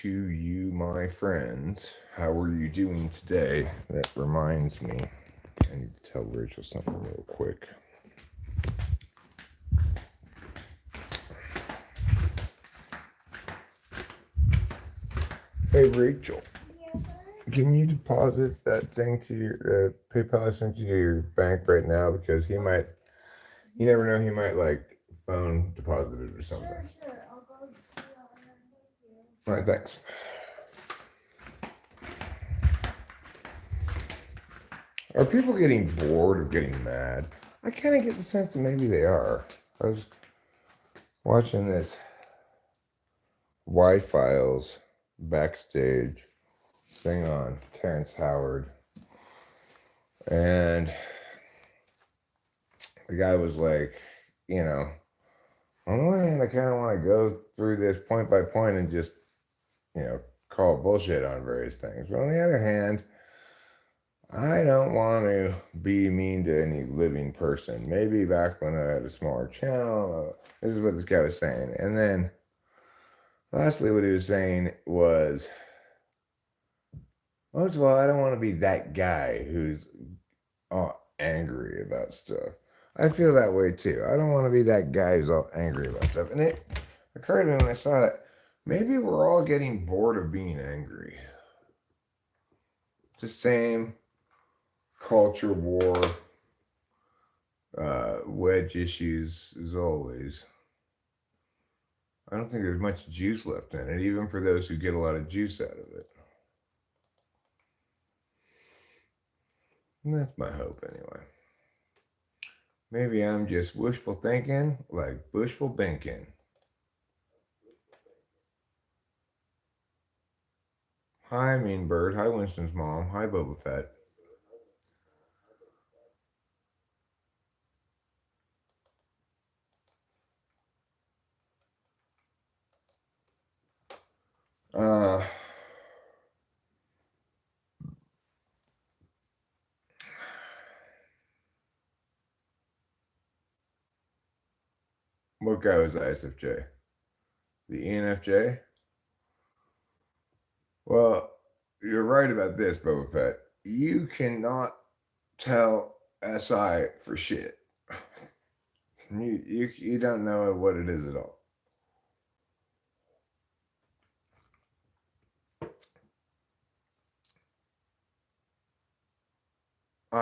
to you, my friends. How are you doing today? That reminds me, I need to tell Rachel something real quick. Hey, Rachel. Can you deposit that thing to your PayPal I sent you to your bank right now? Because you never know, he might like phone deposit it or something. Sure. I'll go do that. All right, thanks. Are people getting bored or getting mad? I kind of get the sense that maybe they are. I was watching this Y-Files backstage thing on Terrence Howard, and the guy was like, on the one hand, I kind of want to go through this point by point and just, call bullshit on various things. But on the other hand, I don't want to be mean to any living person. Maybe back when I had a smaller channel, this is what this guy was saying. And then, lastly, what he was saying was, most of all, I don't want to be that guy who's all angry about stuff. I feel that way too. I don't want to be that guy who's all angry about stuff. And it occurred to me when I saw that maybe we're all getting bored of being angry. It's the same culture war, wedge issues as always. I don't think there's much juice left in it, even for those who get a lot of juice out of it. And that's my hope anyway. Maybe I'm just wishful thinking, like bushful banking. Hi, Mean Bird. Hi, Winston's mom. Hi, Boba Fett. What guy was ISFJ? The ENFJ? Well, you're right about this, Boba Fett. You cannot tell SI for shit. You don't know what it is at all.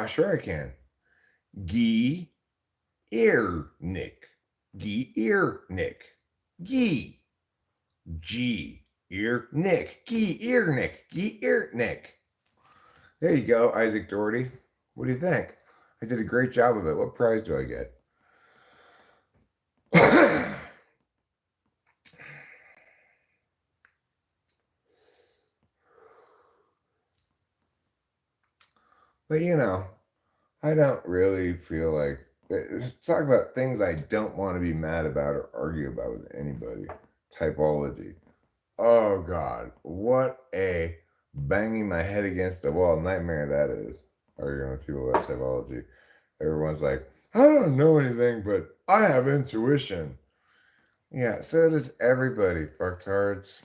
Sure I can. Gee, ear Nick. Gee, ear Nick. Gee. G, ear Nick. Gee, ear Nick. Gee, ear Nick. There you go, Isaac Doherty. What do you think? I did a great job of it. What prize do I get? But I don't really feel like talk about things I don't want to be mad about or argue about with anybody. Typology. Oh God, what a banging my head against the wall nightmare that is. Arguing with people about typology. Everyone's like, I don't know anything, but I have intuition. Yeah, so does everybody, fucktards.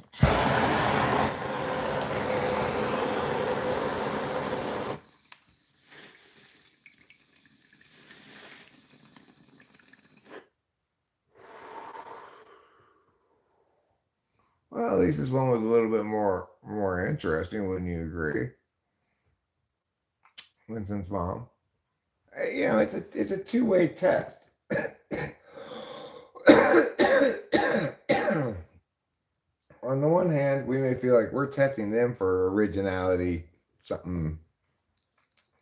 Well, at least this one was a little bit more interesting, wouldn't you agree? Winston's mom. It's a two-way test. On the one hand, we may feel like we're testing them for originality, something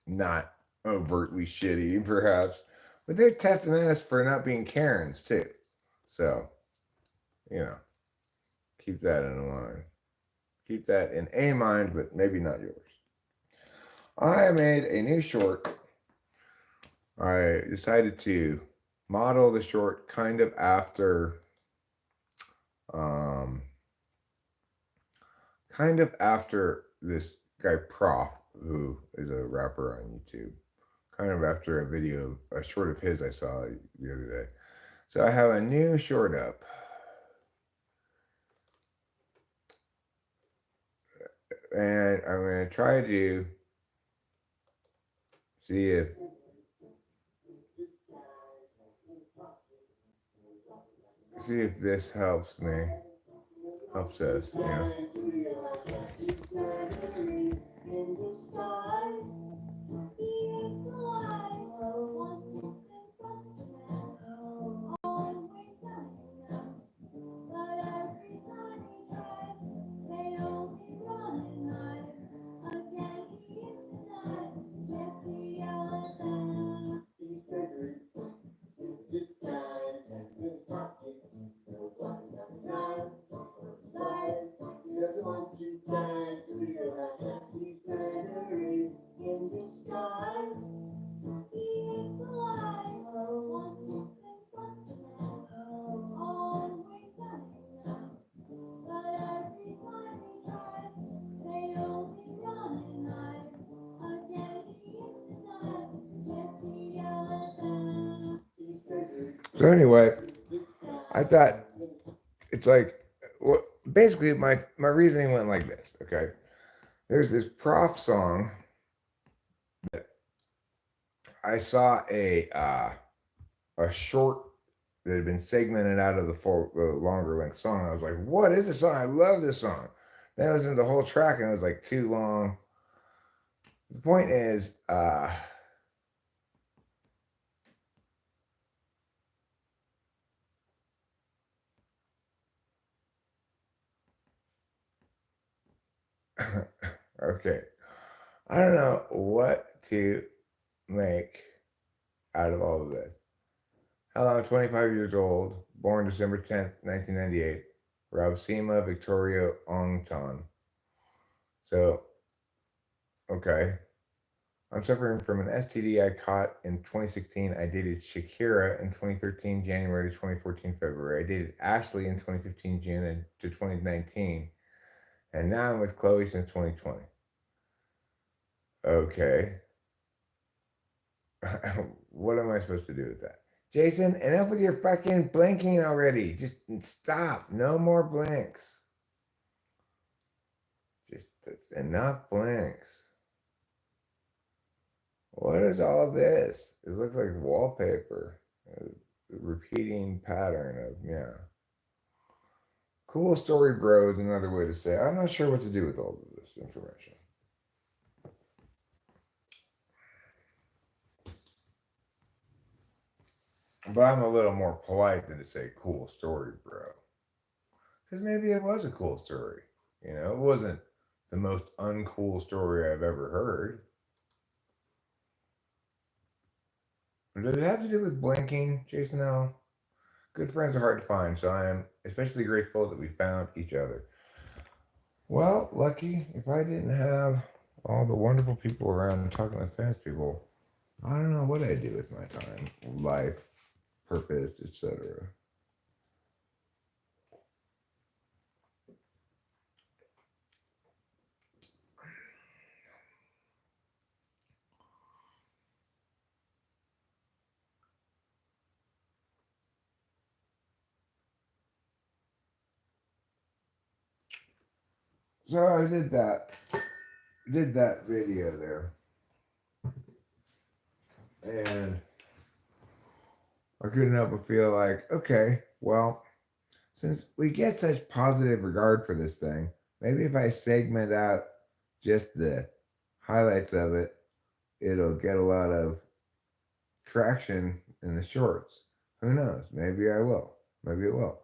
not overtly shitty, perhaps, but they're testing us for not being Karens too. So, keep that in mind. Keep that in a mind, but maybe not yours. I made a new short. I decided to model the short kind of after this guy Prof, who is a rapper on YouTube. Kind of after a short of his I saw the other day. So I have a new short up. And I'm going to try to see if this helps me. Helps us, yeah. So anyway, I thought it's like, well, basically my reasoning went like this. Okay, there's this prof song that I saw a short that had been segmented out of the longer length song. I was like, what is this song? I love this song. Then I listened to the whole track and it was like too long. The point is, okay, I don't know what to make out of all of this. Hello, I'm 25 years old, born December 10th, 1998, Rabsima Victoria Ongton. So, okay. I'm suffering from an STD I caught in 2016. I dated Shakira in 2013, January to 2014, February. I dated Ashley in 2015, June to 2019. And now I'm with Chloe since 2020. Okay. What am I supposed to do with that? Jason, enough with your fucking blinking already. Just stop. No more blinks. Just that's enough blinks. What is all this? It looks like wallpaper. A repeating pattern of, yeah. Cool story, bro, is another way to say it. I'm not sure what to do with all of this information. But I'm a little more polite than to say cool story, bro. Because maybe it was a cool story. You know, it wasn't the most uncool story I've ever heard. Does it have to do with blinking, Jason L? Good friends are hard to find, so I am especially grateful that we found each other. Well, lucky if I didn't have all the wonderful people around talking with fast people, I don't know what I'd do with my time, life, purpose, etc. So I did that video there, and I couldn't help but feel like, okay, well, since we get such positive regard for this thing, maybe if I segment out just the highlights of it, it'll get a lot of traction in the shorts. Who knows? Maybe I will. Maybe it will.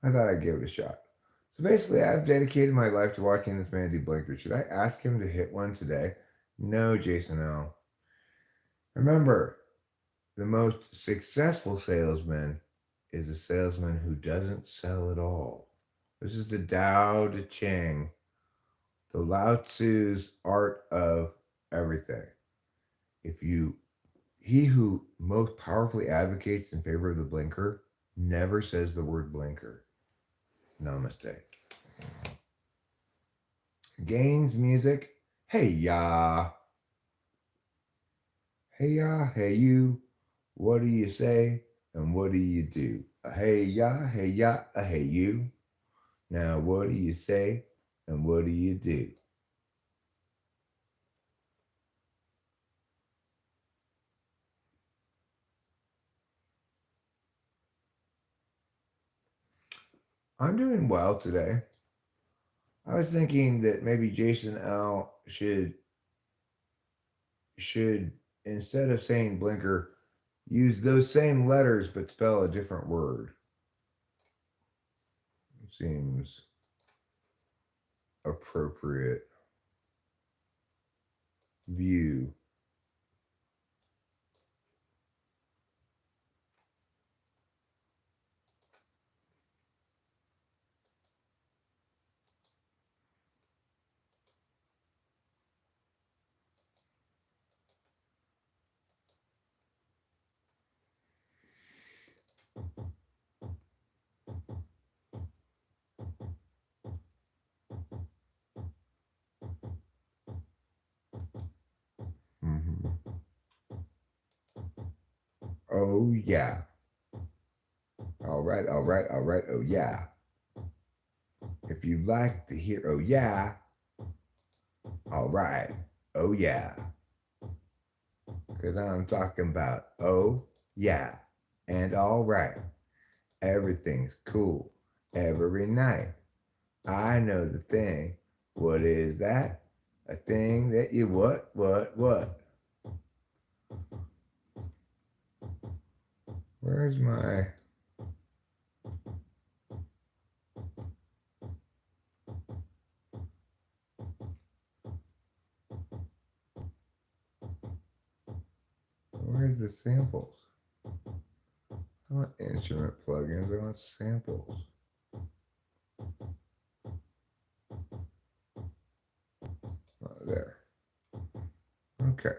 I thought I'd give it a shot. So basically, I've dedicated my life to watching this man do blinkers. Should I ask him to hit one today? No, Jason L. Remember, the most successful salesman is a salesman who doesn't sell at all. This is the Tao Te Ching, the Lao Tzu's art of everything. He who most powerfully advocates in favor of the blinker never says the word blinker. Namaste. Gaines music. Hey ya. Hey ya, hey you. What do you say and what do you do? Hey ya, hey you. Now what do you say and what do you do? I'm doing well today. I was thinking that maybe Jason L should instead of saying blinker, use those same letters but spell a different word. Seems appropriate view. Mhm. Oh yeah. All right, all right, all right. Oh yeah. If you like to hear oh yeah, all right. Oh yeah. Because I'm talking about oh yeah and all right. Everything's cool every night. I know the thing. What is that? A thing that you what? Where's my where's the samples? I want instrument plugins. I want samples. Oh, there. Okay.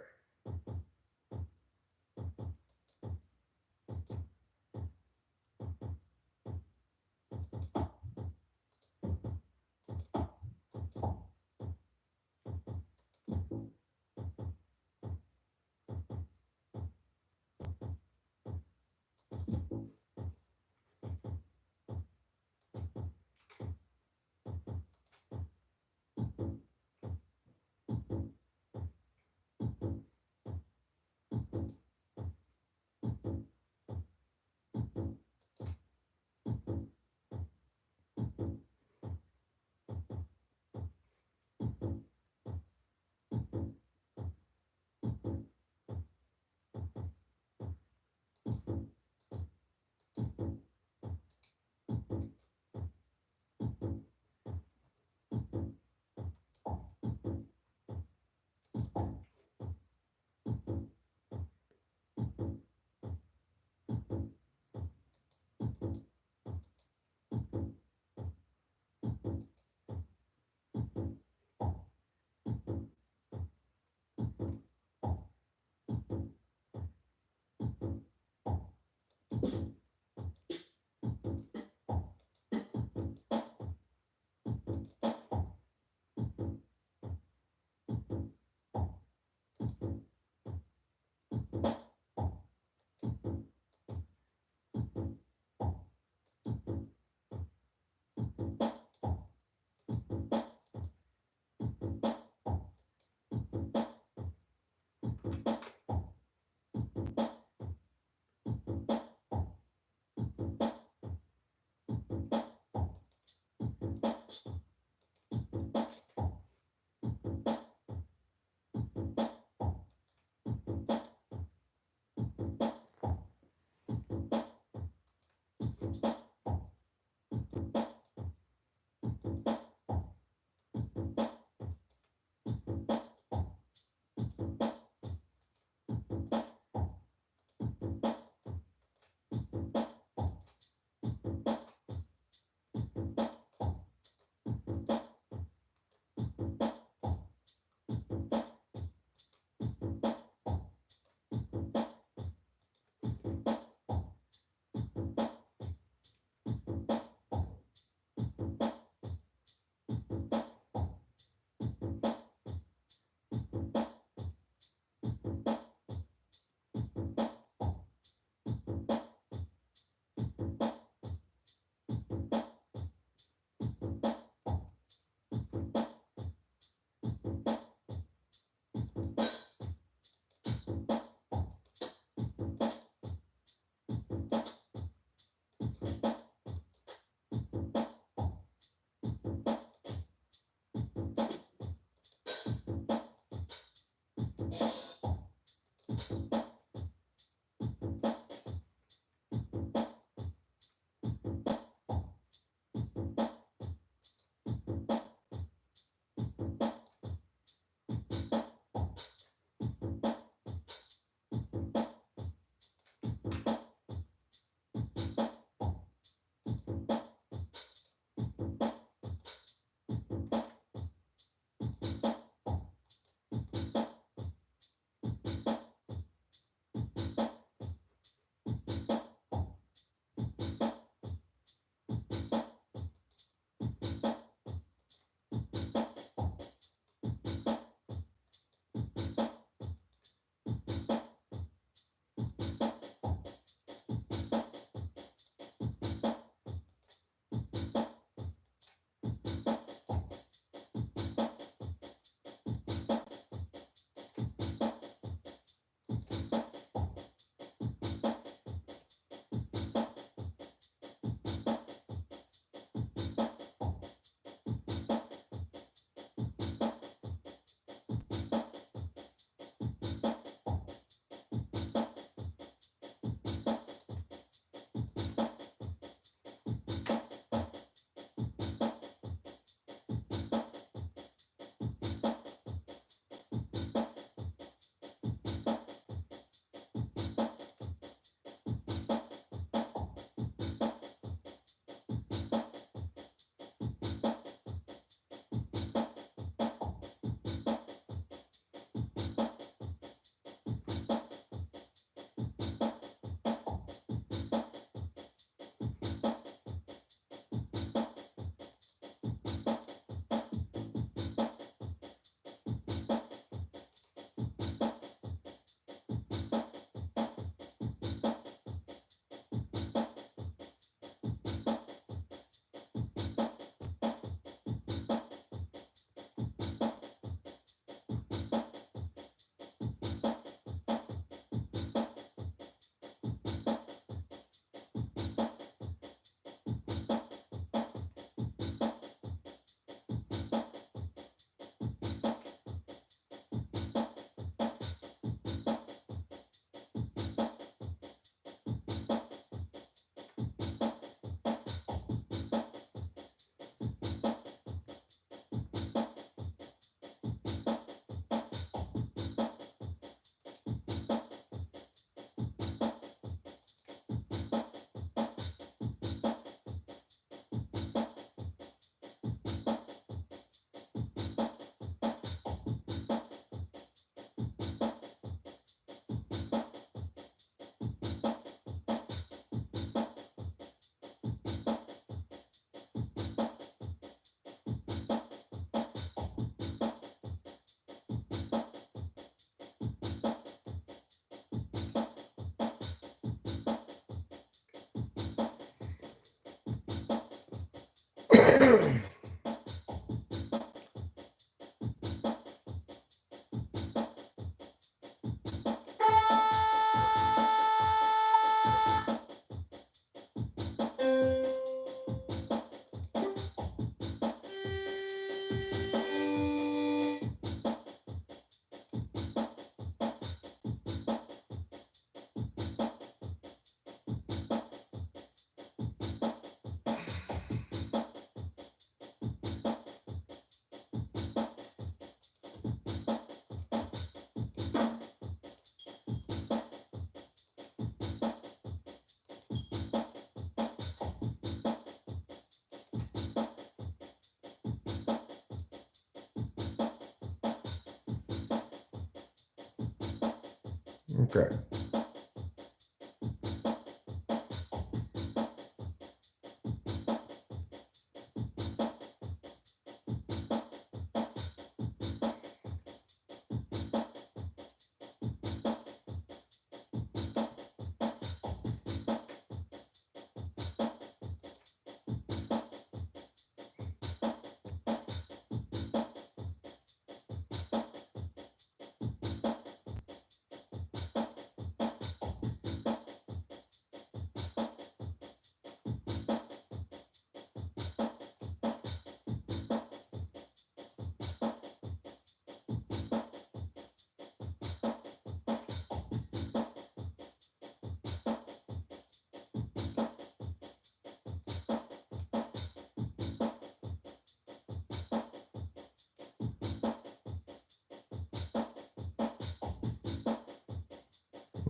Okay.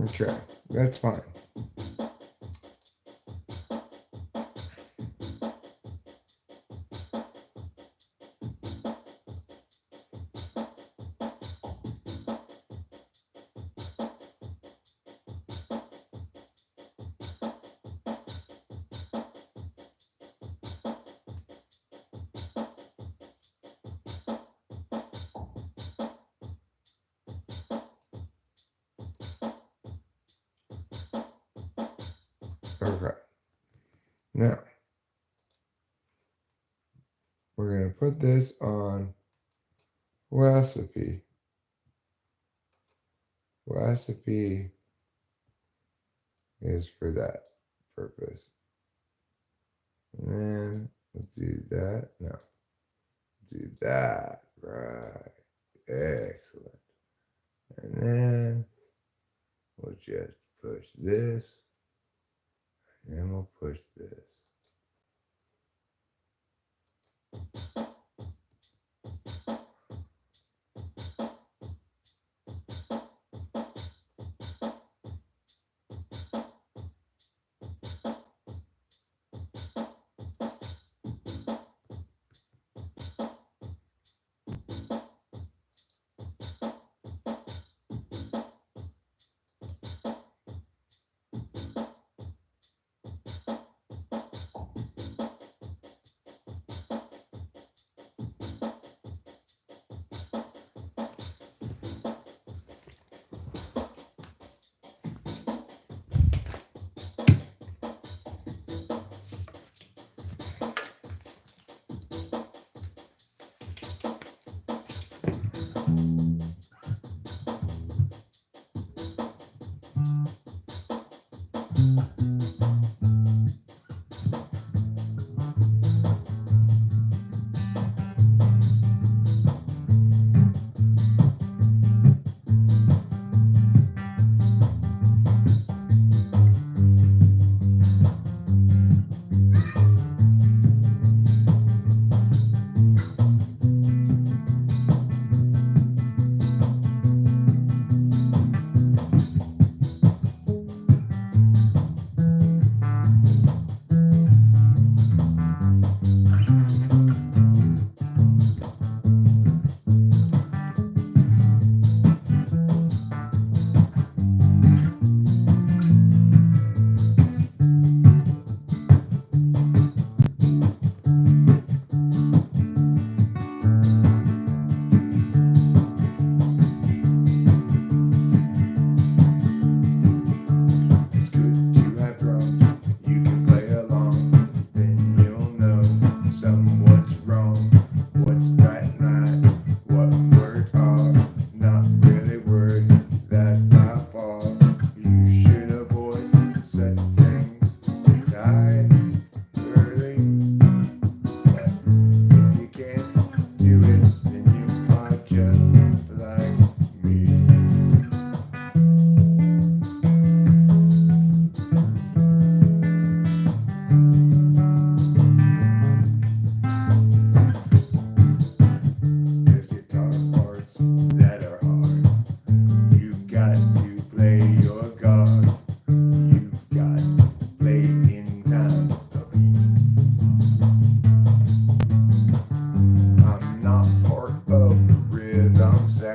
Okay, that's fine. Okay. Now, we're going to put this on recipe. Recipe is for that purpose. And then we'll do that. No. Do that. Right. Excellent. And then we'll just push this. And then we'll push this.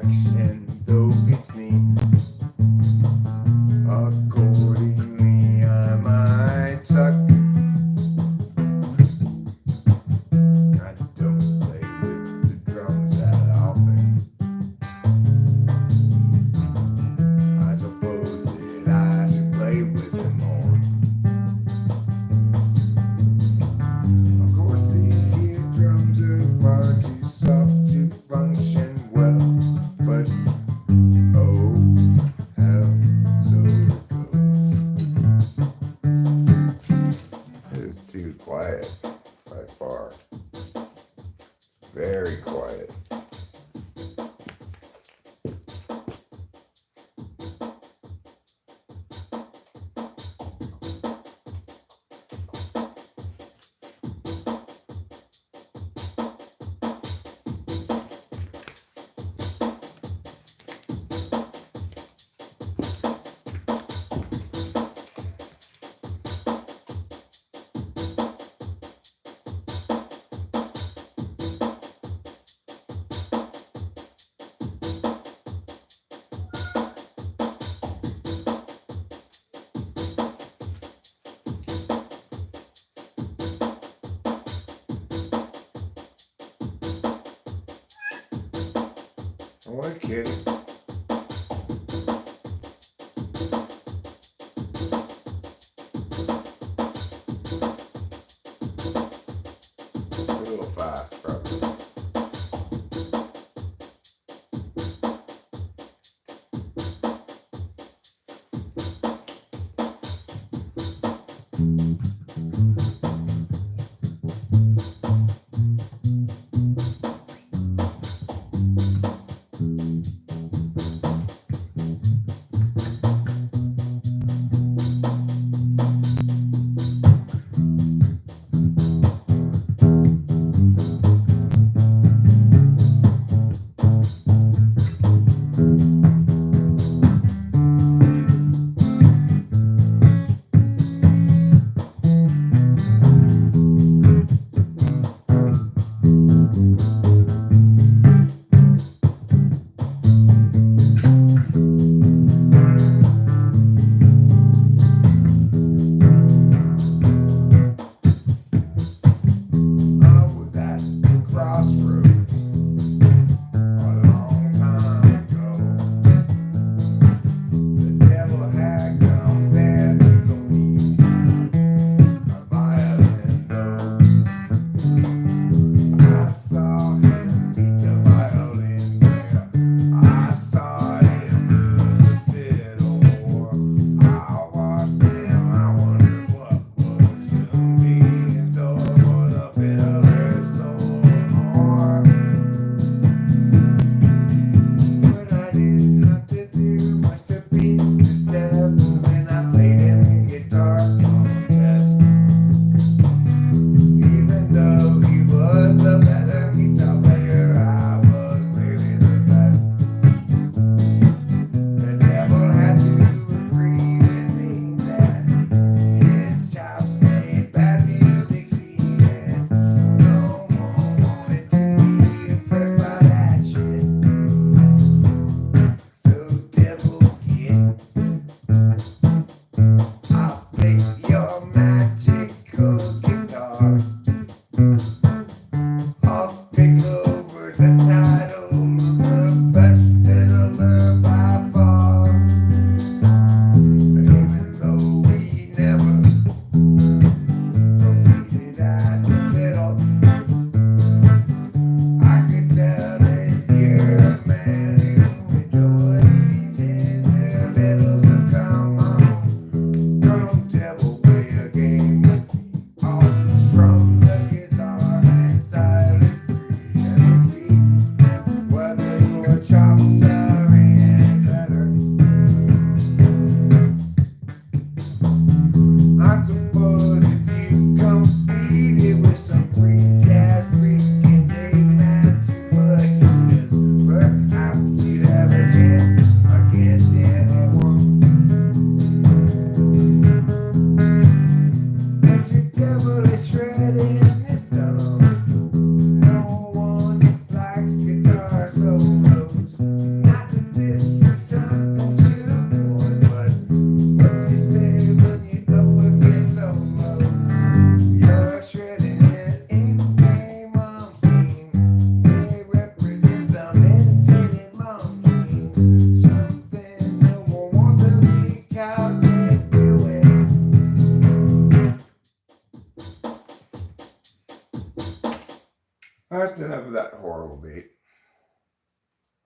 direction, though it's neat. Accordingly, I might suck. I don't play with the drums that often. I suppose that I should play with them more. Of course, these here drums are far too soft to function well, but oh, hell, so it goes. It's too quiet by far. Very quiet. What kitty? A little fast, probably.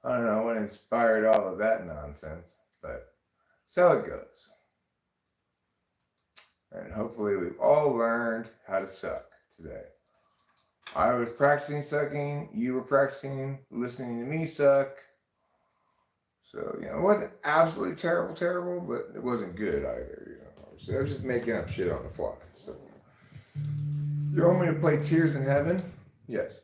I don't know what inspired all of that nonsense, but so it goes. And hopefully we've all learned how to suck today. I was practicing sucking, you were practicing listening to me suck. So, it wasn't absolutely terrible, but it wasn't good either, So I was just making up shit on the fly. So, you want me to play Tears in Heaven? Yes.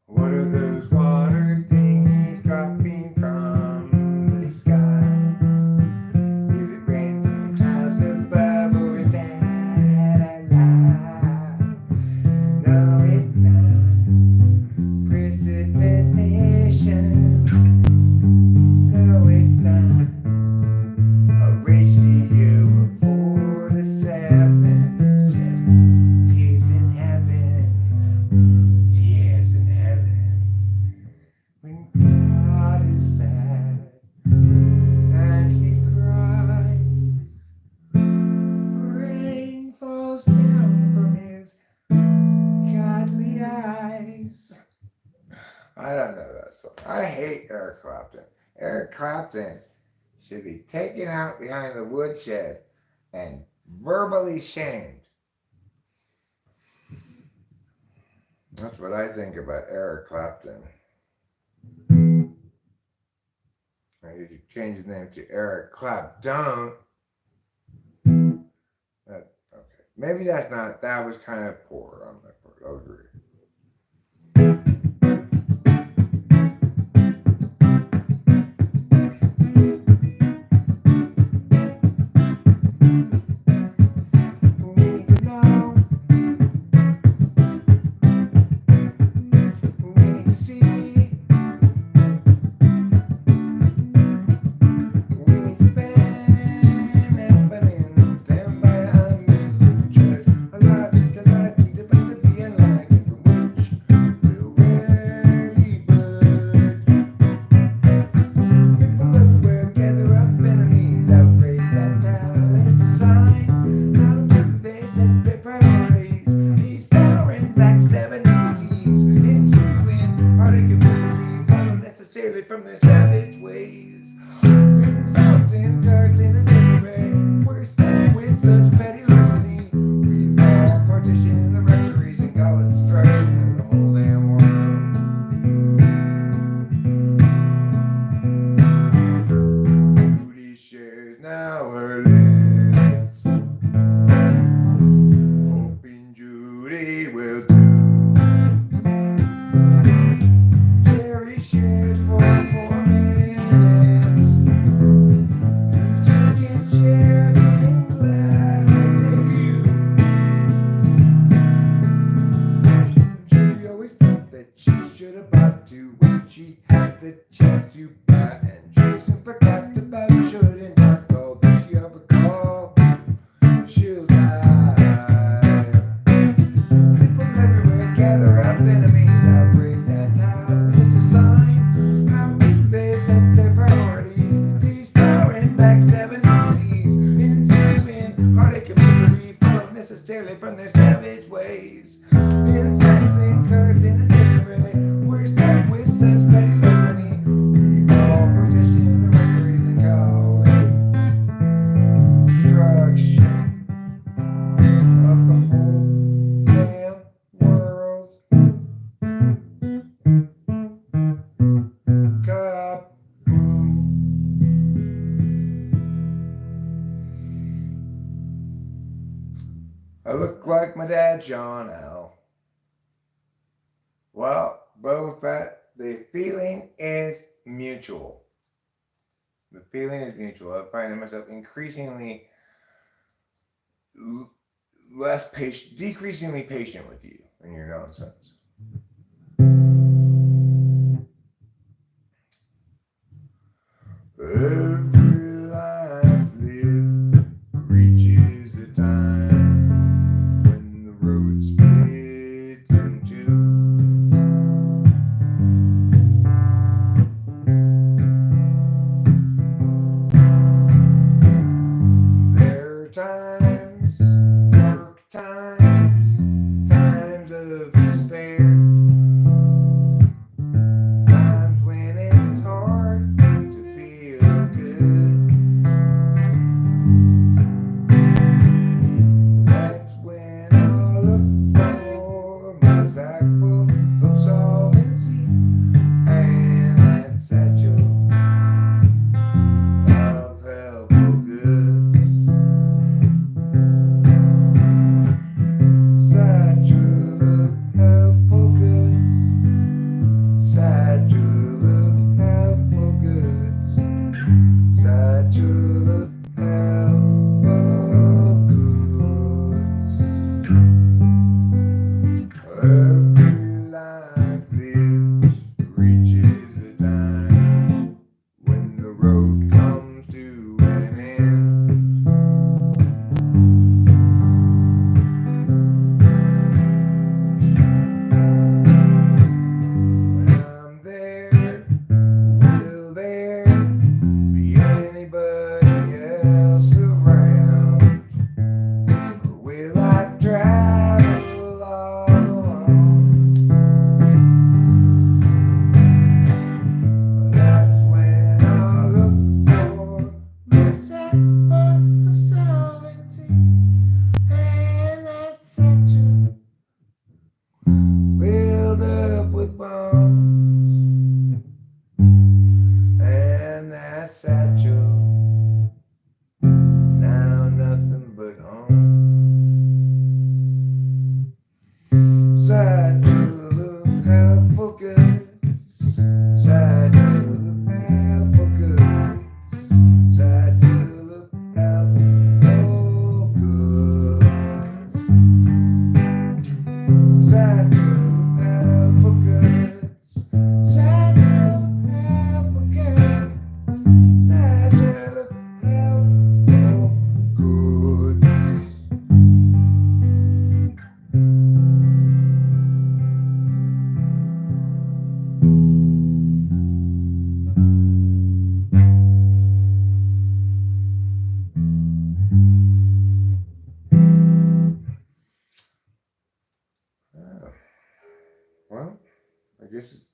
What are those water things dropping from the sky? Is it rain from the clouds above, or is that a lie? No, it's not precipitation. No, it's not a ratio of 4 to 7. It's just tears in heaven. Tears in heaven. When God is sad and he cries, rain falls down from his godly eyes. I don't know that song. I hate Eric Clapton. Eric Clapton should be taken out behind the woodshed and verbally shamed. That's what I think about Eric Clapton. You could change his name to Eric Clapton. Okay. Maybe that was kind of poor on my part. I'll agree. From their savage ways, insulting, cursing, and daring. We're stuck with such petty larceny. We all partition the referees and call it destruction of the whole damn world. Duty shares now her lips, hoping Judy will do. Jerry shares for 4 minutes. You just can't share things like they do. Judy always thought that she should have bought to when she had the chance to buy, and Jason forgot about should and not all that she ever called. She'll die. People everywhere gather up enemies. I'll break that down. It's a sign. How do they set their priorities? These foreign backstabbing entities, ensuing heartache and misery flow necessarily from their savage ways. Insulting, cursing, and daring. We're stuck with such petty larceny. We all partition the referees and call it destruction of the whole damn world. Kaboom. I look like my dad, John L. Well, Boba Fett, the feeling is mutual. The feeling is mutual. I find myself increasingly less patient, decreasingly patient with you and your nonsense. Every life lived reaches a time when the road splits in two.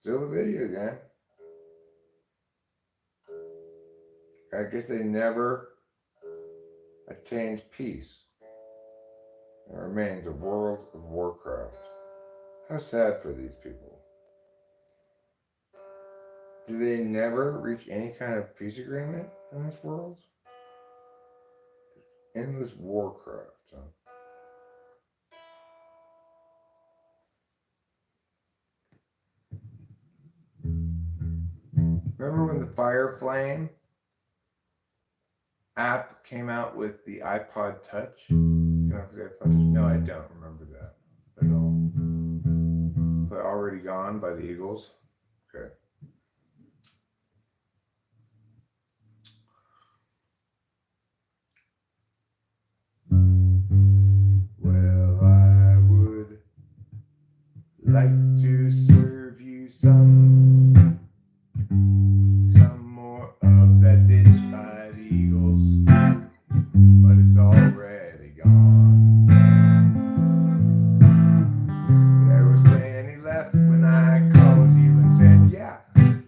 Still a video game. I guess they never attained peace. It remains a World of Warcraft. How sad for these people. Do they never reach any kind of peace agreement in this world? Endless Warcraft, huh? Remember when the Fire Flame app came out with the iPod Touch? No, I don't remember that at all. But Already Gone by the Eagles. Okay. Well, I would like to serve you some more of that dish by the Eagles, but it's already gone. There was plenty left when I called you and said, yeah,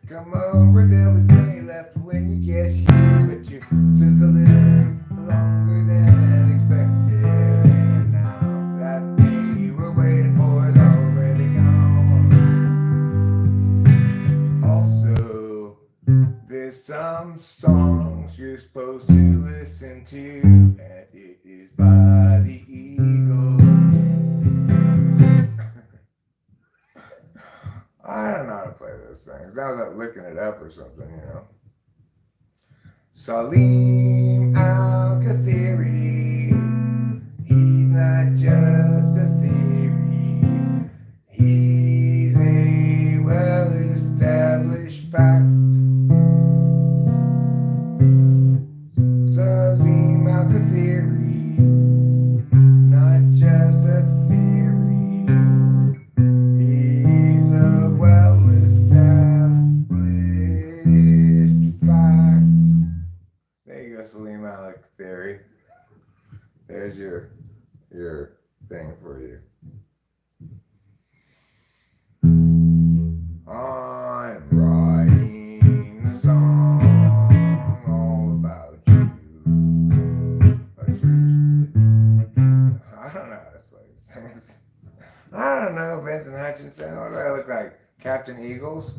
come over, there'll be plenty left when you get here, but you took a little longer than expected, and now that thing you were waiting for is already gone. Also, there's some songs you're supposed to listen to, and it is by the Eagles. I don't know how to play those things. That was like looking it up or something, you know. Salim Al-Kathiri, he's not just a theory, he's a well-established fact. Salim Al-Kathiri, not just a theory, he's a well-established fact. There you go, Salim Al-Kathiri. There's your thing for you. I'm writing a song all about you. I don't know how to play these things. I don't know, Benson Hutchinson. What do I look like? Captain Eagles?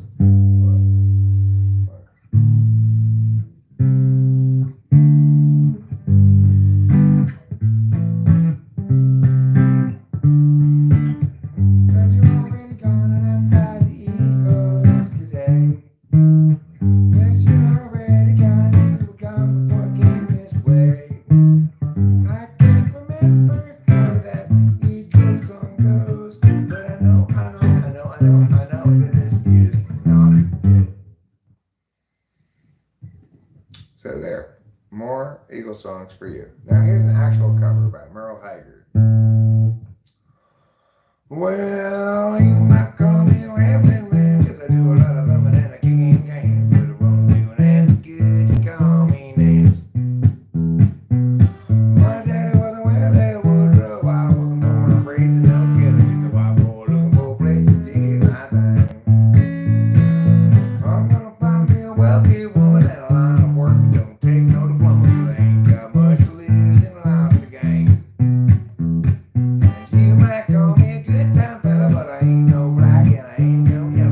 So there, more Eagle songs for you. Now here's an actual cover by Merle Haggard. Well, you might call me a rambling man, 'cause I do a lot of lumbering and a kicking game, but it won't do an answer good to call me names. My daddy was a well-head Woodrow. I wasn't born and raised in no ghetto, just a white boy looking for a place to do my thing. I'm gonna find me a wealthy woman and a line of work that don't take no diploma, 'cause I ain't got much to lose in life to gain. And you might call me a good time fella, but I ain't no black and I ain't no yellow.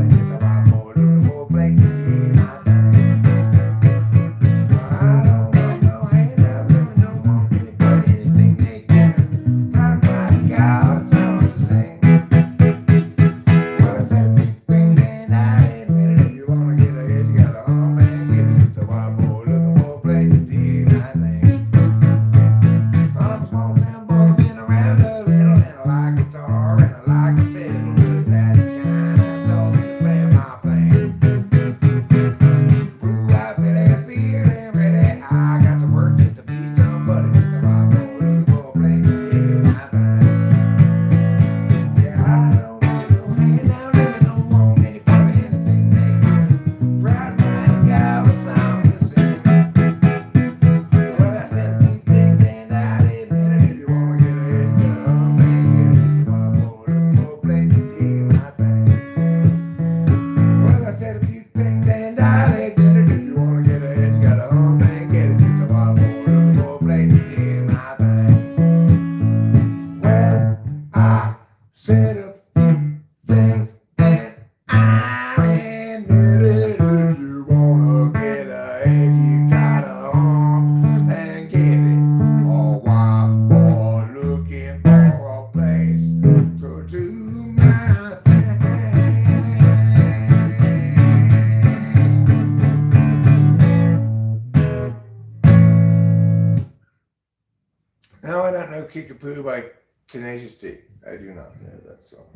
No, I don't know Kickapoo by Tenacious D. I do not know that song.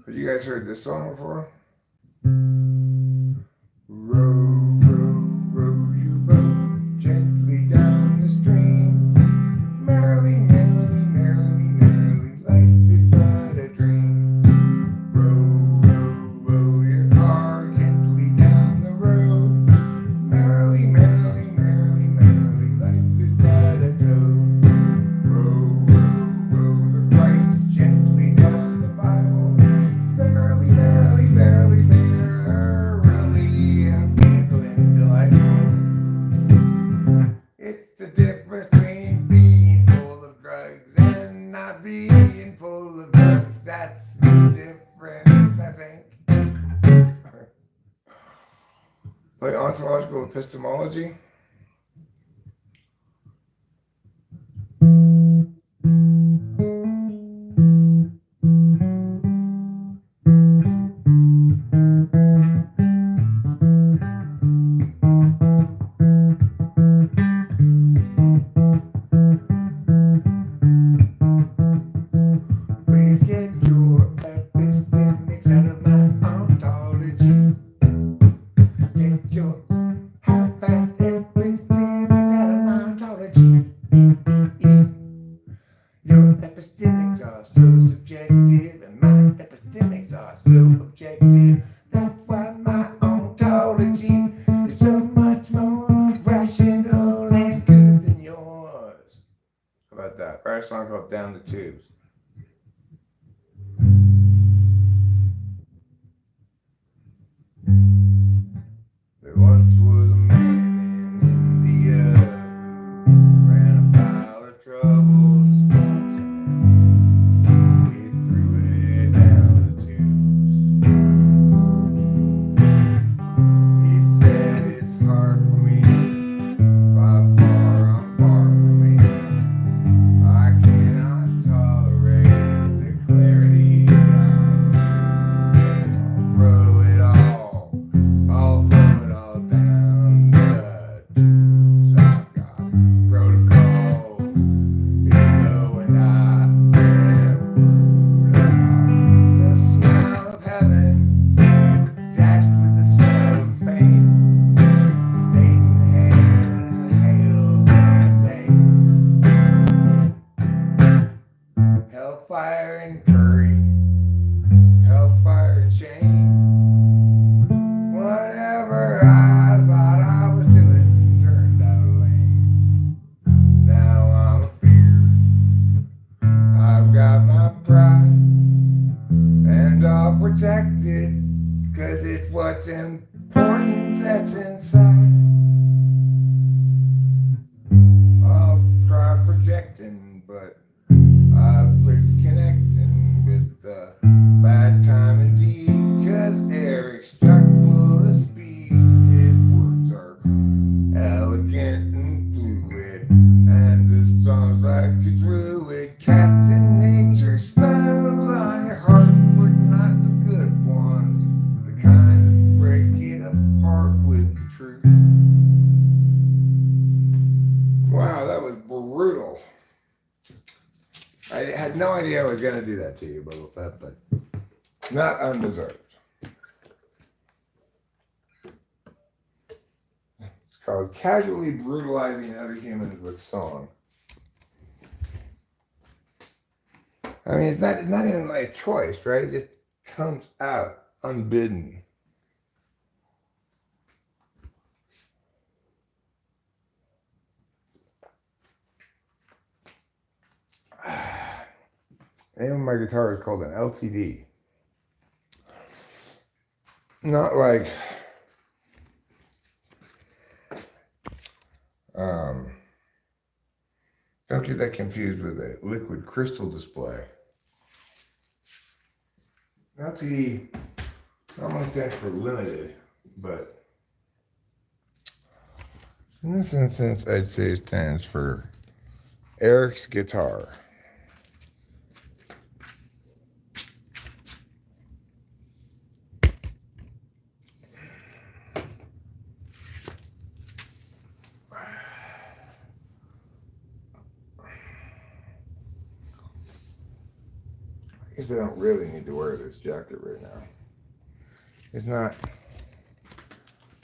Have you guys heard this song before? Row, row, row your boat gently down the stream. Merrily, merrily, merrily, merrily, life is but a dream. Row, row, row your car gently down the road. Merrily, merrily, merrily, merrily, life is but a toad. Row, row, row the Christ gently down the Bible. Merrily, merrily, merrily, merrily, happy and delightful. It's the difference between being full of drugs and not being full of drugs. That's the difference, I think. Play Ontological epistemology. Please get your epistemics out of my ontology. Get your half-assed epistemics out of my ontology. Your epistemics are so subjective, and my epistemics are so objective. That's why my ontology is so much more rational and good than yours. How about that? Our song called Down the Tubes. There once was a man in India who ran afoul of trouble's sponge, and he threw it down the tubes. He said, "It's hard for me, by far I'm far from me. I cannot tolerate the clarity I'll throw it all. I'll throw it all down the tubes. I've got protocol, ego, and I am rude about the smell of heaven, dashed with the smell of fame. Satan hail from Satan. Hellfire and curry, hellfire and shame. Whatever I thought I was doing turned out lame. Now I'm a fear. I've got my pride, and I'll protect it, 'cause it's what's important that's inside. I'll try projecting, but I've quit connecting with the bad time indeed, 'cause Eric's chock full of speed. His words are elegant and fluid, and the song's like a druid casting nature spells on your heart, but not the good ones, the kind that break it apart with the truth. Wow, that was brutal. I had no idea I was going to do that to you, but not undeserved. It's called Casually Brutalizing Other Humans with Song. I mean, it's not even my choice, right? It just comes out unbidden. The name of my guitar is called an LTD. Not like don't get that confused with a liquid crystal display. LTD normally stands for limited, but in this instance, I'd say it stands for Eric's guitar. guess I don't really need to wear this jacket right now. It's not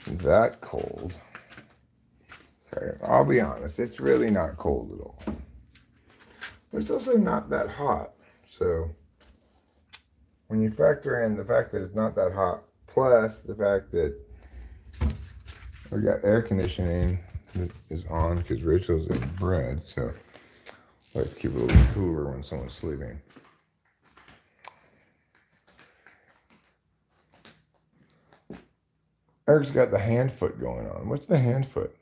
that cold. Okay, I'll be honest, it's really not cold at all. But it's also not that hot. So when you factor in the fact that it's not that hot, plus the fact that we got air conditioning that is on because Rachel's in bed, so let's keep it a little cooler when someone's sleeping. Eric's got the hand foot going on. What's the hand foot?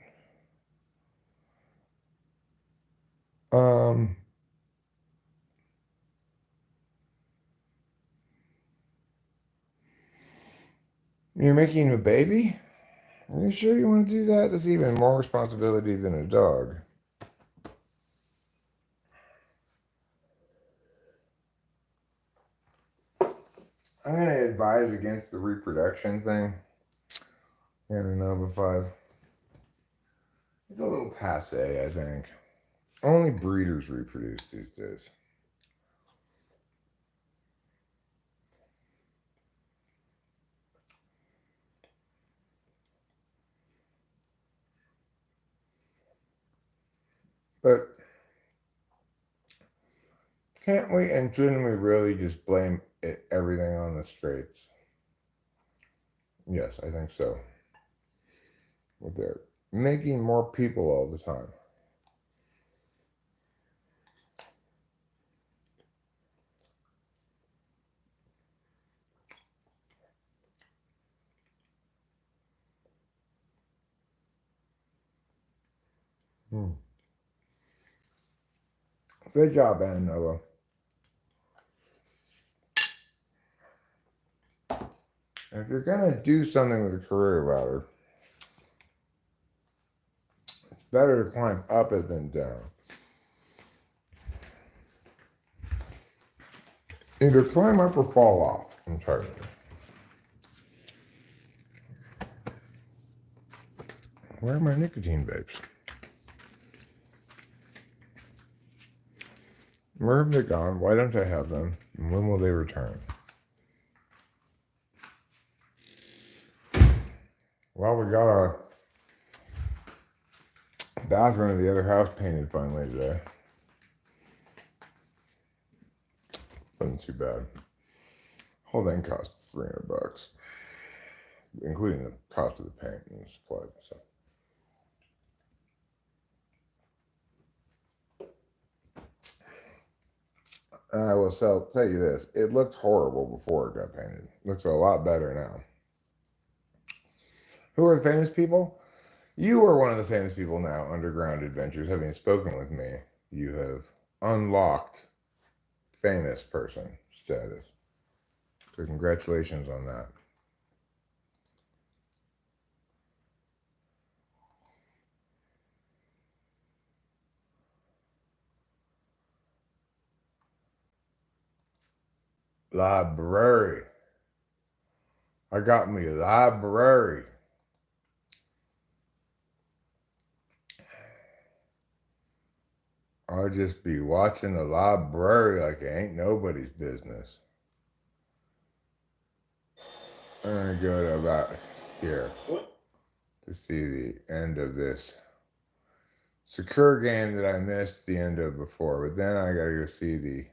You're making a baby? Are you sure you want to do that? That's even more responsibility than a dog. I'm going to advise against the reproduction thing. I don't know, number 5. It's a little passe, I think. Only breeders reproduce these days. But can't we and shouldn't we really just blame everything on the straights? Yes, I think so. With they're making more people all the time. Good job, Ann Noah. If you're going to do something with a career ladder, it's better to climb up it than down. Either climb up or fall off entirely. Where are my nicotine vapes? Where have they gone? Why don't I have them? And when will they return? Well, we got our bathroom of the other house painted finally today. Wasn't too bad. Whole thing cost $300, including the cost of the paint and the supply. So. I will tell you this. It looked horrible before it got painted. It looks a lot better now. Who are the famous people? You are one of the famous people now, Underground Adventures. Having spoken with me, you have unlocked famous person status. So congratulations on that. Library. I got me a library. I'll just be watching the library like it ain't nobody's business. I'm going to go to about here to see the end of this secure game that I missed the end of before. But then I got to go see the...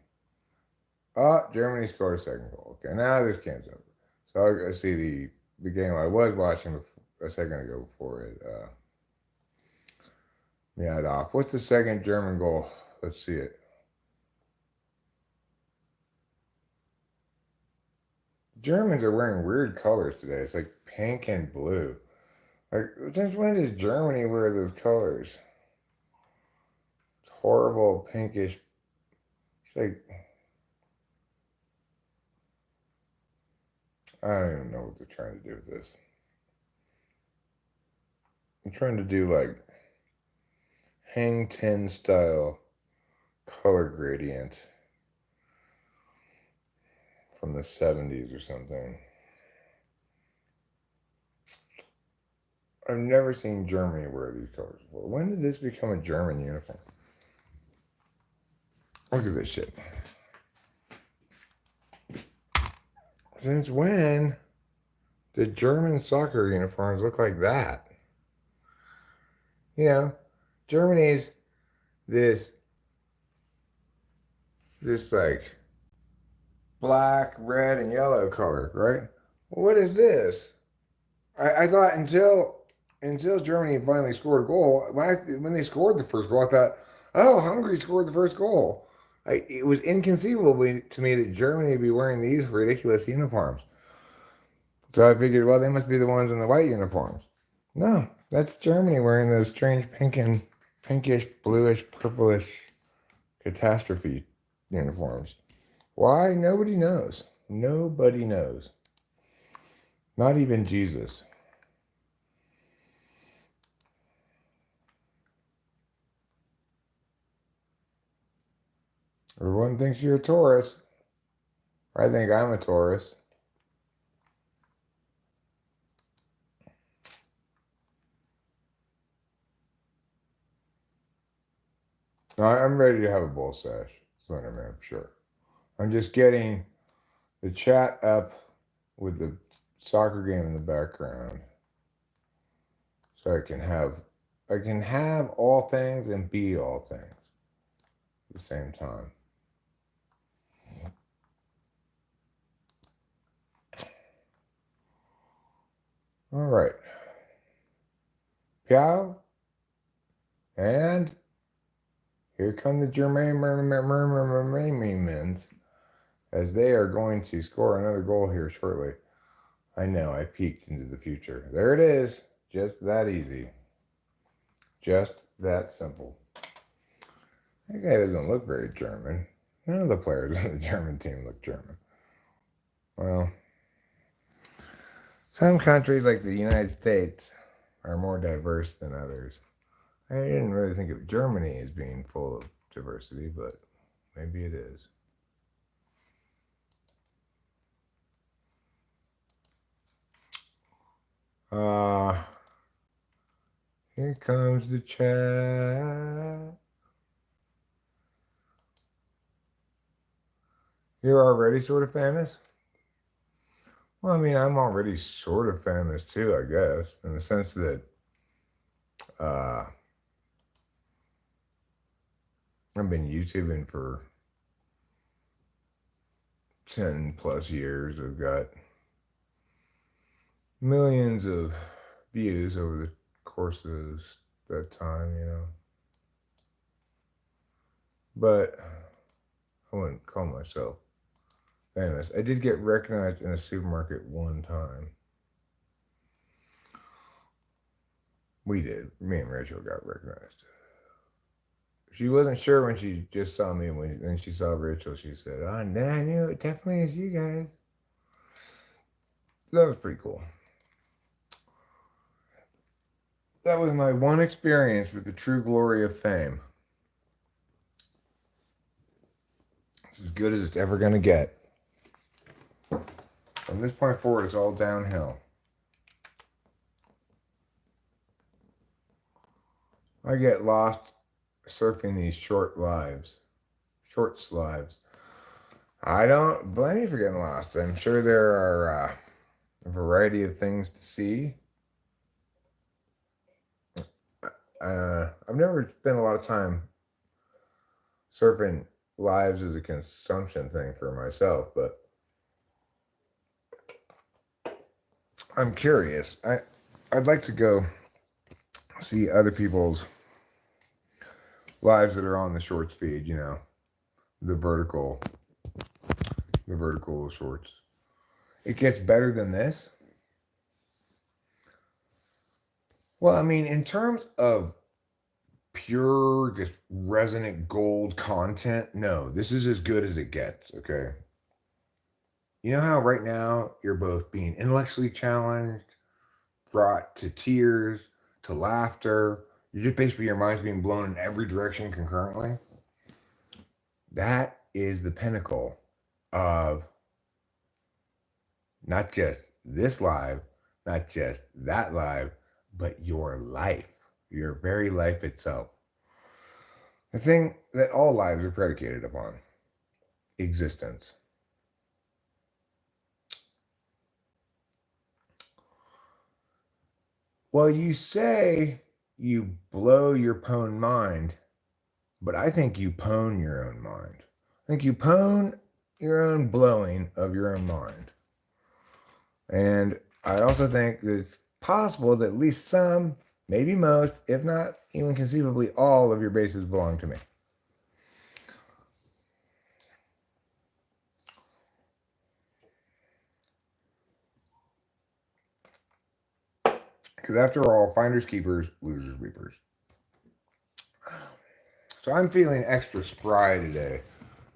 Germany scored a second goal. Okay, now this game's over. So I'll go see the game I was watching a second ago before it meowed off. What's the second German goal? Let's see it. Germans are wearing weird colors today. It's like pink and blue. Like, since when does Germany wear those colors? It's horrible pinkish. It's like, I don't even know what they're trying to do with this. I'm trying to do like hang 10 style color gradient from the 70s or something. I've never seen Germany wear these colors before. When did this become a German uniform? Look at this shit. Since when did German soccer uniforms look like that? You know, Germany's this like black, red, and yellow color, right? What is this? I thought until Germany finally scored a goal, when they scored the first goal, I thought, oh, Hungary scored the first goal. It was inconceivable to me that Germany would be wearing these ridiculous uniforms. So I figured, well, they must be the ones in the white uniforms. No, that's Germany wearing those strange pinkish, bluish, purplish catastrophe uniforms. Why? Nobody knows. Nobody knows. Not even Jesus. Everyone thinks you're a Taurus. I think I'm a Taurus. I'm ready to have a bull sash, Slenderman, sure. I'm just getting the chat up with the soccer game in the background, so I can have all things and be all things at the same time. All right. Piao. And here come the Germans as they are going to score another goal here shortly. I know, I peeked into the future. There it is. Just that easy. Just that simple. That guy doesn't look very German. None of the players on the German team look German. Well, some countries like the United States are more diverse than others. I didn't really think of Germany as being full of diversity, but maybe it is. Here comes the chat. You're already sort of famous? Well, I mean, I'm already sort of famous too, I guess, in the sense that I've been YouTubing for 10 plus years. I've got millions of views over the course of that time, But I wouldn't call myself famous. I did get recognized in a supermarket one time. We did. Me and Rachel got recognized. She wasn't sure when she just saw me. Then she saw Rachel, she said, "Oh, no, I knew it definitely is you guys." That was pretty cool. That was my one experience with the true glory of fame. It's as good as it's ever going to get. From this point forward, it's all downhill. I get lost surfing these shorts lives. I don't blame you for getting lost. I'm sure there are a variety of things to see. I've never spent a lot of time surfing lives as a consumption thing for myself, but I'm curious. I'd like to go see other people's lives that are on the shorts feed, the vertical shorts. It gets better than this. Well, I mean, in terms of pure, just resonant gold content, no, this is as good as it gets, okay? You know how right now you're both being intellectually challenged, brought to tears, to laughter. You're just basically your mind's being blown in every direction concurrently. That is the pinnacle of not just this live, not just that live, but your life, your very life itself. The thing that all lives are predicated upon: existence. Well, you say you blow your own mind, but I think you pwn your own mind. I think you pwn your own blowing of your own mind. And I also think that it's possible that at least some, maybe most, if not even conceivably all of your bases belong to me. Because after all, finders keepers, losers weepers. So I'm feeling extra spry today.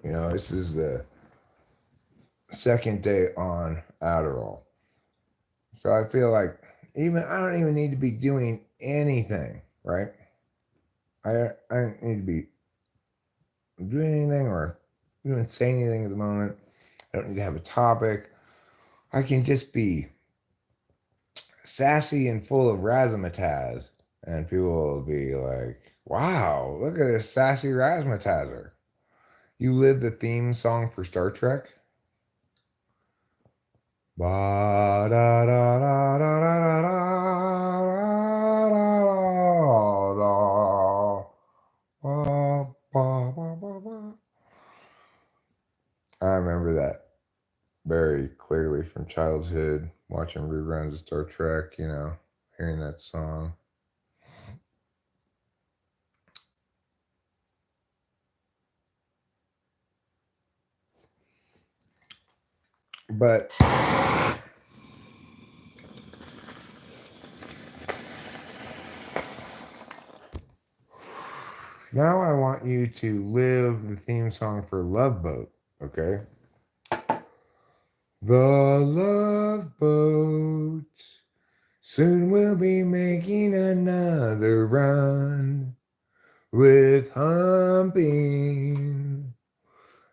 You know, this is the second day on Adderall. So I feel like I don't even need to be doing anything, right? I don't need to be doing anything or even saying anything at the moment. I don't need to have a topic. I can just be sassy and full of razzmatazz, and people will be like, "Wow, look at this sassy razzmatazzer." You live the theme song for Star Trek? Ba da da da da da da da da da. I remember that very clearly from childhood, watching reruns of Star Trek, you know, hearing that song. But now I want you to live the theme song for Love Boat, okay? The Love Boat. Soon we'll be making another run with humping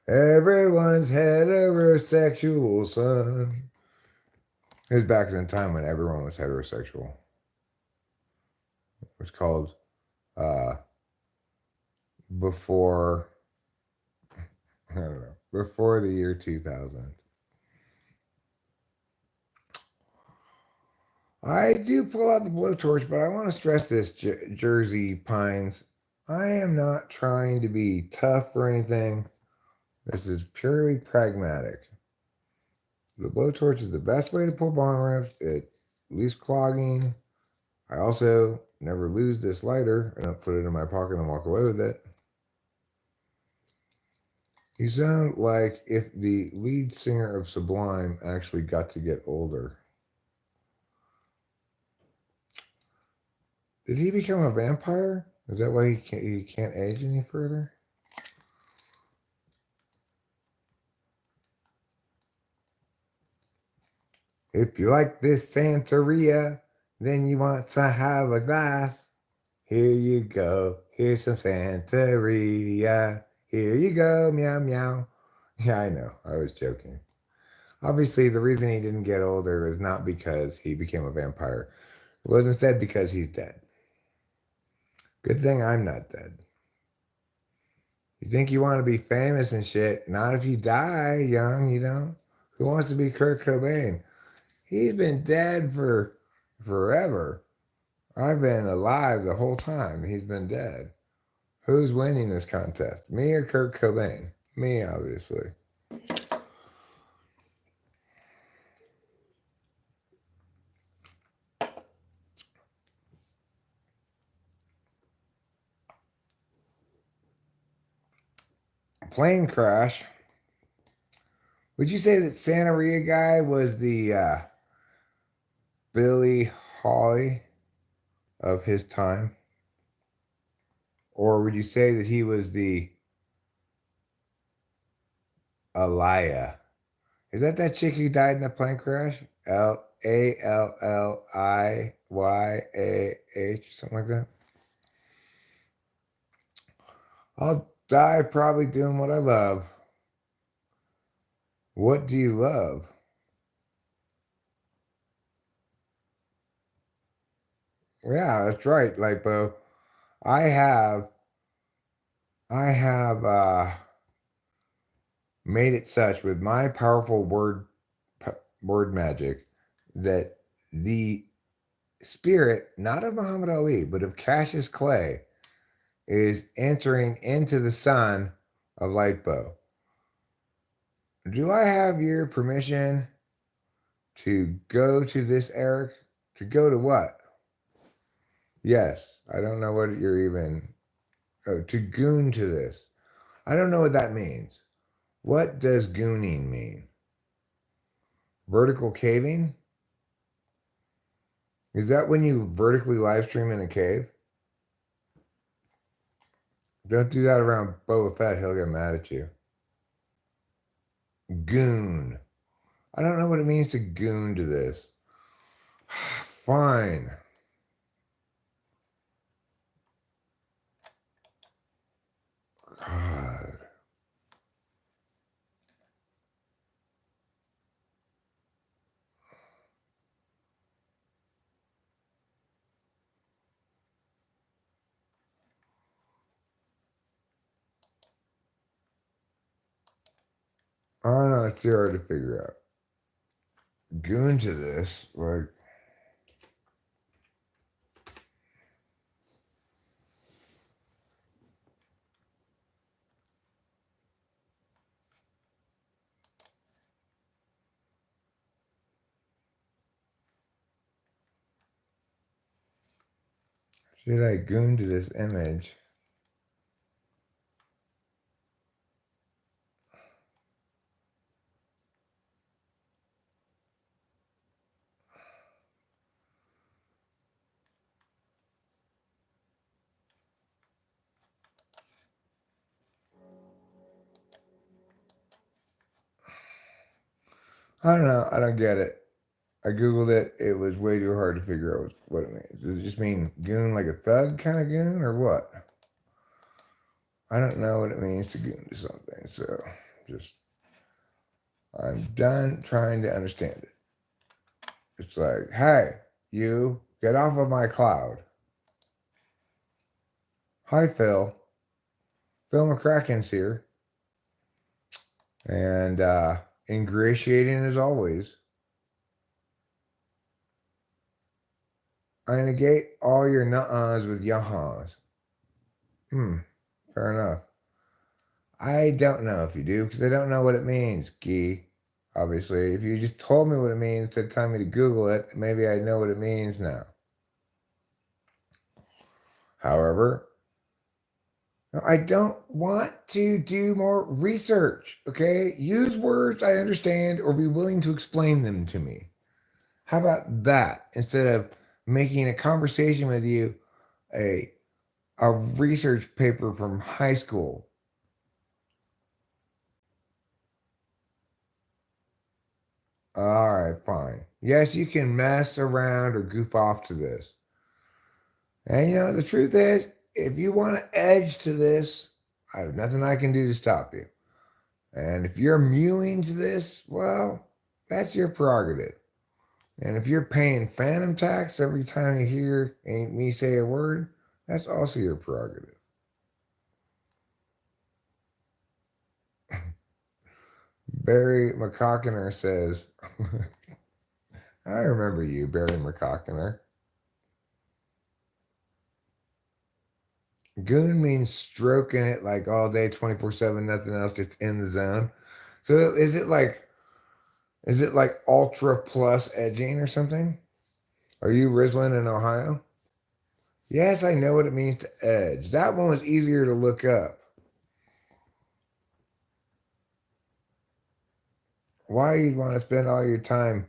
everyone's heterosexual son. It was back in the time when everyone was heterosexual. It was called before, I don't know, before the year 2000. I do pull out the blowtorch, but I want to stress this, Jersey Pines. I am not trying to be tough or anything. This is purely pragmatic. The blowtorch is the best way to pull bong rips. It leaves clogging. I also never lose this lighter. I don't put it in my pocket and walk away with it. You sound like if the lead singer of Sublime actually got to get older. Did he become a vampire? Is that why he can't age any further? If you like this Santeria, then you want to have a glass. Here you go. Here's some Santeria. Here you go. Meow, meow. Yeah, I know. I was joking. Obviously, the reason he didn't get older is not because he became a vampire. It was instead because he's dead. Good thing I'm not dead. You think you want to be famous and shit? Not if you die young, you know? Who wants to be Kurt Cobain? He's been dead for forever. I've been alive the whole time. He's been dead. Who's winning this contest? Me or Kurt Cobain? Me, obviously. Plane crash. Would you say that Santeria guy was the Billy Hawley of his time? Or would you say that he was the Aliyah? Is that chick who died in the plane crash? Alliyah, something like that? I'll die probably doing what I love. What do you love? Yeah, that's right, Lipo. I have I have made it such with my powerful word magic that the spirit, not of Muhammad Ali, but of Cassius Clay, is entering into the sun of Lightbow. Do I have your permission to go to this, Eric? To go to what? Yes, I don't know what you're even. Oh, to goon to this. I don't know what that means. What does gooning mean? Vertical caving? Is that when you vertically live stream in a cave? Don't do that around Boba Fett. He'll get mad at you. Goon. I don't know what it means to goon to this. Fine. God. I don't know. It's too hard to figure out. Goon to this, like. Should I goon to this image? I don't know. I don't get it. I googled it. It was way too hard to figure out what it means. Does it just mean goon like a thug kind of goon or what? I don't know what it means to goon to something. So just, I'm done trying to understand it. It's like, hey, you get off of my cloud. Hi, Phil. Phil McCracken's here. And ingratiating as always. I negate all your nuh-uhs with yahas. Fair enough. I don't know if you do, because I don't know what it means, Gee. Obviously, if you just told me what it means instead of telling me to Google it, maybe I know what it means now. However, I don't want to do more research, okay? Use words I understand or be willing to explain them to me. How about that? Instead of making a conversation with you a research paper from high school. All right, fine. Yes, you can mess around or goof off to this. And the truth is, if you want to edge to this, I have nothing I can do to stop you. And if you're mewing to this, well, that's your prerogative. And if you're paying phantom tax every time you hear me say a word, that's also your prerogative. Barry McCockiner says, I remember you, Barry McCockiner. Goon means stroking it like all day, 24/7, nothing else, just in the zone. So is it like ultra plus edging or something? Are you Rislin in Ohio? Yes, I know what it means to edge. That one was easier to look up. Why you'd want to spend all your time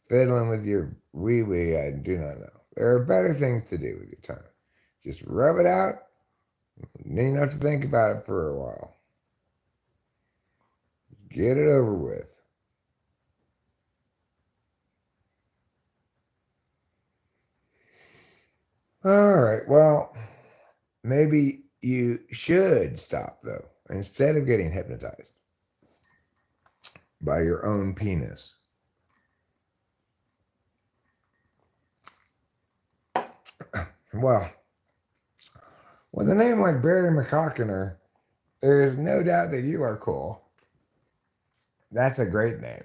fiddling with your wee wee, I do not know. There are better things to do with your time. Just rub it out. Then you don't have to think about it for a while. Get it over with. All right. Well, maybe you should stop though, instead of getting hypnotized by your own penis. Well, with a name like Barry McCockiner, there is no doubt that you are cool. That's a great name.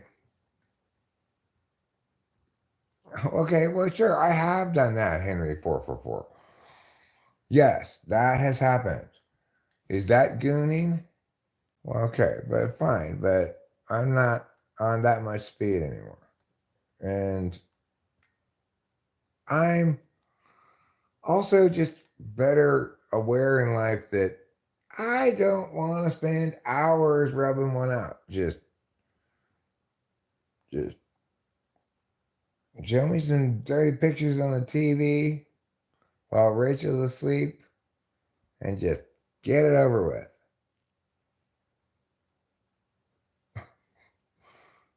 Okay, well, sure, I have done that, Henry 444. Yes, that has happened. Is that gooning? Well, okay, but fine, but I'm not on that much speed anymore. And I'm also just better aware in life that I don't want to spend hours rubbing one out. Just show me some dirty pictures on the TV while Rachel's asleep and just get it over with.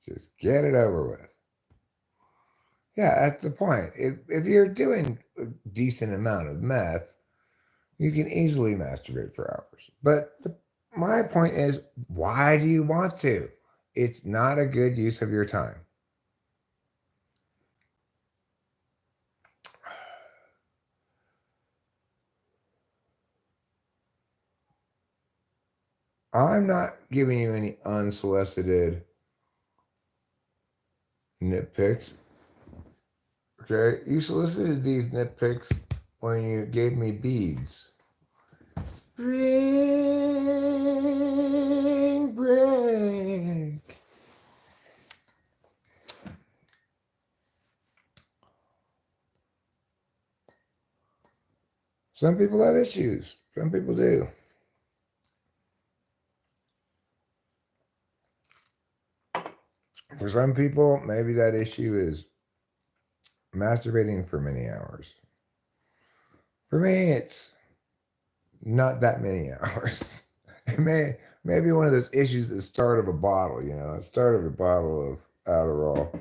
Just get it over with. Yeah, that's the point. If you're doing a decent amount of meth, you can easily masturbate for hours. But my point is, why do you want to? It's not a good use of your time. I'm not giving you any unsolicited nitpicks. Okay, you solicited these nitpicks when you gave me beads. Spring break. Some people have issues. Some people do. For some people, maybe that issue is masturbating for many hours. For me, it's not that many hours. It may be one of those issues at the start of a bottle, at the start of a bottle of Adderall.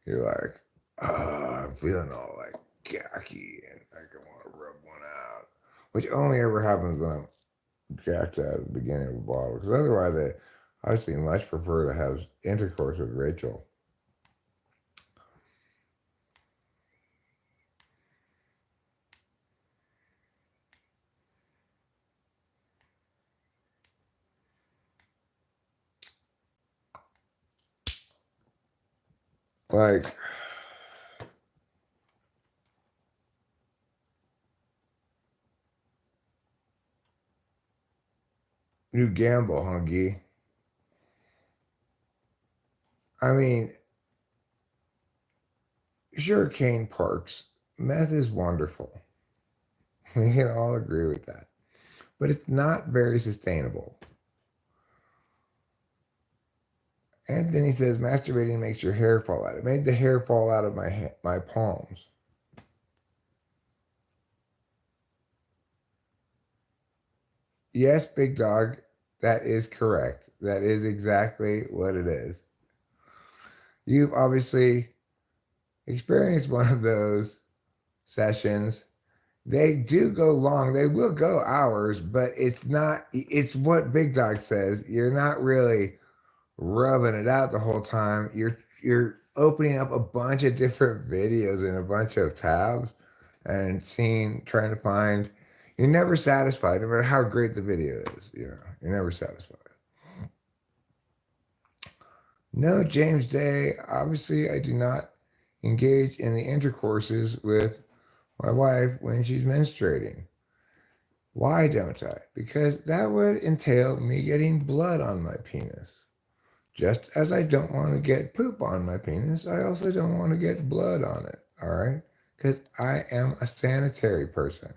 You're like, I'm feeling all like gacky and I want to rub one out, which only ever happens when I'm jacked out at the beginning of a bottle. Because otherwise, I obviously much prefer to have intercourse with Rachel. Like, you gamble, huh, Gee? I mean, sure, Cane Parks, meth is wonderful. We can all agree with that. But it's not very sustainable. Anthony says masturbating makes your hair fall out. It made the hair fall out of my palms. Yes, big dog, that is correct. That is exactly what it is. You've obviously experienced one of those sessions. They do go long. They will go hours, but it's what Big Dog says. You're not really rubbing it out the whole time. You're opening up a bunch of different videos in a bunch of tabs and trying to find. You're never satisfied, no matter how great the video is. You're never satisfied. No, James Day. Obviously, I do not engage in the intercourses with my wife when she's menstruating. Why don't I? Because that would entail me getting blood on my penis. Just as I don't want to get poop on my penis, I also don't want to get blood on it. All right? Because I am a sanitary person.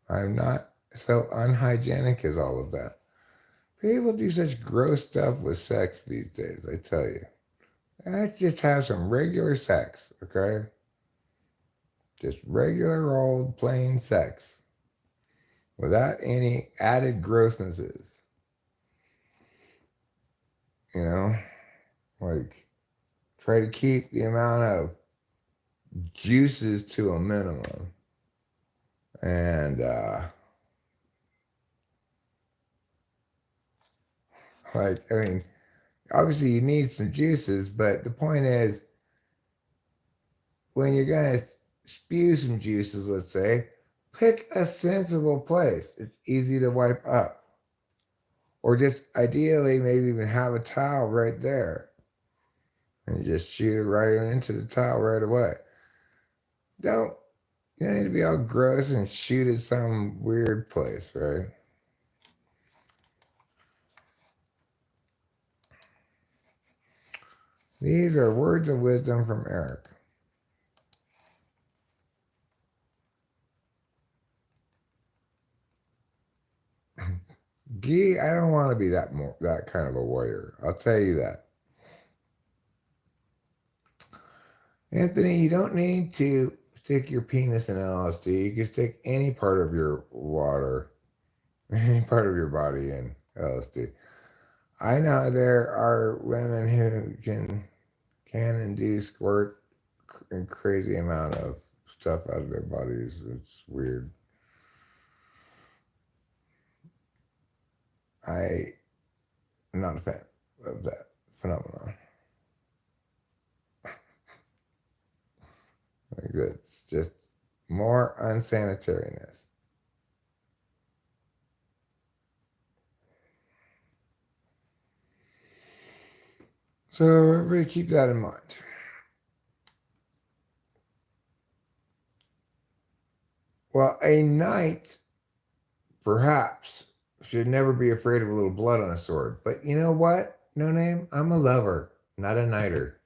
I'm not so unhygienic as all of that. People do such gross stuff with sex these days, I tell you. Let's just have some regular sex, okay? Just regular old plain sex without any added grossnesses. Like try to keep the amount of juices to a minimum. And obviously you need some juices, but the point is when you're gonna spew some juices, let's say, pick a sensible place. It's easy to wipe up. Or just ideally maybe even have a towel right there. and you just shoot it right into the tile right away. You don't need to be all gross and shoot at some weird place, right? These are words of wisdom from Eric. Gee, I don't want to be that kind of a warrior. I'll tell you that. Anthony, you don't need to stick your penis in LSD. You can stick any part of your water, any part of your body in LSD. I know there are women who can and do squirt a crazy amount of stuff out of their bodies. It's weird. I'm not a fan of that phenomenon. Like it's just more unsanitariness. So everybody keep that in mind. Well, a knight, perhaps, should never be afraid of a little blood on a sword. But you know what? No name? I'm a lover, not a knighter.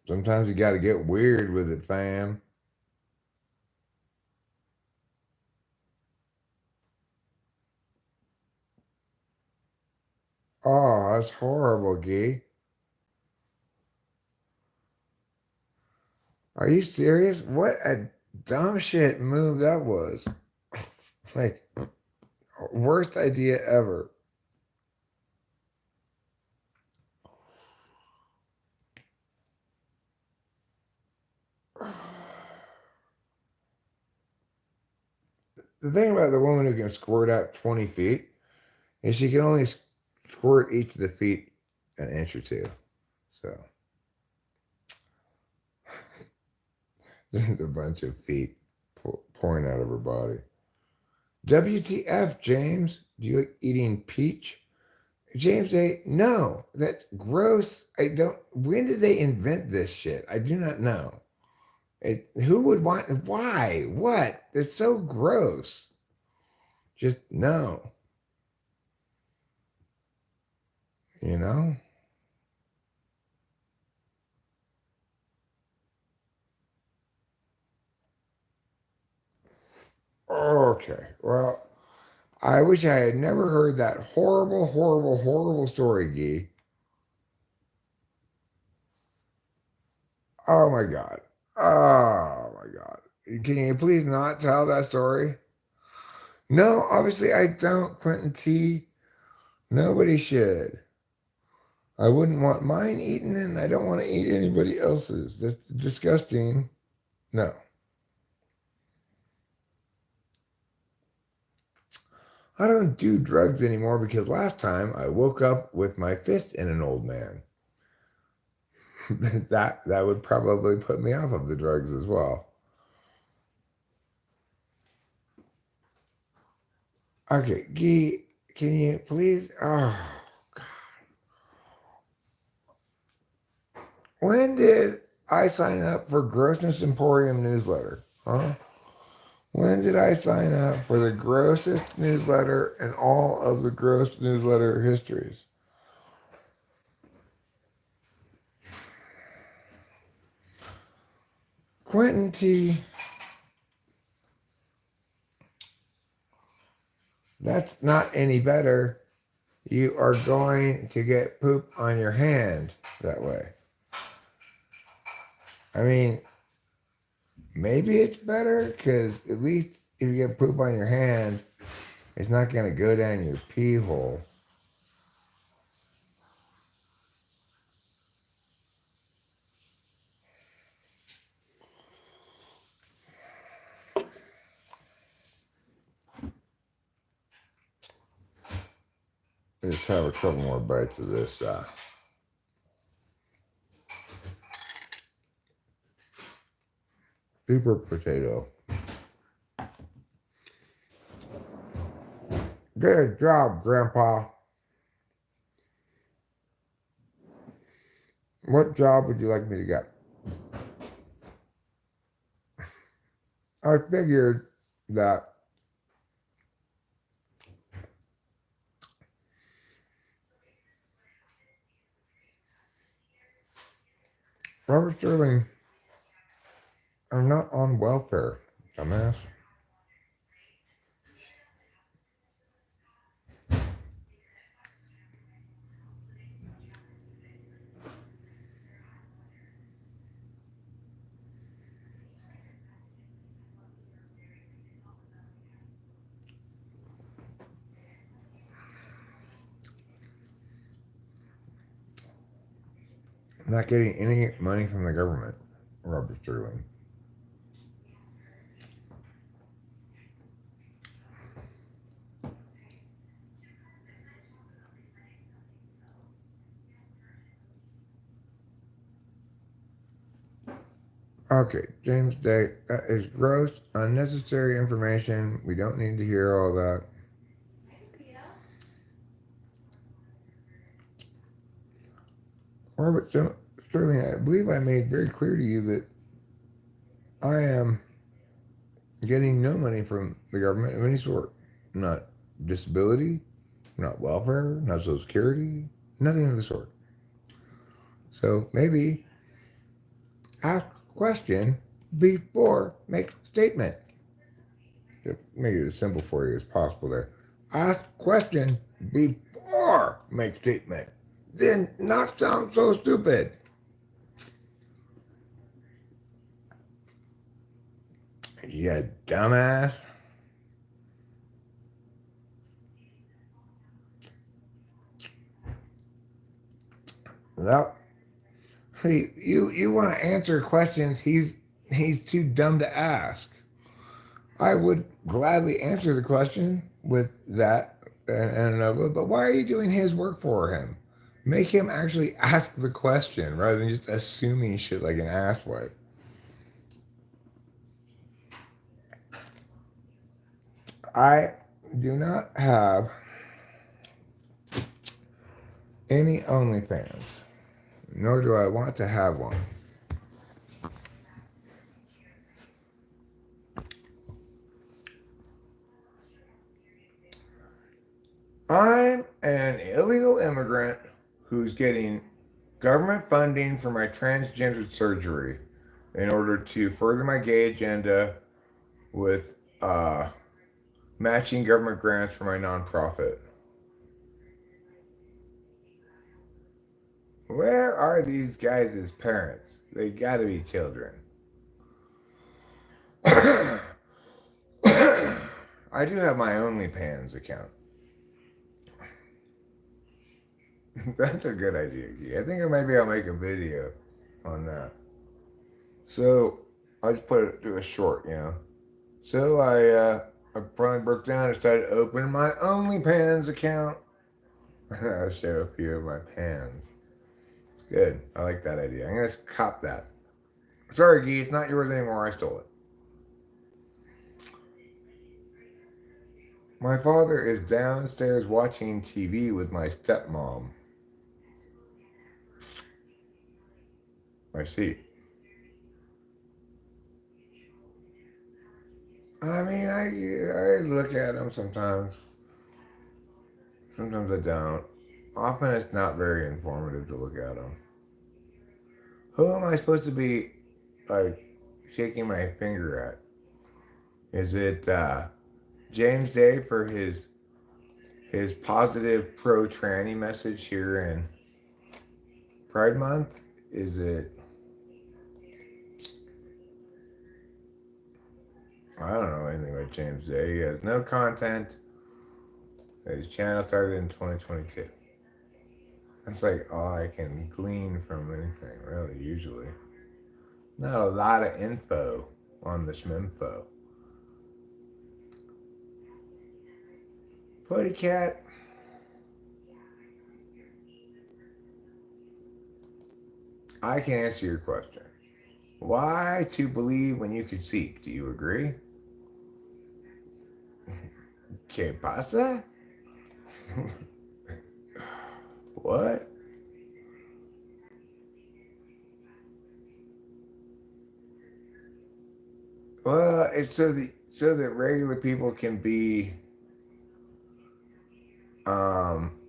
Sometimes you got to get weird with it, fam. Oh, that's horrible, Gee. Are you serious? What a dumb shit move that was. Like, worst idea ever. The thing about the woman who can squirt out 20 feet is she can only squirt each of the feet an inch or two. So, just a bunch of feet pouring out of her body. WTF, James? Do you like eating peach? James A, no, that's gross. I don't, when did they invent this shit? I do not know. Who would want, why? What? It's so gross. Just no. You know? Okay. Well, I wish I had never heard that horrible, horrible, horrible story, Guy. Oh my God. Oh my God. Can you please not tell that story? No, obviously I don't, Quentin T. Nobody should. I wouldn't want mine eaten, and I don't want to eat anybody else's. That's disgusting. No. I don't do drugs anymore because last time I woke up with my fist in an old man. that would probably put me off of the drugs as well. Okay, Guy, can you please? Oh, God. When did I sign up for Grossness Emporium newsletter? Huh? When did I sign up for the grossest newsletter in all of the gross newsletter histories? Quentin T. That's not any better. You are going to get poop on your hand that way. I mean, maybe it's better because at least if you get poop on your hand, it's not going to go down your pee hole. Let's have a couple more bites of this super potato. Good job, Grandpa. What job would you like me to get? I figured that Robert Sterling are not on welfare, dumbass. I'm not getting any money from the government, Robert Sterling. Okay, James Day, that is gross, unnecessary information. We don't need to hear all that. Robert Sterling, I believe I made very clear to you that I am getting no money from the government of any sort. Not disability, not welfare, not Social Security, nothing of the sort. So maybe ask a question before make statement. Make it as simple for you as possible there. Ask question before make statement. Then not sound so stupid. You dumbass. Well, you want to answer questions he's too dumb to ask. I would gladly answer the question with that and another, but why are you doing his work for him? Make him actually ask the question rather than just assuming shit like an asswipe. I do not have any OnlyFans, nor do I want to have one. I'm an illegal immigrant who's getting government funding for my transgender surgery in order to further my gay agenda with matching government grants for my nonprofit. Where are these guys' parents? They gotta be children. I do have my OnlyFans account. That's a good idea, G. I think maybe I'll make a video on that. So I just put it to a short, you know. So I finally broke down and started opening my OnlyFans account. I'll show a few of my pans. Good. I like that idea. I'm gonna cop that. Sorry, Gee, it's not yours anymore. I stole it. My father is downstairs watching TV with my stepmom. I see. I mean, I look at them sometimes. Sometimes I don't. Often it's not very informative to look at them. Who am I supposed to be, like, shaking my finger at? Is it James Day for his positive pro tranny message here in Pride Month? Is it? I don't know anything about James Day. He has no content. His channel started in 2022. That's like all I can glean from anything, really, usually. Not a lot of info on the schminfo. Putty cat. I can answer your question. Why to believe when you could seek? Do you agree? ¿Qué pasa? What? Well, it's so that regular people can be um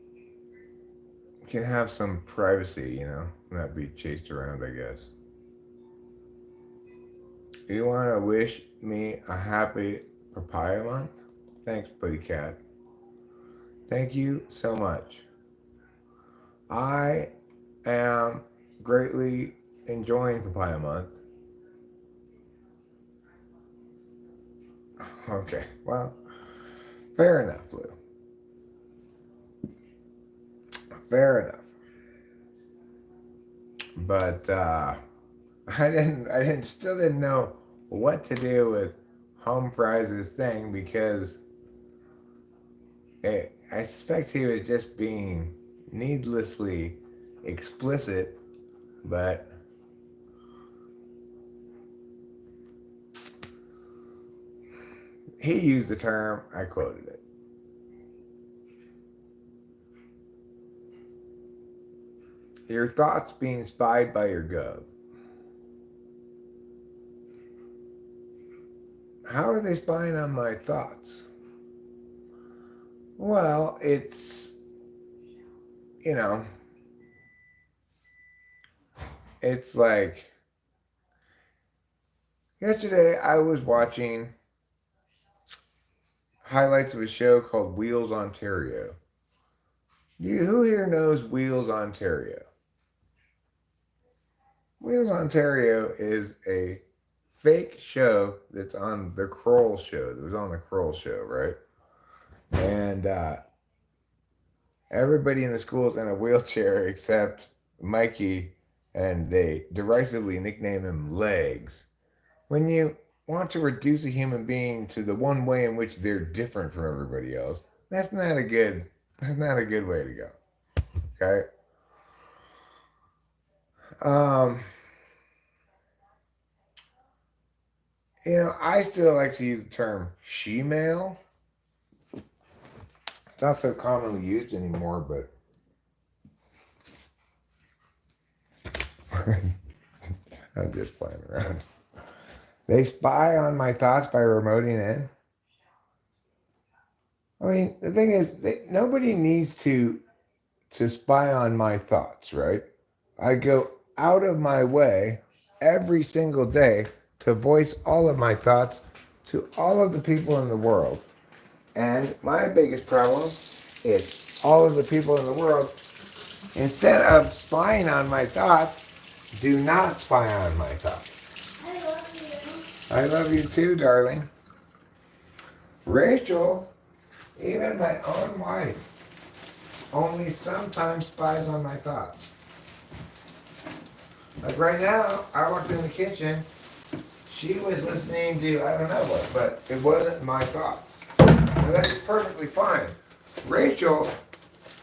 can have some privacy, not be chased around, I guess. You want to wish me a happy papaya month? Thanks, Buddy Cat. Thank you so much. I am greatly enjoying papaya month. Okay, well, fair enough, Lou. Fair enough. But still didn't know what to do with Home Fries' thing because I suspect he was just being needlessly explicit, but he used the term, I quoted it. Your thoughts being spied by your gov. How are they spying on my thoughts? Well, it's, it's like yesterday I was watching highlights of a show called Wheels Ontario. Who here knows Wheels Ontario? Wheels Ontario is a fake show that's on the Kroll show. That was on the Kroll show, right? And everybody in the school is in a wheelchair except Mikey, and they derisively nickname him Legs. When you want to reduce a human being to the one way in which they're different from everybody else, that's not a good way to go. Okay? I still like to use the term she-male. It's not so commonly used anymore, but I'm just playing around. They spy on my thoughts by remoting in. I mean, the thing is, nobody needs to spy on my thoughts, right? I go out of my way every single day to voice all of my thoughts to all of the people in the world. And my biggest problem is all of the people in the world, instead of spying on my thoughts, do not spy on my thoughts. I love you too, darling. Rachel, even my own wife, only sometimes spies on my thoughts. Like right now, I walked in the kitchen, she was listening to, I don't know what, but it wasn't my thoughts. And that's perfectly fine. Rachel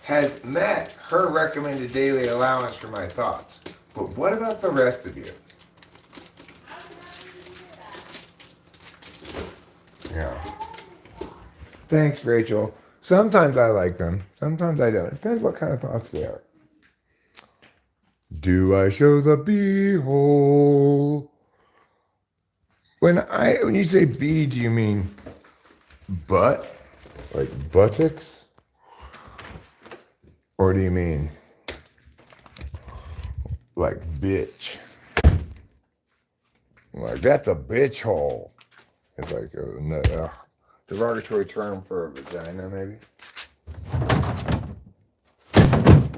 has met her recommended daily allowance for my thoughts. But what about the rest of you? Yeah. Thanks, Rachel. Sometimes I like them. Sometimes I don't. It depends what kind of thoughts they are. Do I show the b-hole? When you say B, do you mean butt? Like buttocks? Or do you mean like bitch? Like that's a bitch hole. It's like a derogatory term for a vagina, maybe.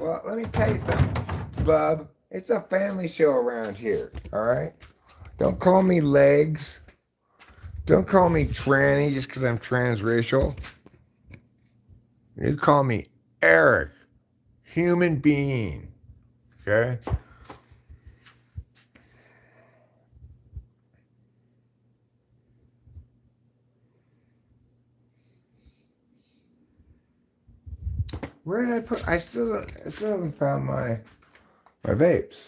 Well, let me tell you something, bub. It's a family show around here, all right? Don't call me Legs. Don't call me tranny just because I'm transracial. You call me Eric, human being, okay? Where did I put? I still haven't found my vapes.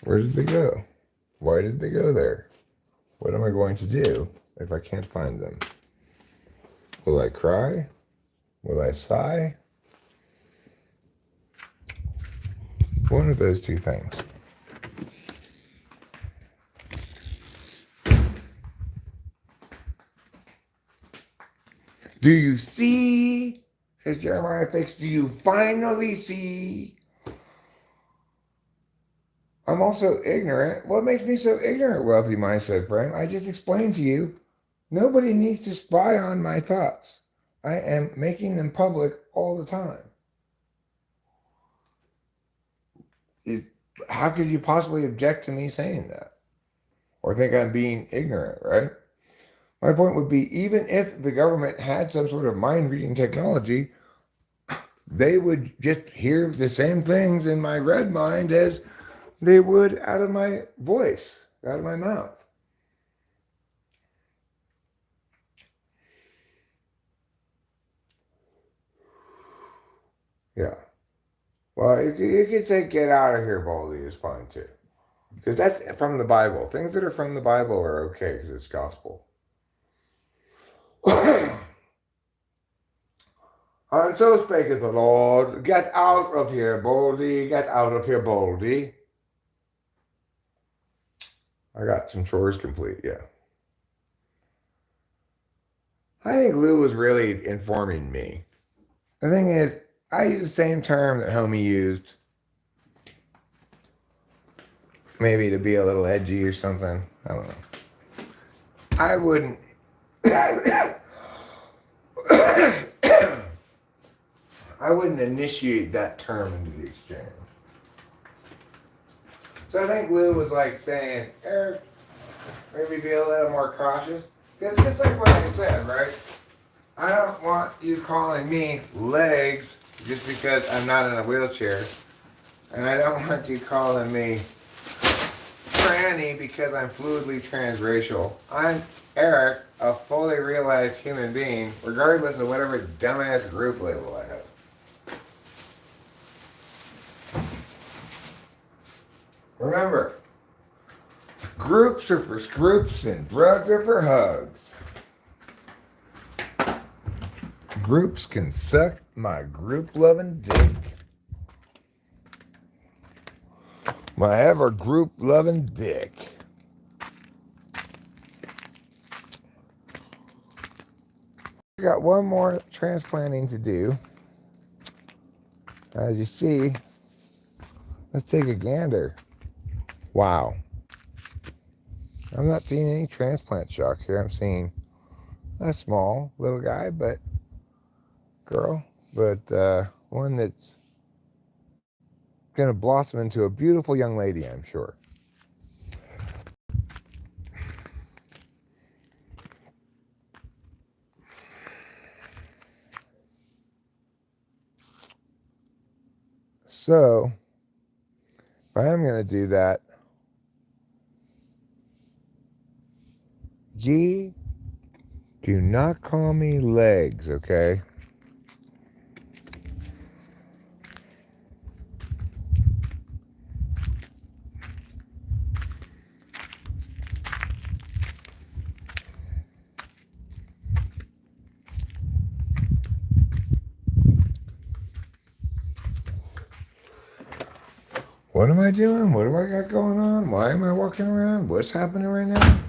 Where did they go? Why did they go there? What am I going to do if I can't find them? Will I cry? Will I sigh? One of those two things. Do you see? Says Jeremiah Fix. Do you finally see? I'm also ignorant. What makes me so ignorant, wealthy mindset friend? I just explained to you. Nobody needs to spy on my thoughts. I am making them public all the time. How could you possibly object to me saying that? Or think I'm being ignorant, right? My point would be, even if the government had some sort of mind-reading technology, they would just hear the same things in my red mind as they would out of my voice, out of my mouth. Yeah. Well, you could say get out of here, Baldy is fine too. Because that's from the Bible. Things that are from the Bible are okay because it's gospel. And so spaketh the Lord, get out of here, Baldy, get out of here, Baldy. I got some chores complete, yeah. I think Lou was really informing me. The thing is, I use the same term that Homie used. Maybe to be a little edgy or something. I don't know. I wouldn't. I wouldn't initiate that term into the exchange. So I think Lou was like saying, Eric, maybe be a little more cautious. Because just like what I said, right? I don't want you calling me legs just because I'm not in a wheelchair. And I don't want you calling me tranny because I'm fluidly transracial. I'm Eric, a fully realized human being, regardless of whatever dumbass group label I have. Remember, groups are for groups and drugs are for hugs. Groups can suck my group-loving dick. My ever group-loving dick. I got one more transplanting to do. As you see, let's take a gander. Wow. I'm not seeing any transplant shock here. I'm seeing a small little guy, but one that's going to blossom into a beautiful young lady, I'm sure. So, if I am going to do that, ye do not call me legs, okay? What am I doing? What do I got going on? Why am I walking around? What's happening right now?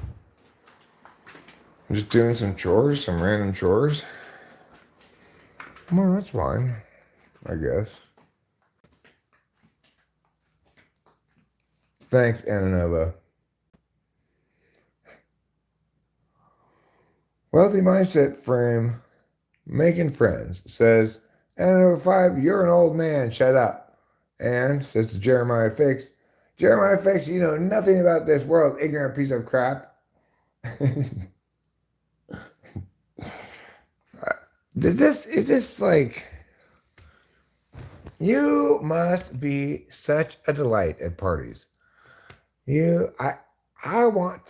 I'm just doing some chores, some random chores. Well, that's fine, I guess. Thanks, Ananova. Wealthy Mindset Frame, making friends, says, Ananova 5, you're an old man, shut up. And, says to Jeremiah Fix, you know nothing about this world, ignorant piece of crap. Is this like, you must be such a delight at parties. I want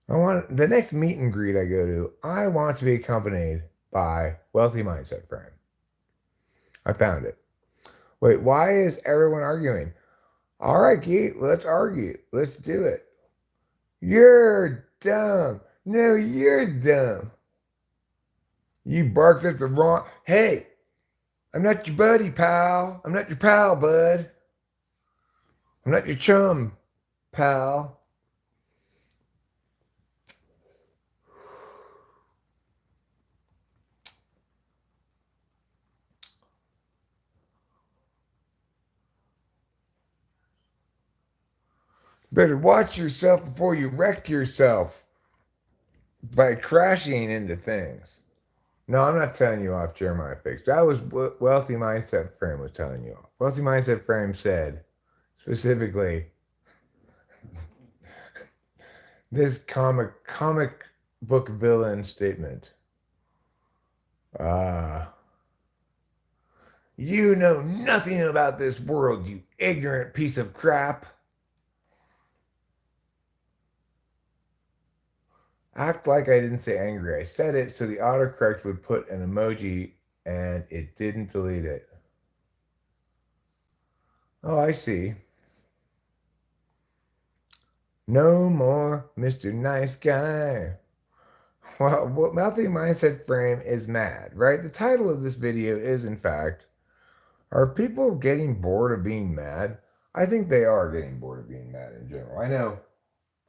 the next meet and greet I go to, I want to be accompanied by Wealthy Mindset Friend. I found it. Wait, why is everyone arguing? All right, Keith, let's argue. Let's do it. You're dumb. No, you're dumb. You barked at the wrong... Hey, I'm not your buddy, pal. I'm not your pal, bud. I'm not your chum, pal. Better watch yourself before you wreck yourself by crashing into things. No, I'm not telling you off Jeremiah Fix. That was what Wealthy Mindset Frame was telling you off. Wealthy Mindset Frame said specifically this comic book villain statement. You know nothing about this world, you ignorant piece of crap. Act like I didn't say angry. I said it so the autocorrect would put an emoji and it didn't delete it. Oh, I see. No more Mr. Nice Guy. Well, what Wealthy Mindset Frame is mad, right? The title of this video is, in fact, are people getting bored of being mad? I think they are getting bored of being mad in general. I know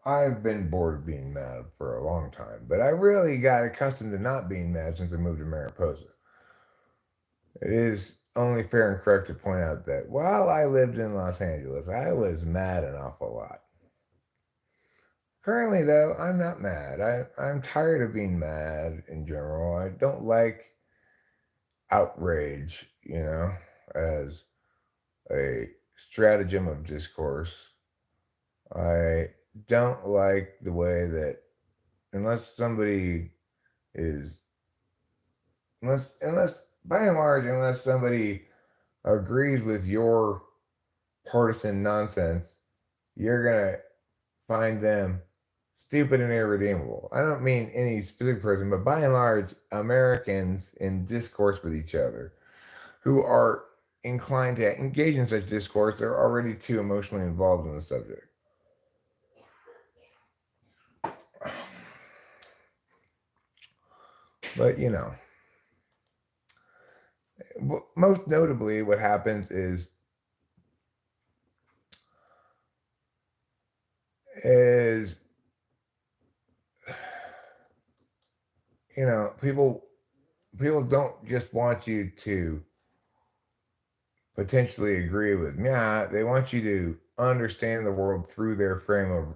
I've been bored of being mad for a long time, but I really got accustomed to not being mad since I moved to Mariposa. It is only fair and correct to point out that while I lived in Los Angeles, I was mad an awful lot. Currently, though, I'm not mad. I'm tired of being mad in general. I don't like outrage, as a stratagem of discourse. I don't like the way that unless somebody is unless by and large, unless somebody agrees with your partisan nonsense, you're gonna find them stupid and irredeemable. I don't mean any specific person, but by and large, Americans in discourse with each other who are inclined to engage in such discourse, they're already too emotionally involved in the subject. But most notably, what happens is people don't just want you to potentially agree with me. Yeah, they want you to understand the world through their frame of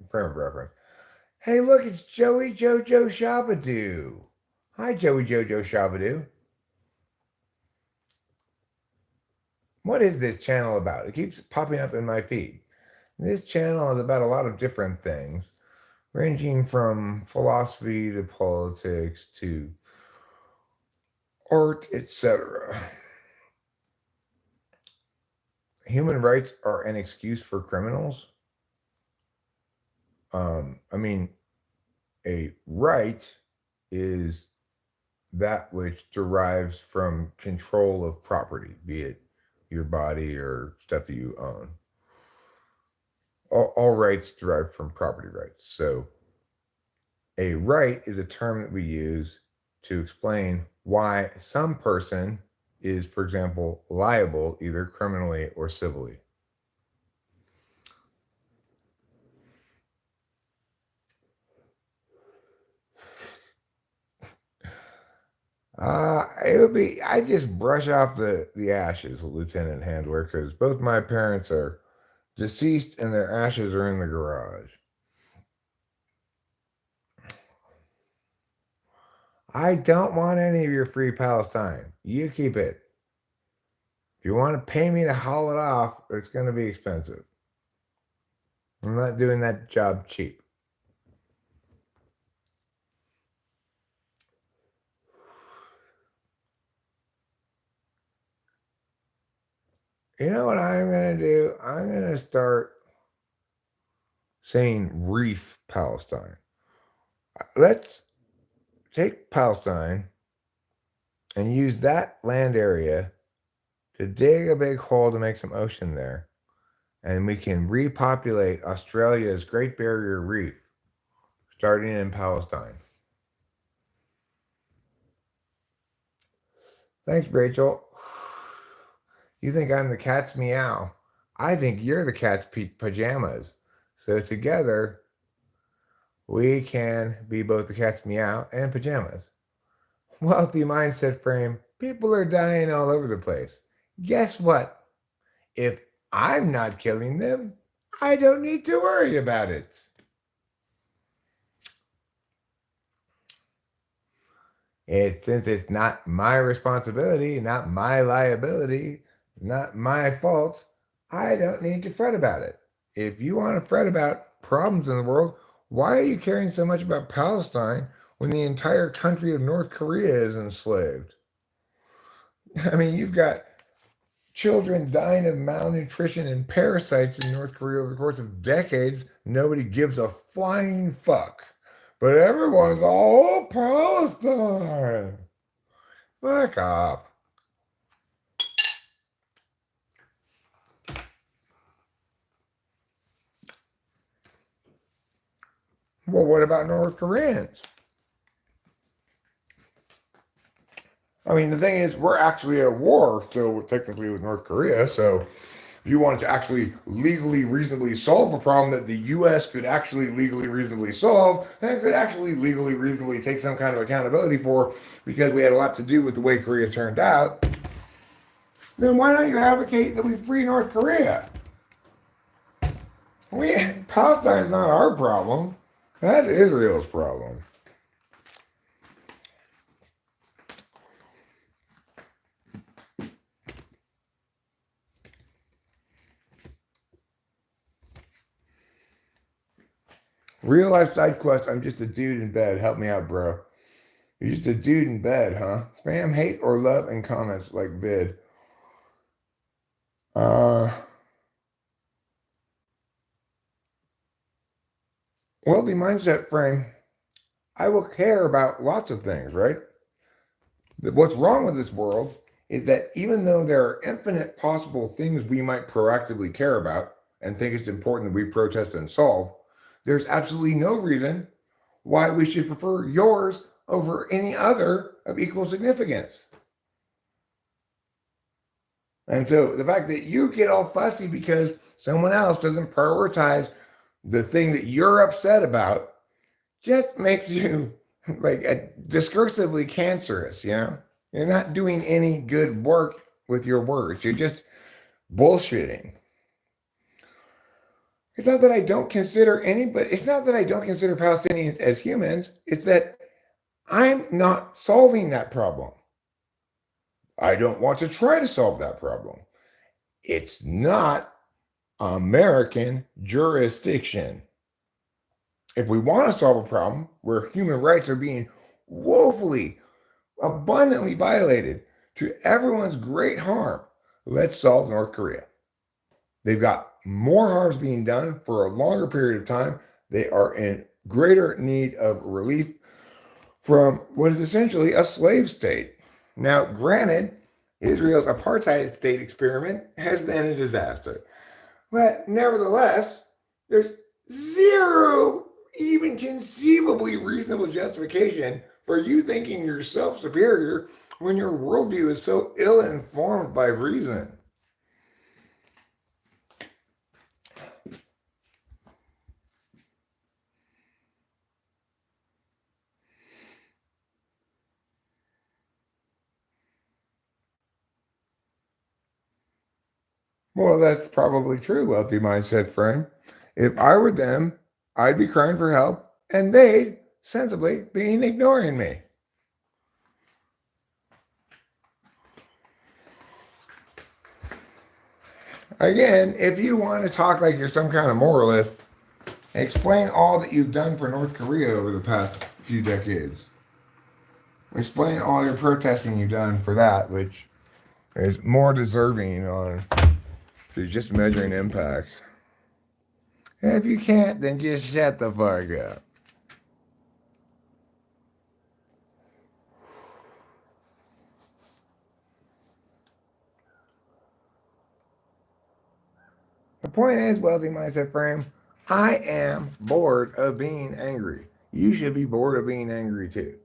reference. Hey, look, it's Joey Jojo Shabadoo. Hi, Joey Jojo Shabadoo. What is this channel about? It keeps popping up in my feed. This channel is about a lot of different things, ranging from philosophy to politics to art, etc. Human rights are an excuse for criminals. I mean, a right is that which derives from control of property, be it your body or stuff that you own. All rights derive from property rights. So a right is a term that we use to explain why some person is, for example, liable either criminally or civilly. I just brush off the ashes, Lieutenant Handler, because both my parents are deceased and their ashes are in the garage. I don't want any of your free Palestine. You keep it. If you want to pay me to haul it off, it's going to be expensive. I'm not doing that job cheap. You know what I'm going to do? I'm going to start saying reef Palestine. Let's take Palestine and use that land area to dig a big hole to make some ocean there. And we can repopulate Australia's Great Barrier Reef, starting in Palestine. Thanks, Rachel. You think I'm the cat's meow. I think you're the cat's pajamas. So together, we can be both the cat's meow and pajamas. Wealthy mindset frame. People are dying all over the place. Guess what? If I'm not killing them. I don't need to worry about it. Since it's not my responsibility, not my liability, not my fault, I don't need to fret about it. If you want to fret about problems in the world, why are you caring so much about Palestine when the entire country of North Korea is enslaved? I mean, you've got children dying of malnutrition and parasites in North Korea over the course of decades. Nobody gives a flying fuck. But everyone's all Palestine. Fuck off. Well, what about North Koreans? I mean, the thing is, we're actually at war still, technically, with North Korea. So if you wanted to actually legally, reasonably solve a problem that the U.S. could actually legally, reasonably solve, and could actually legally, reasonably take some kind of accountability for, because we had a lot to do with the way Korea turned out, then why don't you advocate that we free North Korea? Palestine's not our problem. That's Israel's problem. Real life side quest. I'm just a dude in bed. Help me out, bro. You're just a dude in bed, huh? Spam, hate, or love in comments like vid. Well, the mindset frame, I will care about lots of things, right? What's wrong with this world is that even though there are infinite possible things we might proactively care about and think it's important that we protest and solve, there's absolutely no reason why we should prefer yours over any other of equal significance. And so the fact that you get all fussy because someone else doesn't prioritize the thing that you're upset about just makes you like discursively cancerous, you know? You're not doing any good work with your words. You're just bullshitting. It's not that I don't consider anybody, it's not that I don't consider Palestinians as humans. It's that I'm not solving that problem. I don't want to try to solve that problem. It's not American jurisdiction. If we want to solve a problem where human rights are being woefully, abundantly violated to everyone's great harm, let's solve North Korea. They've got more harms being done for a longer period of time. They are in greater need of relief from what is essentially a slave state. Now, granted, Israel's apartheid state experiment has been a disaster. But nevertheless, there's zero even conceivably reasonable justification for you thinking you're self-superior when your worldview is so ill-informed by reason. Well, that's probably true, wealthy mindset frame. If I were them, I'd be crying for help, and they'd sensibly be ignoring me. Again, if you want to talk like you're some kind of moralist, explain all that you've done for North Korea over the past few decades. Explain all your protesting you've done for that, which is more deserving on just measuring impacts. And if you can't, then just shut the fuck up. The point is, wealthy mindset frame, I am bored of being angry. You should be bored of being angry too.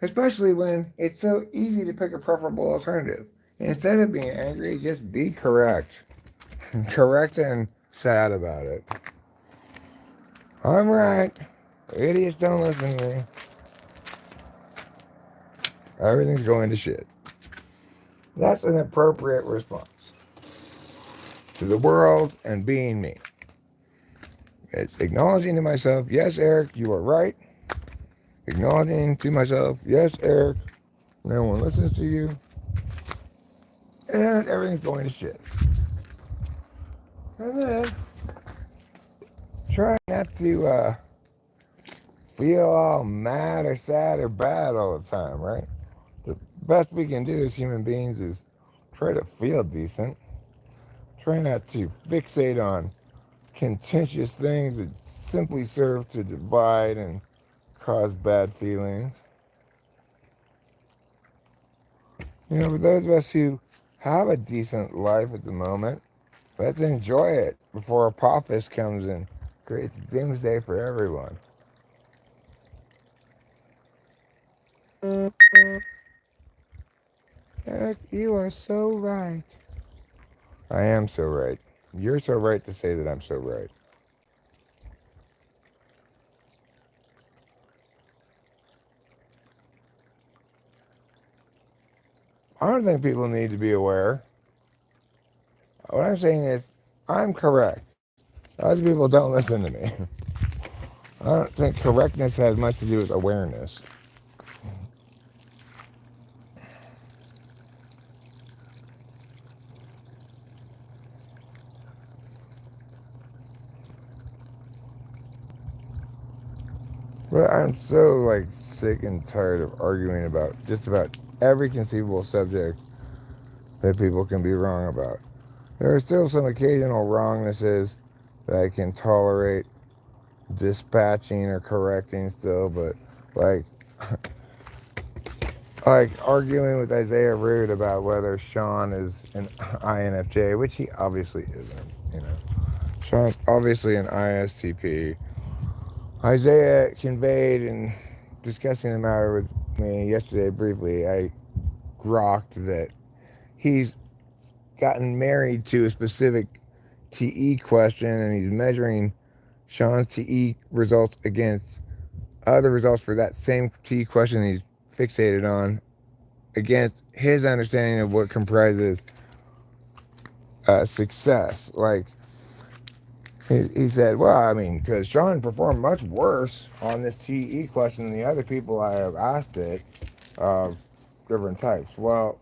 Especially when it's so easy to pick a preferable alternative. Instead of being angry, just be correct. Correct and sad about it. I'm right. Idiots don't listen to me. Everything's going to shit. That's an appropriate response. to the world and being me. It's acknowledging to myself, yes, Eric, you are right. Acknowledging to myself, yes, Eric, no one listens to you. And everything's going to shit. And then try not to feel all mad or sad or bad all the time, right? The best we can do as human beings is try to feel decent. Try not to fixate on contentious things that simply serve to divide and cause bad feelings. You know, for those of us who have a decent life at the moment, let's enjoy it before Apophis comes and creates doomsday for everyone. Eric, you are so right. I am so right. You're so right to say that I'm so right. I don't think people need to be aware. What I'm saying is, I'm correct. Other people don't listen to me. I don't think correctness has much to do with awareness. But I'm so like sick and tired of arguing about just about every conceivable subject that people can be wrong about. There are still some occasional wrongnesses that I can tolerate dispatching or correcting still, but like like arguing with Isaiah Root about whether Sean is an INFJ, which he obviously isn't, you know. Sean's obviously an ISTP. Isaiah conveyed in discussing the matter with me yesterday briefly, I grokked that he's gotten married to a specific TE question and he's measuring Sean's TE results against other results for that same TE question he's fixated on against his understanding of what comprises success. Like, he said, well, I mean, because Sean performed much worse on this TE question than the other people I have asked it of different types. Well,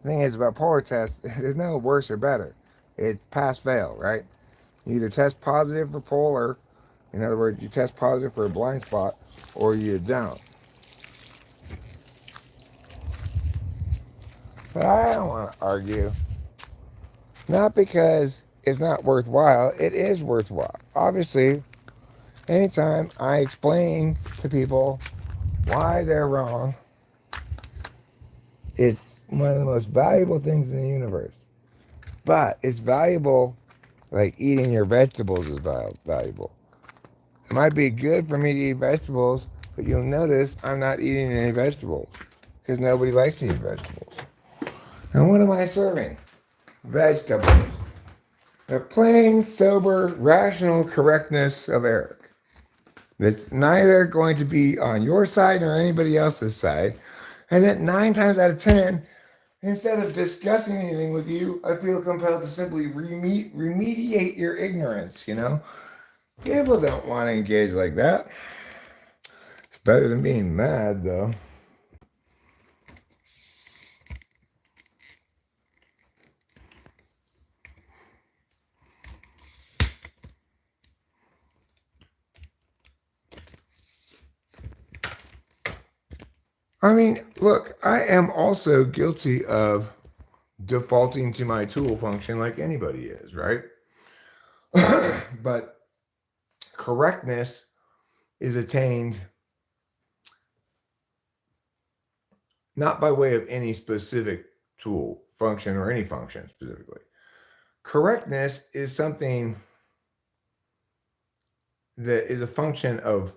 the thing is about polar tests, there's no worse or better. It's pass fail, right? You either test positive for polar, in other words, you test positive for a blind spot, or you don't. But I don't want to argue. Not because it's not worthwhile, it is worthwhile. Obviously, anytime I explain to people why they're wrong, it's one of the most valuable things in the universe. But it's valuable like eating your vegetables is valuable. It might be good for me to eat vegetables, but you'll notice I'm not eating any vegetables because nobody likes to eat vegetables. And what am I serving? Vegetables. The plain, sober, rational correctness of Eric. That's neither going to be on your side nor anybody else's side. And that 9 times out of 10, instead of discussing anything with you, I feel compelled to simply remediate your ignorance, you know? People don't want to engage like that. It's better than being mad, though. I mean, look, I am also guilty of defaulting to my tool function like anybody is, right? But correctness is attained not by way of any specific tool function or any function specifically. Correctness is something that is a function of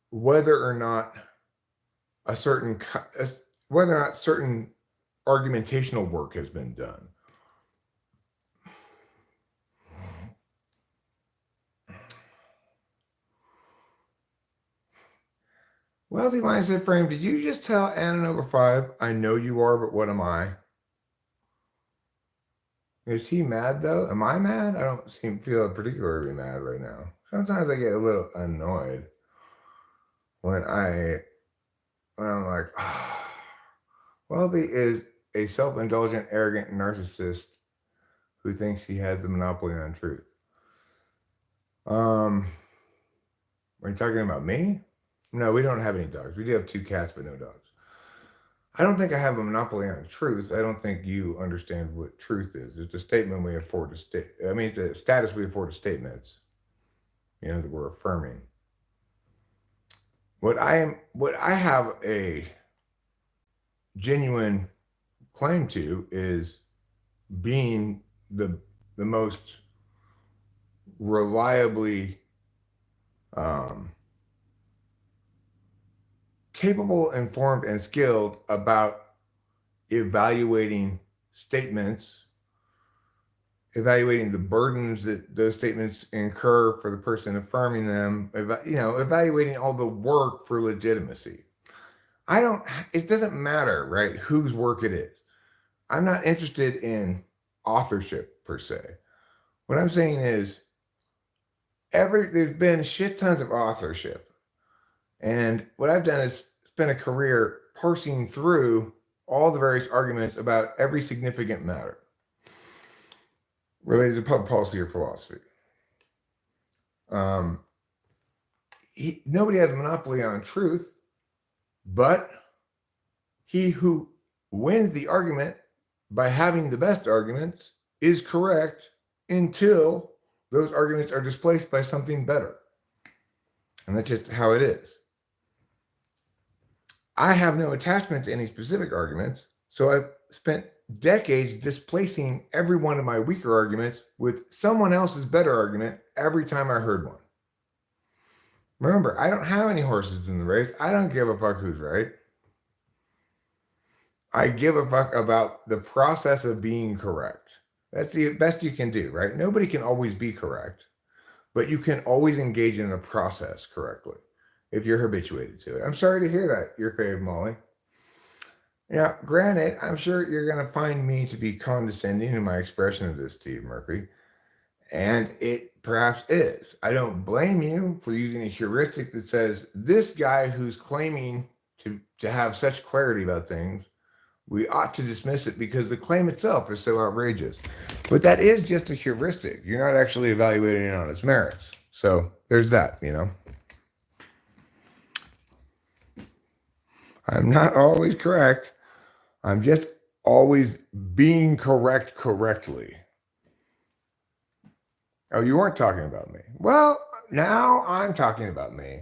whether or not a certain whether or not certain argumentational work has been done. Wealthy mindset frame, did you just tell Anna over 5, I know you are, but what am I? Is he mad though? Am I mad? I don't feel particularly mad right now. Sometimes I get a little annoyed when I'm like, Welby is a self-indulgent, arrogant narcissist who thinks he has the monopoly on truth. Are you talking about me? No, we don't have any dogs. We do have 2 cats, but no dogs. I don't think I have a monopoly on truth. I don't think you understand what truth is. It's a statement we afford to state. I mean, it's a status we afford to statements, that we're affirming. What I have a genuine claim to is being the most reliably capable, informed, and skilled about evaluating statements, evaluating the burdens that those statements incur for the person affirming them, evaluating all the work for legitimacy. It doesn't matter, right, whose work it is. I'm not interested in authorship per se. What I'm saying is there's been shit tons of authorship. And what I've done is spent a career parsing through all the various arguments about every significant matter related to public policy or philosophy. Nobody has a monopoly on truth, but he who wins the argument by having the best arguments is correct until those arguments are displaced by something better. And that's just how it is. I have no attachment to any specific arguments, so I've spent decades displacing every one of my weaker arguments with someone else's better argument every time I heard one. Remember, I don't have any horses in the race. I don't give a fuck who's right. I give a fuck about the process of being correct. That's the best you can do, right? Nobody can always be correct, but you can always engage in the process correctly if you're habituated to it. I'm sorry to hear that, your fave Molly. Now, granted, I'm sure you're going to find me to be condescending in my expression of this, Steve Murphy, and it perhaps is. I don't blame you for using a heuristic that says this guy who's claiming to have such clarity about things, we ought to dismiss it because the claim itself is so outrageous. But that is just a heuristic. You're not actually evaluating it on its merits. So there's that, I'm not always correct. I'm just always being correct correctly. Oh, you weren't talking about me. Well, now I'm talking about me.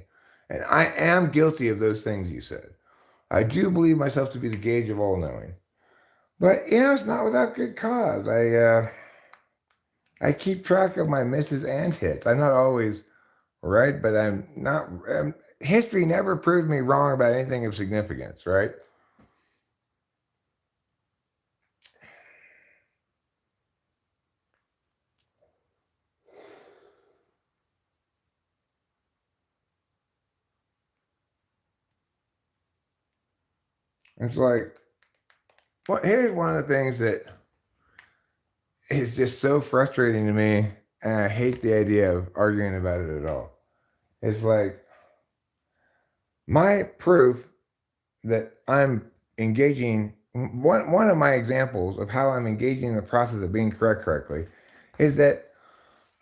And I am guilty of those things you said. I do believe myself to be the gauge of all knowing. But, it's not without good cause. I keep track of my misses and hits. I'm not always right, but I'm not... history never proved me wrong about anything of significance, right? It's like, well, here's one of the things that is just so frustrating to me, and I hate the idea of arguing about it at all. It's like, my proof that I'm engaging, one of my examples of how I'm engaging in the process of being correctly is that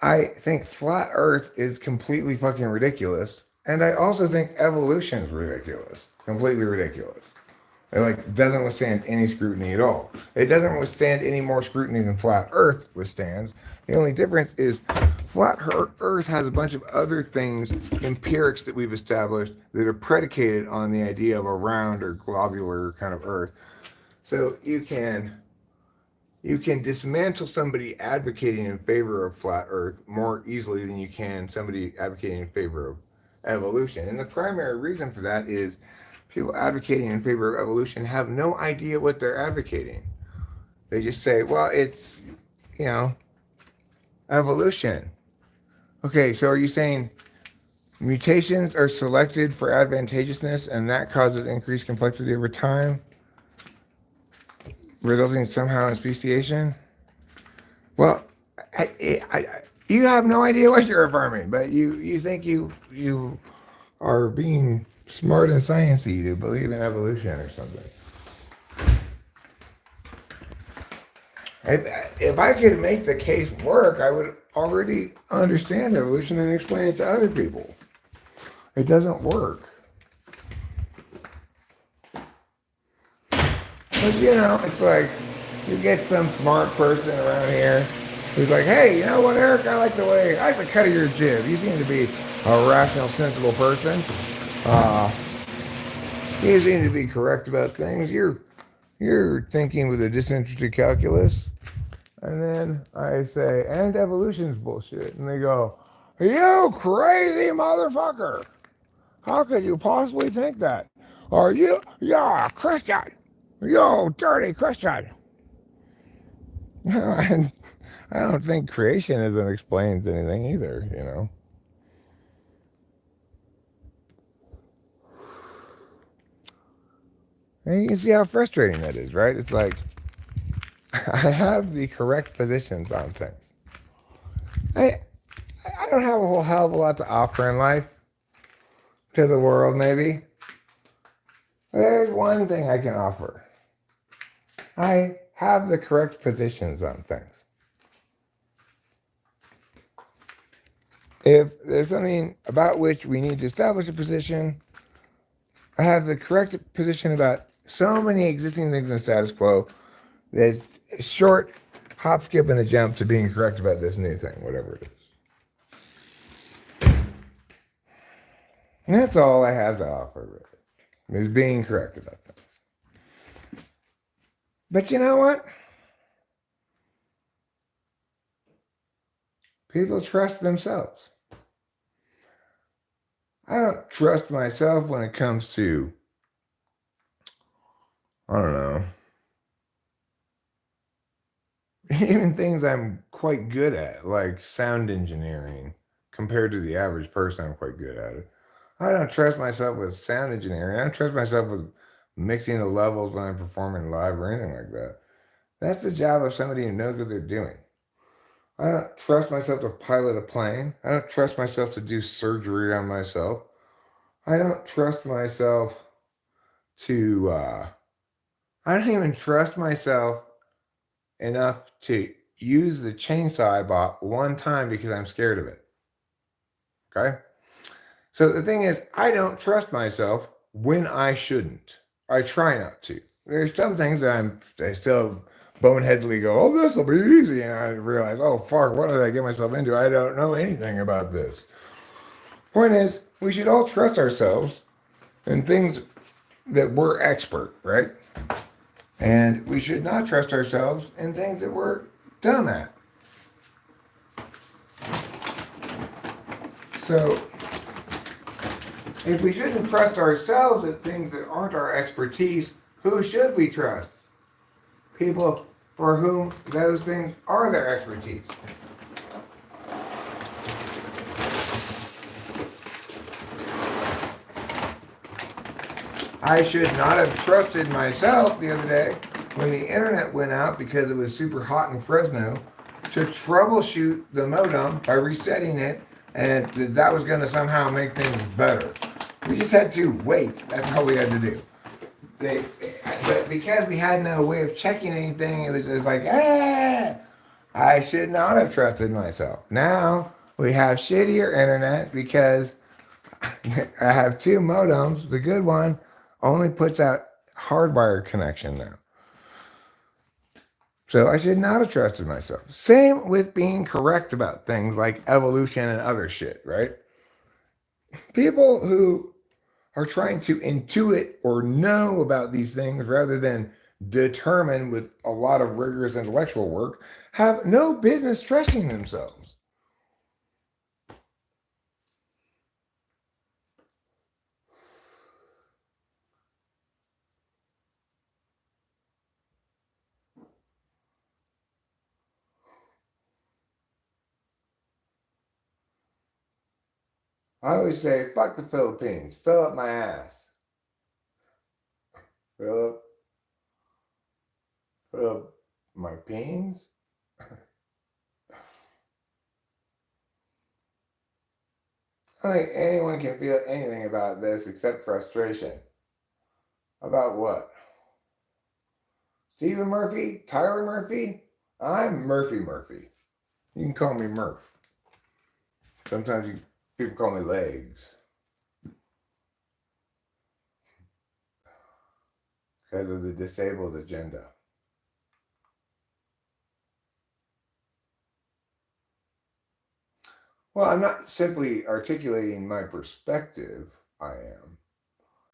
I think flat Earth is completely fucking ridiculous. And I also think evolution is ridiculous, completely ridiculous. It doesn't withstand any scrutiny at all. It doesn't withstand any more scrutiny than flat Earth withstands. The only difference is flat Earth has a bunch of other things, empirics that we've established that are predicated on the idea of a round or globular kind of Earth. So you can dismantle somebody advocating in favor of flat Earth more easily than you can somebody advocating in favor of evolution. And the primary reason for that is people advocating in favor of evolution have no idea what they're advocating. They just say, well, it's, evolution. Okay, so are you saying mutations are selected for advantageousness and that causes increased complexity over time, resulting somehow in speciation? Well, you have no idea what you're affirming, but you think you are being smart and sciencey to believe in evolution or something. If I could make the case work, I would already understand evolution and explain it to other people. It doesn't work. But it's like you get some smart person around here who's like, hey, you know what, Eric? I like the cut of your jib. You seem to be a rational, sensible person. Uh, you seem to be correct about things. You're thinking with a disinterested calculus. And then I say, and evolution's bullshit. And they go, you crazy motherfucker. How could you possibly think that? Are you, yeah, Christian. You dirty Christian. I don't think creationism explains anything either. And you can see how frustrating that is, right? It's like, I have the correct positions on things. I, I don't have a whole hell of a lot to offer in life to the world, maybe. There's one thing I can offer. I have the correct positions on things. If there's something about which we need to establish a position, I have the correct position about so many existing things in the status quo that it's short, hop, skip, and a jump to being correct about this new thing, whatever it is. And that's all I have to offer, really, is being correct about things. But you know what? People trust themselves. I don't trust myself when it comes to, I don't know, even things I'm quite good at, like sound engineering. Compared to the average person, I'm quite good at it. I don't trust myself with sound engineering. I don't trust myself with mixing the levels when I'm performing live or anything like that. That's the job of somebody who knows what they're doing. I don't trust myself to pilot a plane. I don't trust myself to do surgery on myself. I don't trust myself to, I don't even trust myself enough to use the chainsaw I bought one time because I'm scared of it. Okay? So the thing is, I don't trust myself when I shouldn't. I try not to. There's some things that I still boneheadedly go, oh, this will be easy. And I realize, oh, fuck, what did I get myself into? I don't know anything about this. Point is, we should all trust ourselves in things that we're expert, right? And we should not trust ourselves in things that we're dumb at. So, if we shouldn't trust ourselves at things that aren't our expertise, who should we trust? People for whom those things are their expertise. I should not have trusted myself the other day when the internet went out because it was super hot in Fresno to troubleshoot the modem by resetting it, and that was going to somehow make things better. We just had to wait. That's all we had to do. But because we had no way of checking anything, it was just like, I should not have trusted myself. Now we have shittier internet because I have two modems. The good one only puts out hardwired connection now. So I should not have trusted myself. Same with being correct about things like evolution and other shit, right? People who are trying to intuit or know about these things rather than determine with a lot of rigorous intellectual work have no business trusting themselves. I always say, fuck the Philippines, fill up my ass. Fill up my peens? I don't think anyone can feel anything about this except frustration. About what? Stephen Murphy? Tyler Murphy? I'm Murphy Murphy. You can call me Murph. Sometimes people call me Legs. Because of the disabled agenda. Well, I'm not simply articulating my perspective. I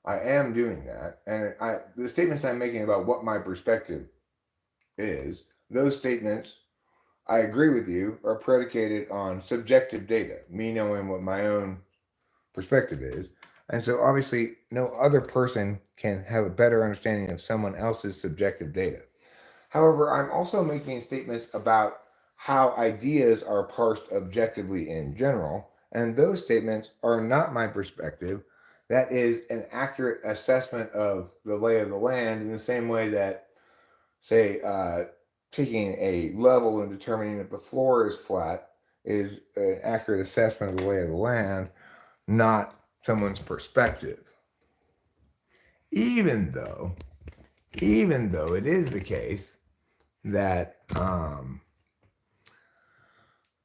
am doing that. And the statements I'm making about what my perspective is, those statements, I agree with you, are predicated on subjective data, me knowing what my own perspective is. And so obviously no other person can have a better understanding of someone else's subjective data. However, I'm also making statements about how ideas are parsed objectively in general, and those statements are not my perspective. That is an accurate assessment of the lay of the land in the same way that, say, taking a level and determining if the floor is flat is an accurate assessment of the lay of the land, not someone's perspective. Even though it is the case that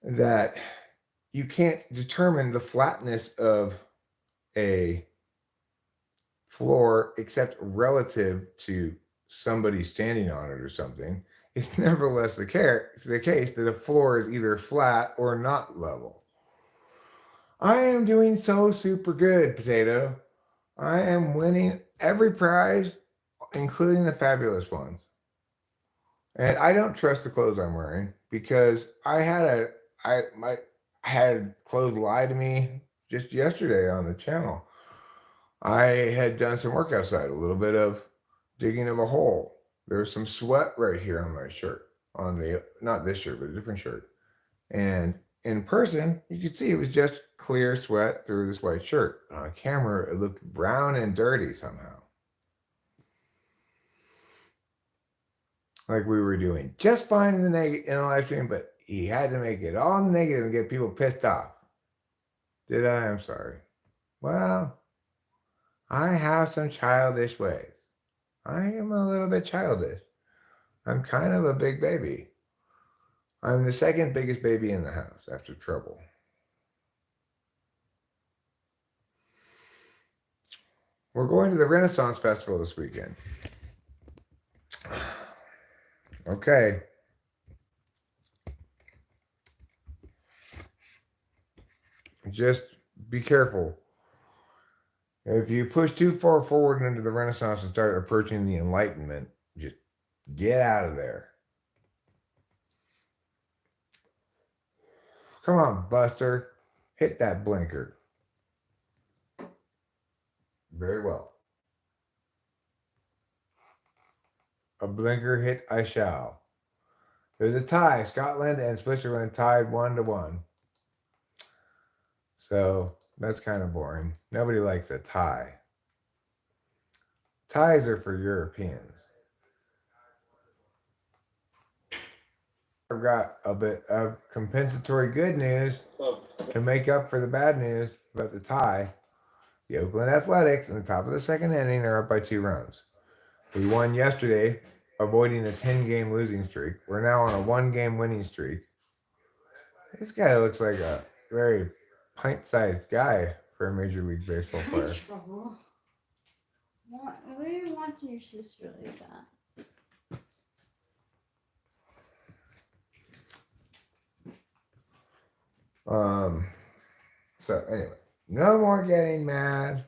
that you can't determine the flatness of a floor except relative to somebody standing on it or something, it's nevertheless the case that a floor is either flat or not level. I am doing so super good, Potato. I am winning every prize, including the fabulous ones. And I don't trust the clothes I'm wearing because I had clothes lie to me just yesterday on the channel. I had done some work outside, a little bit of digging of a hole. There was some sweat right here on my shirt, not this shirt, but a different shirt. And in person, you could see it was just clear sweat through this white shirt. On camera, it looked brown and dirty somehow. Like we were doing just fine in the live stream, but he had to make it all negative and get people pissed off. Did I? I'm sorry. Well, I have some childish ways. I am a little bit childish. I'm kind of a big baby. I'm the second biggest baby in the house after Trouble. We're going to the Renaissance Festival this weekend. Okay. Just be careful. If you push too far forward into the Renaissance and start approaching the Enlightenment, just get out of there. Come on, Buster. Hit that blinker. Very well. A blinker hit I shall. There's a tie. Scotland and Switzerland tied 1-1. So that's kind of boring. Nobody likes a tie. Ties are for Europeans. I've got a bit of compensatory good news to make up for the bad news about the tie. The Oakland Athletics in the top of the second inning are up by 2 runs. We won yesterday, avoiding a 10-game losing streak. We're now on a 1-game winning streak. This guy looks like a very pint-sized guy for a Major League Baseball player. What are you watching your sister like that? So anyway, no more getting mad.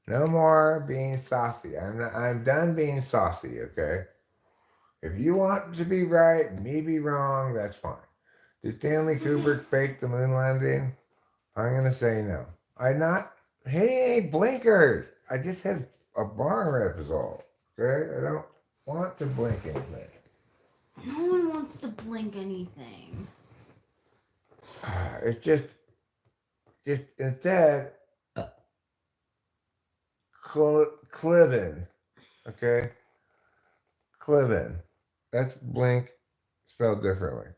No more being saucy. I'm done being saucy, okay? If you want to be right, me be wrong, that's fine. Did Stanley Kubrick fake the moon landing? I'm gonna say no. I'm not hitting any blinkers. I just had a barn rip is all. Okay? I don't want to blink anything. No one wants to blink anything. It's just instead clibbing. Okay? Clibbing. That's blink spelled differently.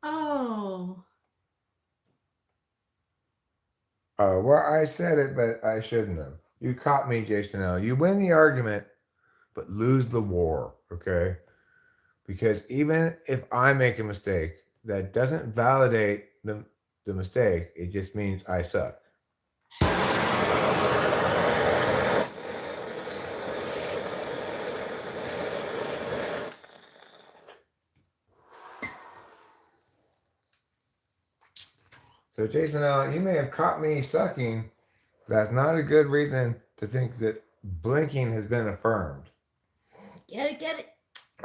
Oh. Well, I said it, but I shouldn't have. You caught me, Jason L. You win the argument, but lose the war, okay? Because even if I make a mistake, that doesn't validate the mistake. It just means I suck. So, Jason L., you may have caught me sucking. That's not a good reason to think that blinking has been affirmed. Get it, get it.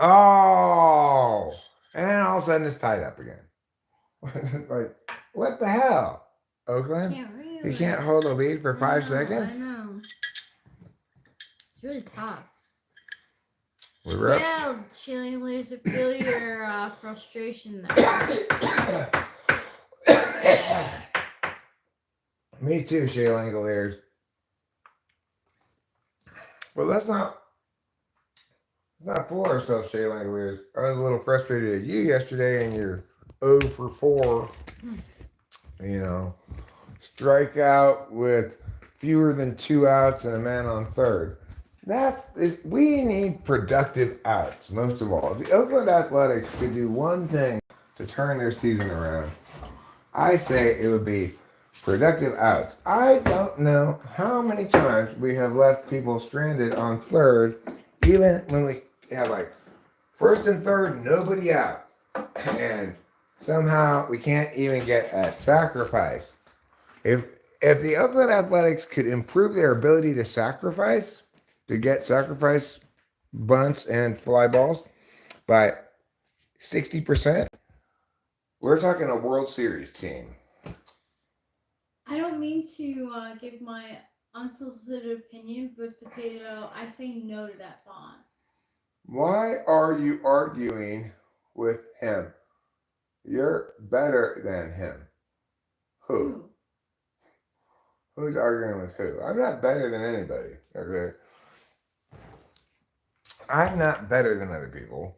Oh! And all of a sudden it's tied up again. Like, what the hell? Oakland? Can't really. You can't hold a lead for 5 seconds? I know. It's really tough. We were up. Yeah, Shailing Layers, I feel your frustration there. Me too, Shay Langoliers. But let's not fool ourselves, Shay Langoliers. I was a little frustrated at you yesterday and your 0 for 4. You know, strike out with fewer than 2 outs and a man on third. We need productive outs, most of all. The Oakland Athletics could do one thing to turn their season around. I say it would be productive outs. I don't know how many times we have left people stranded on third, even when we have like first and third, nobody out. And somehow we can't even get a sacrifice. If the Oakland Athletics could improve their ability to sacrifice, to get sacrifice bunts and fly balls by 60%, we're talking a World Series team. I don't mean to give my unsolicited opinion, but Potato, I say no to that font. Why are you arguing with him? You're better than him. Who? Who's arguing with who? I'm not better than anybody. Okay. I'm not better than other people.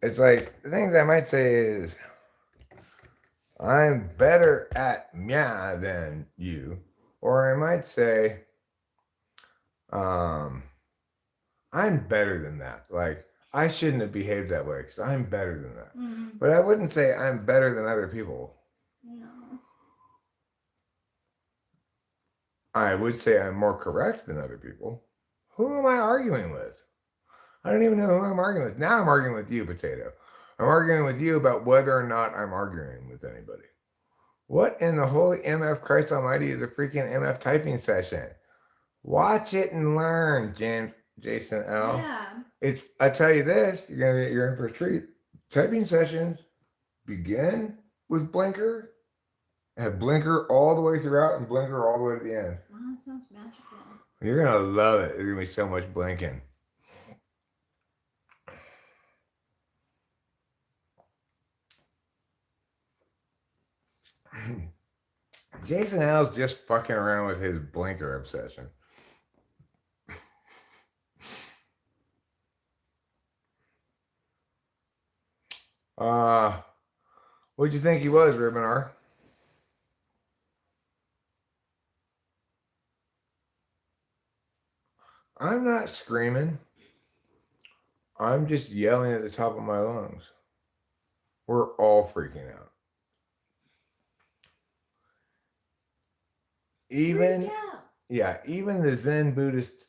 It's like the things I might say is I'm better at meow than you, or I might say I'm better than that. Like I shouldn't have behaved that way because I'm better than that. Mm-hmm. But I wouldn't say I'm better than other people. No. I would say I'm more correct than other people. Who am I arguing with? I don't even know who I'm arguing with. Now I'm arguing with you, Potato. I'm arguing with you about whether or not I'm arguing with anybody. What in the holy MF Christ Almighty is a freaking MF typing session? Watch it and learn, Jason L. Yeah. I tell you this, you're in for a treat. Typing sessions begin with blinker, have blinker all the way throughout and blinker all the way to the end. Wow, that sounds magical. You're gonna love it. There's gonna be so much blinking. Jason L's just fucking around with his blinker obsession. What'd you think he was, Rubinar? I'm not screaming. I'm just yelling at the top of my lungs. We're all freaking out. Even the Zen Buddhist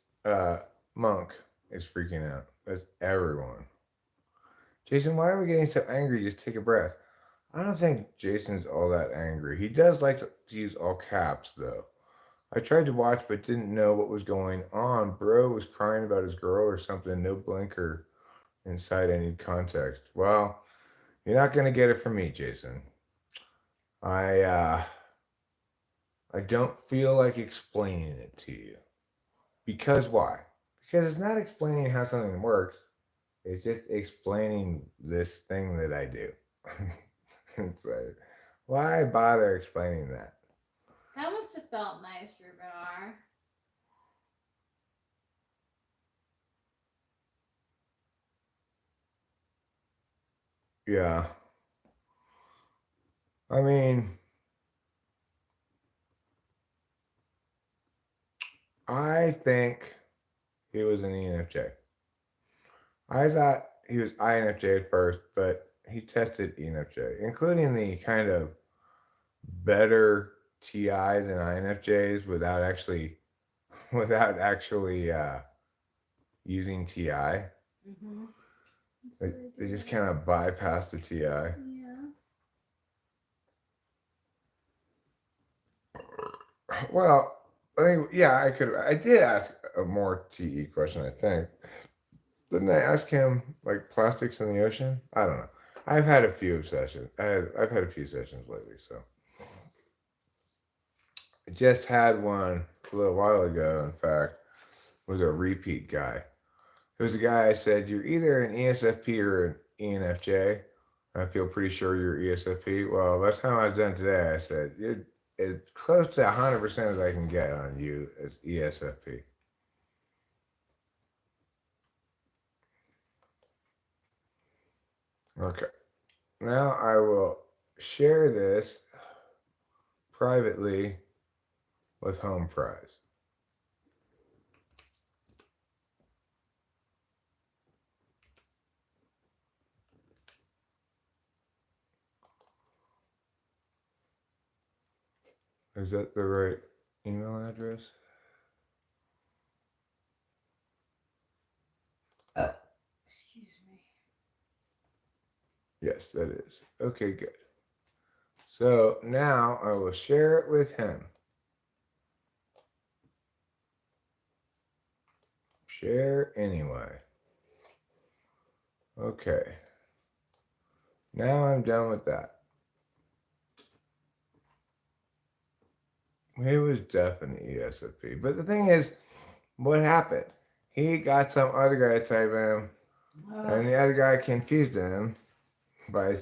monk is freaking out. That's everyone. Jason, why are we getting so angry? Just take a breath. I don't think Jason's all that angry. He does like to use all caps, though. I tried to watch but didn't know what was going on. Bro was crying about his girl or something. No blinker inside. I need context. Well, you're not going to get it from me, Jason. I don't feel like explaining it to you. Because why? Because it's not explaining how something works. It's just explaining this thing that I do. It's like, why bother explaining that? That must have felt nice, Rubinar. Yeah. I mean, I think he was an ENFJ. I thought he was INFJ at first, but he tested ENFJ, including the kind of better TI than INFJs without actually using TI. Mm-hmm. They just kind of bypass the TI. Yeah. Well, I think I did ask a more TE question. I think didn't I ask him like plastics in the ocean? I don't know. I've had a few sessions. I've had a few sessions lately, so I just had one a little while ago. In fact, was a repeat guy. It was a guy I said, you're either an ESFP or an ENFJ. I feel pretty sure you're ESFP. Well, by the time I was done today, I said, you're as close to 100% as I can get on you as ESFP. Okay. Now I will share this privately with home fries. Is that the right email address? Excuse me. Yes, that is. Okay, good. So now I will share it with him. Share anyway. Okay. Now I'm done with that. He was definitely ESFP. But the thing is, what happened? He got some other guy to type him, and the other guy confused him by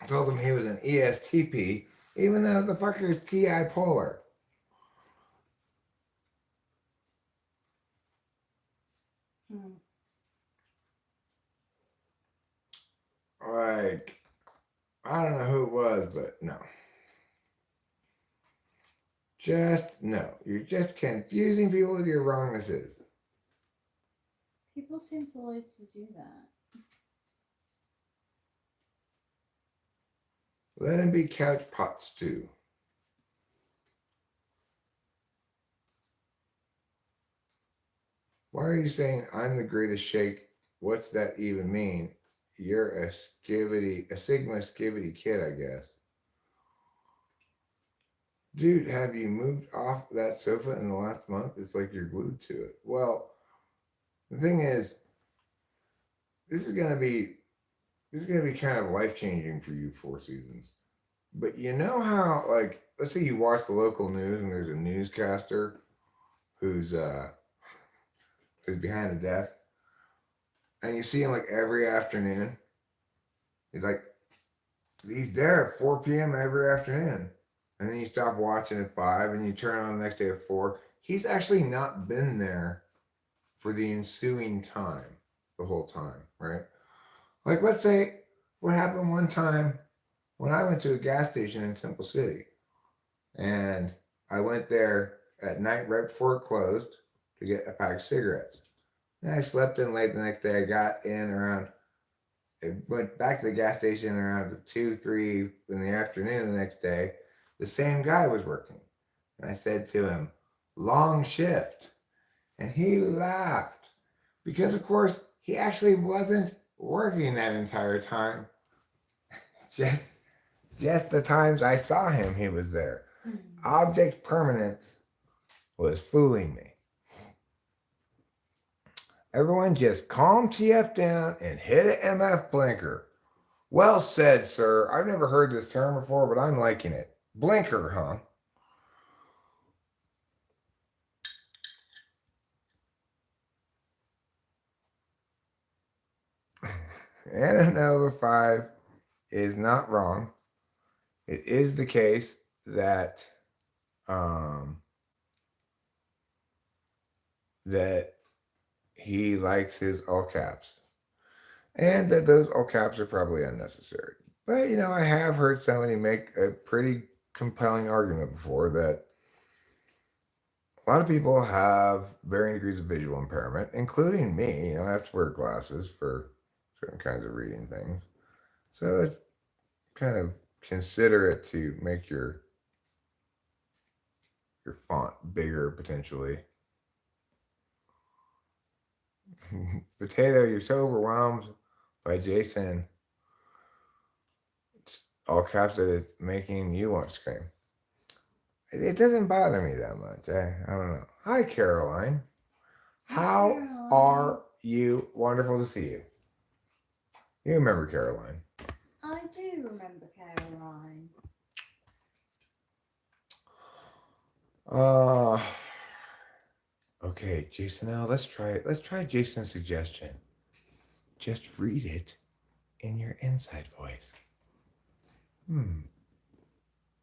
told him he was an ESTP, even though the fucker is TI polar. Like, I don't know who it was, but no. Just no. You're just confusing people with your wrongnesses. People seem to like to do that. Let him be couch pot stew. Why are you saying I'm the greatest shake? What's that even mean? You're a Sigma skivity kid, I guess. Dude, have you moved off that sofa in the last month? It's like you're glued to it. Well, the thing is, this is gonna be kind of life changing for you, Four Seasons. But you know how, like, let's say you watch the local news and there's a newscaster who's behind the desk, and you see him like every afternoon. He's there at 4 p.m. every afternoon. And then you stop watching at 5 and you turn on the next day at 4. He's actually not been there for the ensuing time, the whole time, right? Like, let's say what happened one time when I went to a gas station in Temple City. And I went there at night right before it closed to get a pack of cigarettes. And I slept in late the next day. I went back to the gas station around 2, 3 in the afternoon the next day. The same guy was working. And I said to him, long shift. And he laughed because, of course, he actually wasn't working that entire time. Just the times I saw him, he was there. Object permanence was fooling me. Everyone just calm TF down and hit an MF blinker. Well said, sir. I've never heard this term before, but I'm liking it. Blinker, huh? Ananova 5 is not wrong. It is the case that that he likes his all caps, and that those all caps are probably unnecessary. But I have heard somebody make a pretty compelling argument before that A lot of people have varying degrees of visual impairment, including me. You know, I have to wear glasses for certain kinds of reading things. So it's kind of considerate to make your font bigger potentially. Potato, you're so overwhelmed by Jason, all caps, that it's making you want to scream. It doesn't bother me that much. I don't know. Hi, Caroline. How are you? Wonderful to see you. You remember Caroline. I do remember Caroline. Okay, Jason. Now let's try Jason's suggestion. Just read it in your inside voice.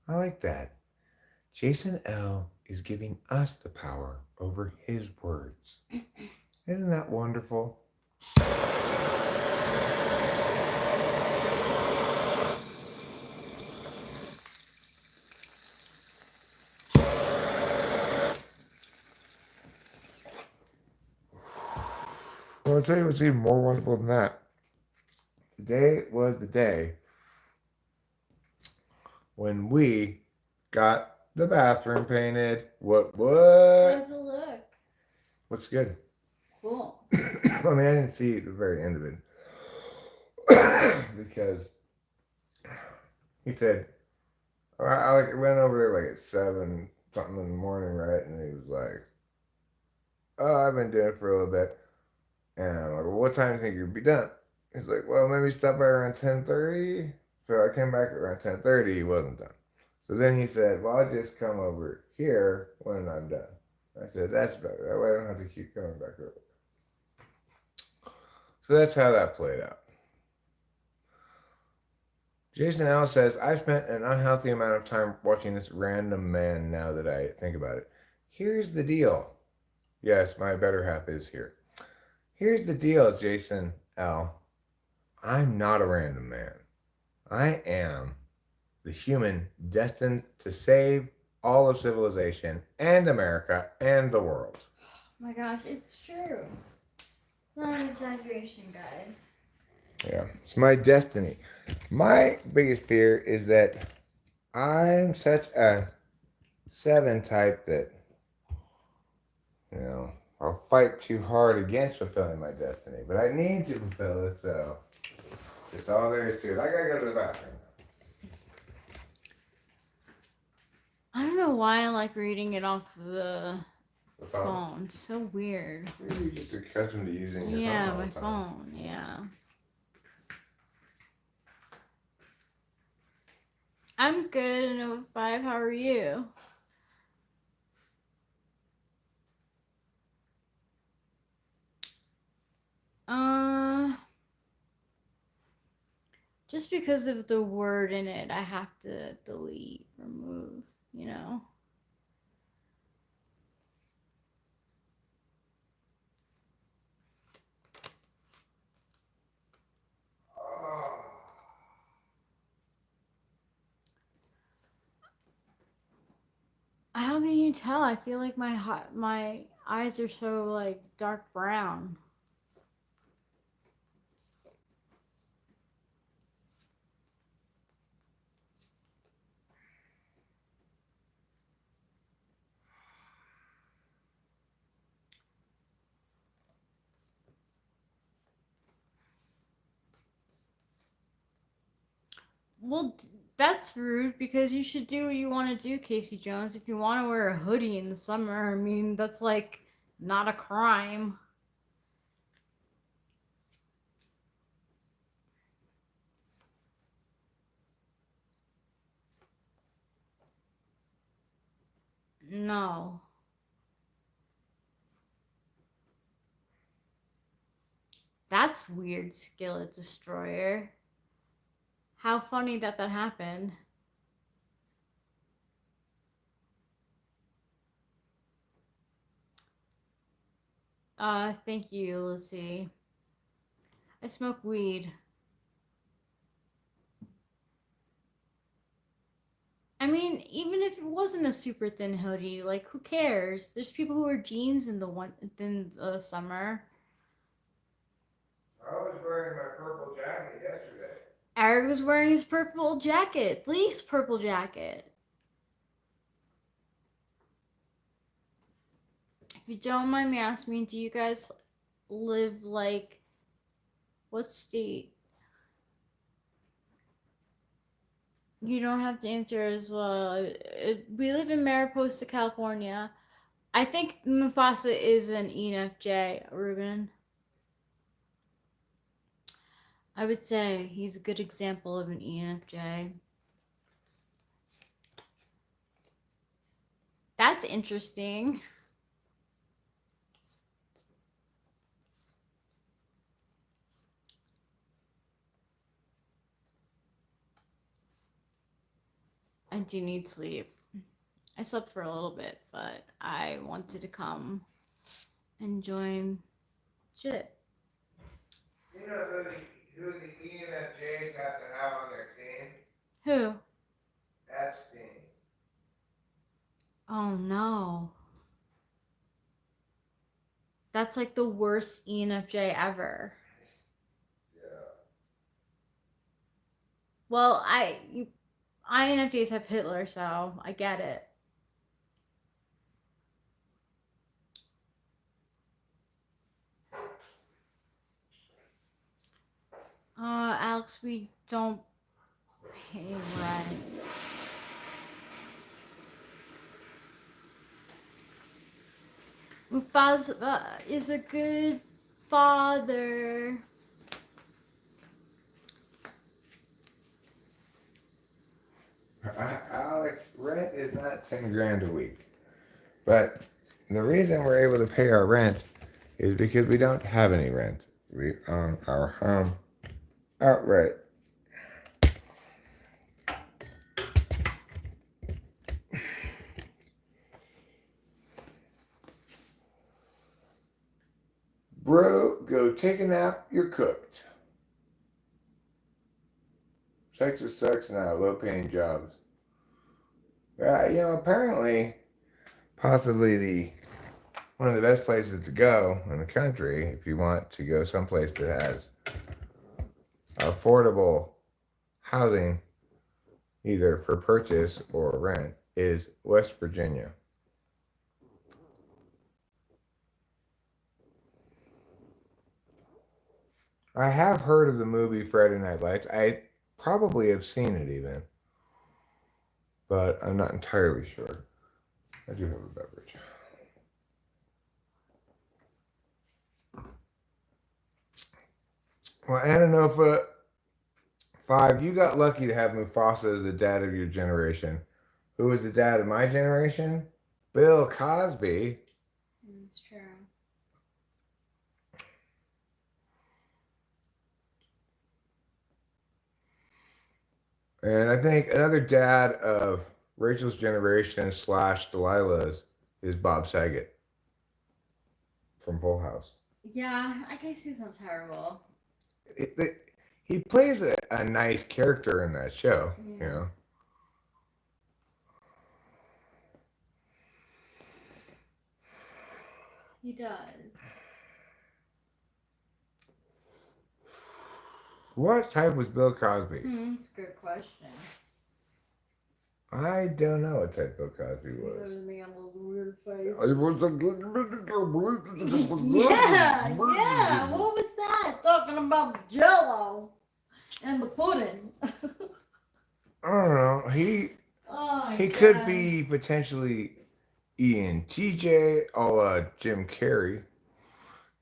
I like that. Jason L is giving us the power over his words. Isn't that wonderful? Well, I'll tell you what's even more wonderful than that. Today was the day when we got the bathroom painted. What? How's it look? Looks good. Cool. I mean, I didn't see the very end of it because he said, I like went over there like at 7 something in the morning, right? And he was like, "Oh, I've been doing it for a little bit." And I'm like, "Well, what time do you think you'd be done?" He's like, "Well, maybe stop by around 10:30." So I came back around 10:30. He wasn't done. So then he said, "Well, I'll just come over here when I'm done." I said, "That's better. That way I don't have to keep coming back over." So that's how that played out. Jason L says, "I've spent an unhealthy amount of time watching this random man now that I think about it. Here's the deal." Yes, my better half is here. Here's the deal, Jason L. I'm not a random man. I am the human destined to save all of civilization and America and the world. Oh my gosh, it's true. It's not an exaggeration, guys. Yeah, it's my destiny. My biggest fear is that I'm such a 7 type that, you know, I'll fight too hard against fulfilling my destiny. But I need to fulfill it, so it's all there is to it. I gotta go to the bathroom. I don't know why I like reading it off the The phone? phone. It's so weird. Maybe you're just accustomed to using your phone. Yeah, all my the time. phone. Yeah. I'm good. Note 5. How are you? Just because of the word in it, I have to delete, remove, you know. How can you tell? I feel like my eyes are so like dark brown. Well, that's rude because you should do what you want to do, Casey Jones. If you want to wear a hoodie in the summer, I mean, that's like not a crime. No. That's weird, Skillet Destroyer. How funny that happened. Thank you, Lucy. I smoke weed. I mean, even if it wasn't a super thin hoodie, like who cares? There's people who wear jeans in the summer. I was wearing my purple jacket yesterday. Eric was wearing his purple jacket, fleece purple jacket. If you don't mind me asking, do you guys live like what state? You don't have to answer as well. We live in Mariposa, California. I think Mufasa is an ENFJ, Ruben. I would say he's a good example of an ENFJ. That's interesting. I do need sleep. I slept for a little bit, but I wanted to come and join shit. You know who the ENFJs have to have on their team? Who? Epstein. Oh no. That's like the worst ENFJ ever. Yeah. Well, INFJs have Hitler, so I get it. Alex, we don't pay rent. Mufasa is a good father. Alex, rent is not 10 grand a week. But the reason we're able to pay our rent is because we don't have any rent. We own our home outright. Bro, go take a nap, you're cooked. Texas sucks now, low paying jobs. Apparently, possibly one of the best places to go in the country if you want to go someplace that has affordable housing, either for purchase or rent, is West Virginia. I have heard of the movie Friday Night Lights. I probably have seen it even, but I'm not entirely sure. I do have a beverage. Well, Ananofa 5, you got lucky to have Mufasa as the dad of your generation. Who was the dad of my generation? Bill Cosby. That's true. And I think another dad of Rachel's generation / Delilah's is Bob Saget from Full House. Yeah, I guess he's not terrible. He plays a nice character in that show, you know. He does. What type was Bill Cosby? That's a good question. I don't know what type Bill Cosby He's was. over the man with a weird face. It was a Yeah, what was that? Talking about Jello and the pudding. I don't know. He could be potentially Intj, a la Jim Carrey.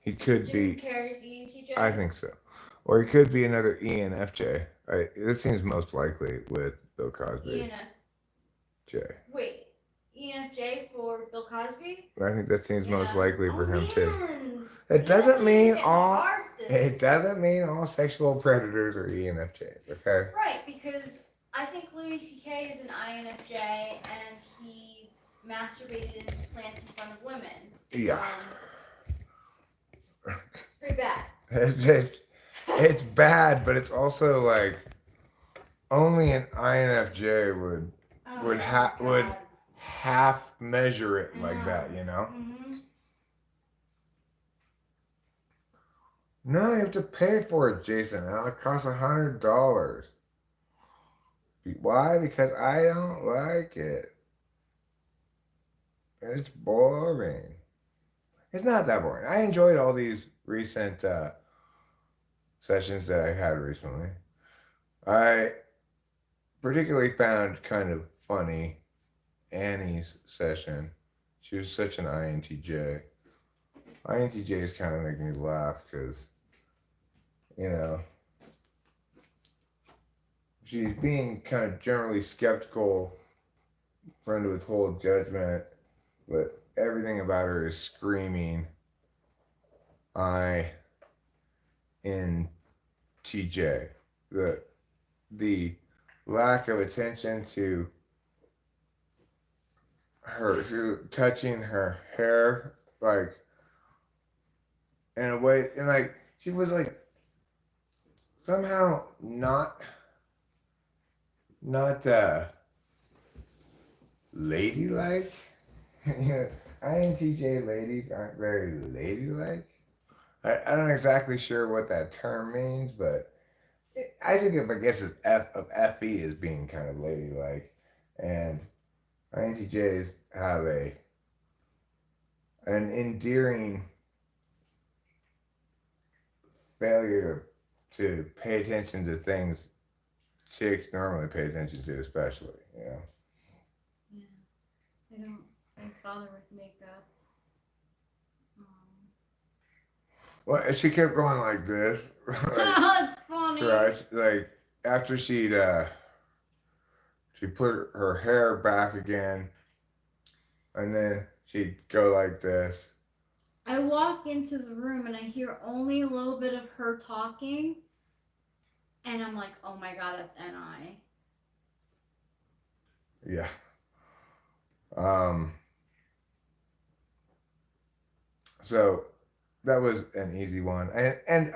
He could be. Jim Carrey's ENTJ? I think so. Or he could be another ENFJ. That seems most likely with Bill Cosby. ENFJ. Wait, ENFJ for Bill Cosby? I think that seems most likely for him too. Man. It doesn't mean all. It doesn't mean all sexual predators are ENFJs. Okay. Right, because I think Louis C.K. is an INFJ and he masturbated into plants in front of women. Yeah. It's pretty bad. It's bad, but it's also like only an INFJ would half measure it like that, you know? Mm-hmm. No, you have to pay for it, Jason. Now it costs $100. Why? Because I don't like it. It's boring. It's not that boring. I enjoyed all these recent sessions that I had recently. I particularly found kind of funny Annie's session. She was such an INTJ. INTJs kind of make me laugh because, you know, she's being kind of generally skeptical, prone to withhold judgment, but everything about her is screaming INTJ. The lack of attention to her, to touching her hair, like in a way, and like she was like somehow not ladylike. INTJ ladies aren't very ladylike. I'm not exactly sure what that term means, but I think I guess it's FE as being kind of ladylike, and INTJs have an endearing failure to pay attention to things chicks normally pay attention to, especially, you know. Yeah, they don't bother with makeup. Well, she kept going like this. Like, That's funny. like after she put her hair back again, and then she'd go like this. I walk into the room and I hear only a little bit of her talking, and I'm like, oh my god, that's NI. Yeah. So that was an easy one, and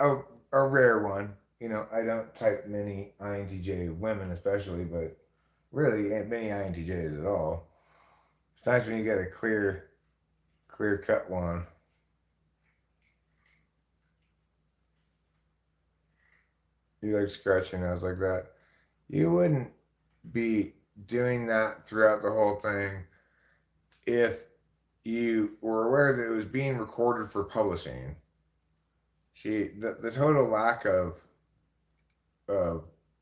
a rare one. You know, I don't type many INTJ women, especially, but really ain't many INTJs at all. It's nice when you get a clear cut one. You like scratching nose like that. You wouldn't be doing that throughout the whole thing if you were aware that it was being recorded for publishing. The total lack of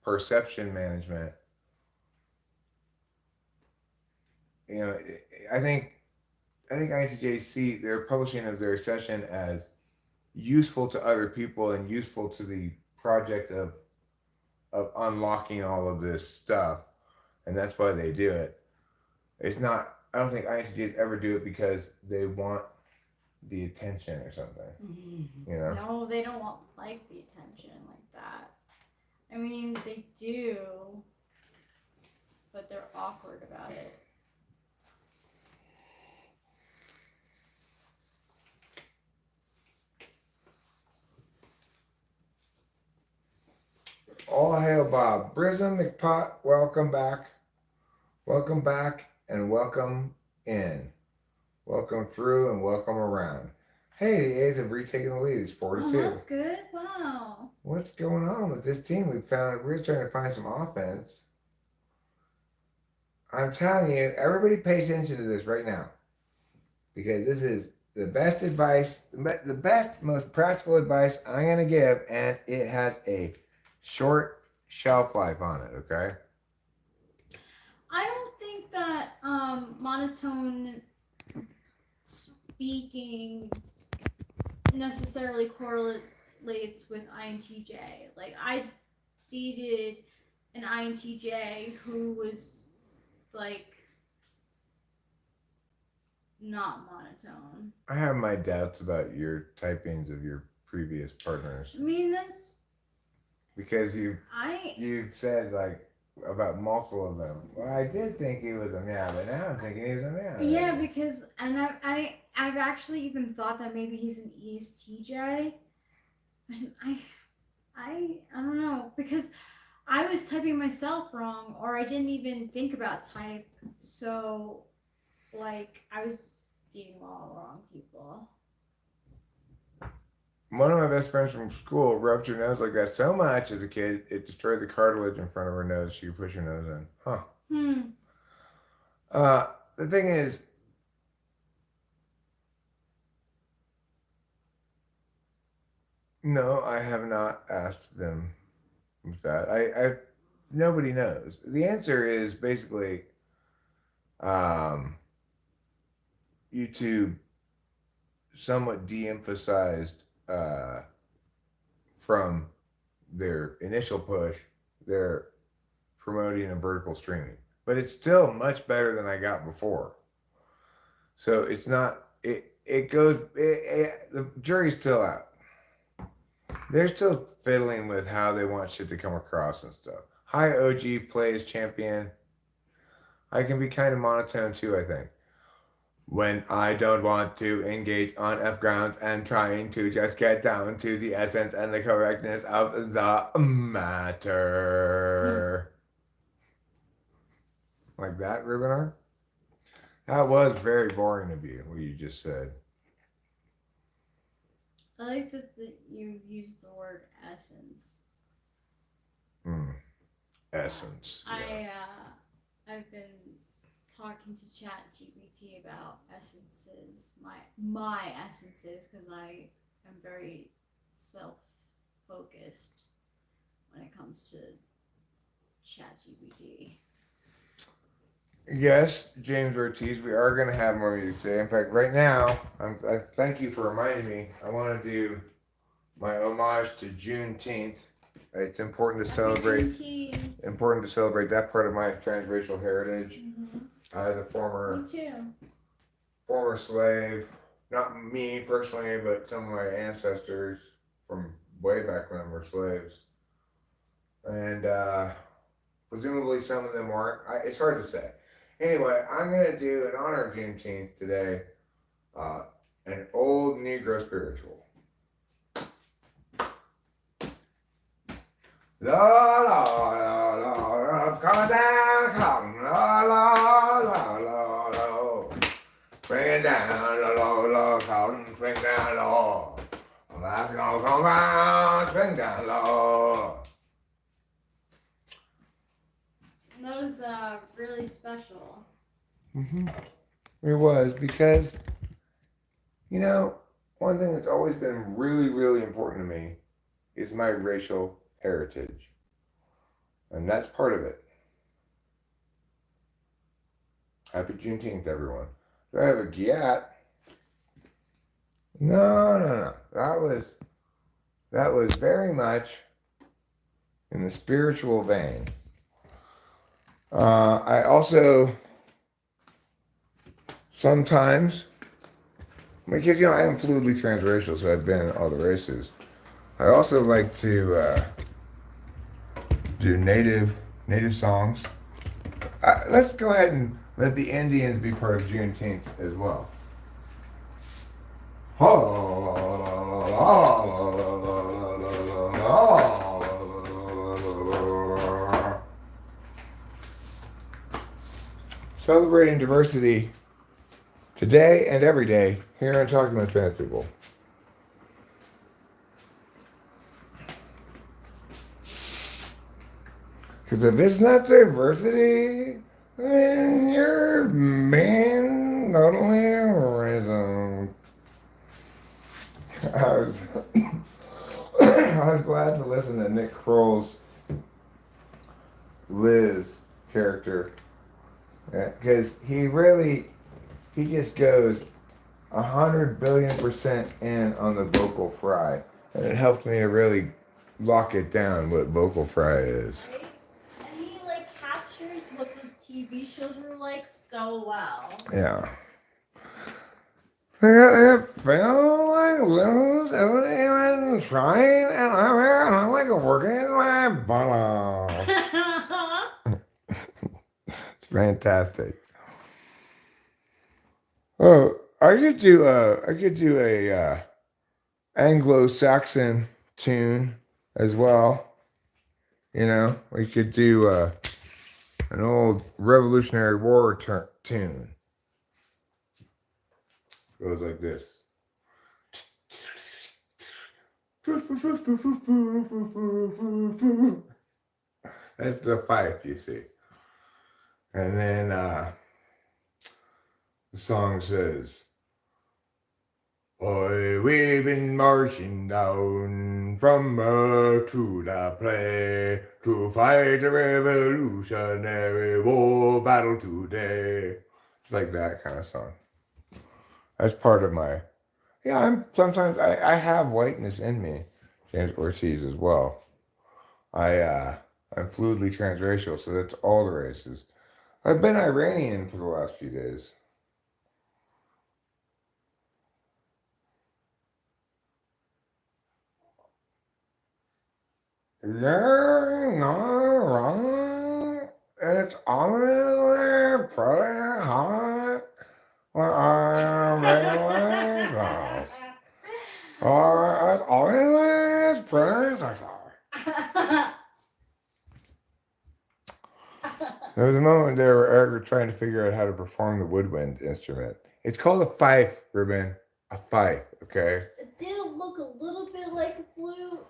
perception management. You know, I think INTJs see their publishing of their session as useful to other people and useful to the project of unlocking all of this stuff, and that's why they do it. It's not. I don't think INTJs ever do it because they want the attention or something. Mm-hmm. You know? No, they don't want like the attention like that. I mean, they do, but they're awkward about it. All hail Bob. Brism McPot, welcome back. Welcome back and welcome in. Welcome through and welcome around. Hey, the A's have retaken the lead. It's 4-2. Oh, that's good. Wow. What's going on with this team? We're trying to find some offense. I'm telling you, everybody pay attention to this right now. Because this is the best advice, the best, most practical advice I'm going to give, and it has a short shelf life on it, okay? I don't think that monotone speaking necessarily correlates with INTJ. Like, I dated an INTJ who was like not monotone. I have my doubts about your typings of your previous partners. I mean, that's because you've said like about multiple of them. Well, I did think he was a meow, but now I'm thinking he was a meow. Yeah, because I've actually even thought that maybe he's an ESTJ. I don't know, because I was typing myself wrong, or I didn't even think about type. So, like, I was dating all the wrong people. One of my best friends from school rubbed her nose like that so much as a kid, it destroyed the cartilage in front of her nose. She could push her nose in. Huh. The thing is, no, I have not asked them with that. Nobody knows. The answer is basically, YouTube somewhat de-emphasized from their initial push. They're promoting a vertical streaming, but it's still much better than I got before. So it's not. The jury's still out. They're still fiddling with how they want shit to come across and stuff. Hi, OG plays champion. I can be kind of monotone too, I think. When I don't want to engage on F grounds and trying to just get down to the essence and the correctness of the matter. Like that, Rubenar? That was very boring of you, what you just said. I like that you used the word essence. Essence. Yeah. I've been talking to ChatGPT about essences, my essences, because I am very self-focused when it comes to ChatGPT. Yes, James Ortiz, we are going to have more music today. In fact, right now, I thank you for reminding me. I want to do my homage to Juneteenth. It's important to celebrate. Important to celebrate that part of my transracial heritage. As a former slave, not me personally, but some of my ancestors from way back when were slaves, and presumably some of them weren't. It's hard to say. Anyway, I'm going to do in honor of Juneteenth today an old Negro spiritual. La la la la, come down, come la la la la la, bring it down, la la la, come bring down, la. That's gonna come down, bring down, la. That was really special. It was because, one thing that's always been really, really important to me is my racial heritage. And that's part of it. Happy Juneteenth, everyone. Do I have a gyat? No. That was very much in the spiritual vein. I also sometimes, because I am fluidly transracial, so I've been in all the races. I also like to do native songs. Let's go ahead and let the Indians be part of Juneteenth as well. Celebrating diversity today and every day here on Talking with Trans People. Because if it's not diversity, then you're being totally racist. I was glad to listen to Nick Kroll's Liz character. Because he just goes 100 billion% in on the vocal fry. And it helped me to really lock it down what vocal fry is. Right? And he captures what those TV shows were like so well. Yeah. It felt like lose everything trying, and I'm like working my butt off. It's fantastic. Oh, I could do a Anglo-Saxon tune as well. You know, we could do an old Revolutionary War tune. Goes like this. That's the fife, you see. And then the song says, "Boy, we've been marching down from birth to the play to fight a revolutionary war battle today." It's like that kind of song. That's part of my, yeah, I have whiteness in me, James Ortiz as well. I'm fluidly transracial, so that's all the races. I've been Iranian for the last few days. You're not wrong. It's obviously pretty hot when I'm feeling sauce. Or it's obviously pretty sexy. There was a moment there where Eric was trying to figure out how to perform the woodwind instrument. It's called a fife, Ruben. A fife, okay? Did it look a little bit like a flute?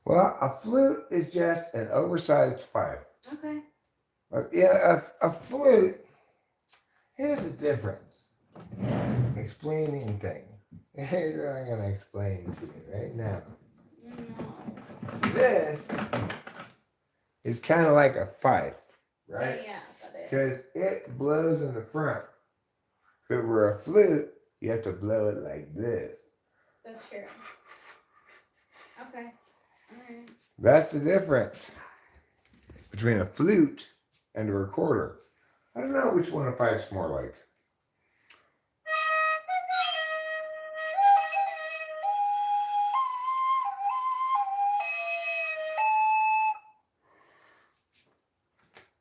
Well, a flute is just an oversized fife. Okay. Yeah, a flute. Here's the difference. Explaining things. Here's what I'm going to explain to you right now. No. This is kind of like a fife, right? Yeah, that is. Because it blows in the front. If it were a flute, you have to blow it like this. That's true. Okay. Alright. That's the difference between a flute and a recorder. I don't know which one a fife's more like.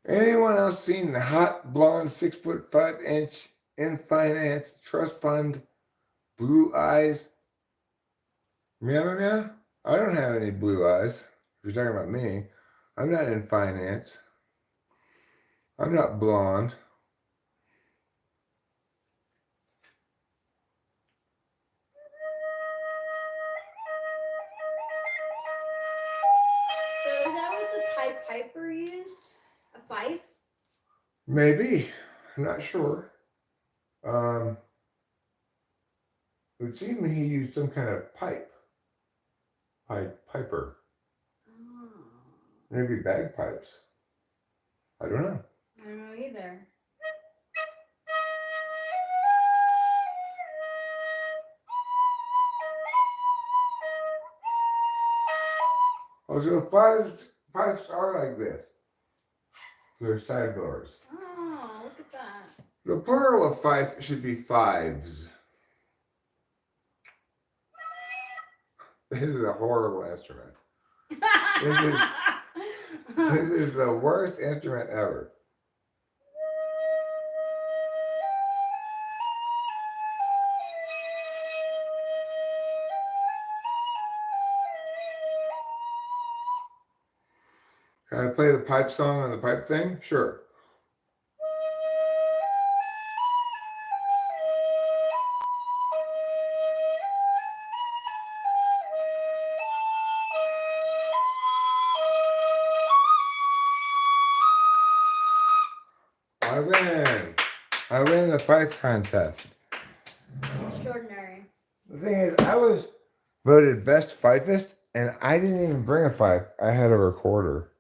Anyone else seen the hot blonde 6'5" in finance trust fund blue eyes? Meow meow. I don't have any blue eyes. If you're talking about me, I'm not in finance. I'm not blonde. So is that what the Pied Piper used? A fife? Maybe. I'm not sure. It would seem that he used some kind of pipe. Piper. Oh. Maybe bagpipes. I don't know. I don't know either. Oh, so fives are like this. They're side blowers. Oh, look at that. The plural of five should be fives. This is a horrible instrument. This is the worst instrument ever. Can I play the pipe song on the pipe thing? Sure. I win the pipe contest. Extraordinary. The thing is, I was voted best fifist, and I didn't even bring a fife. I had a recorder.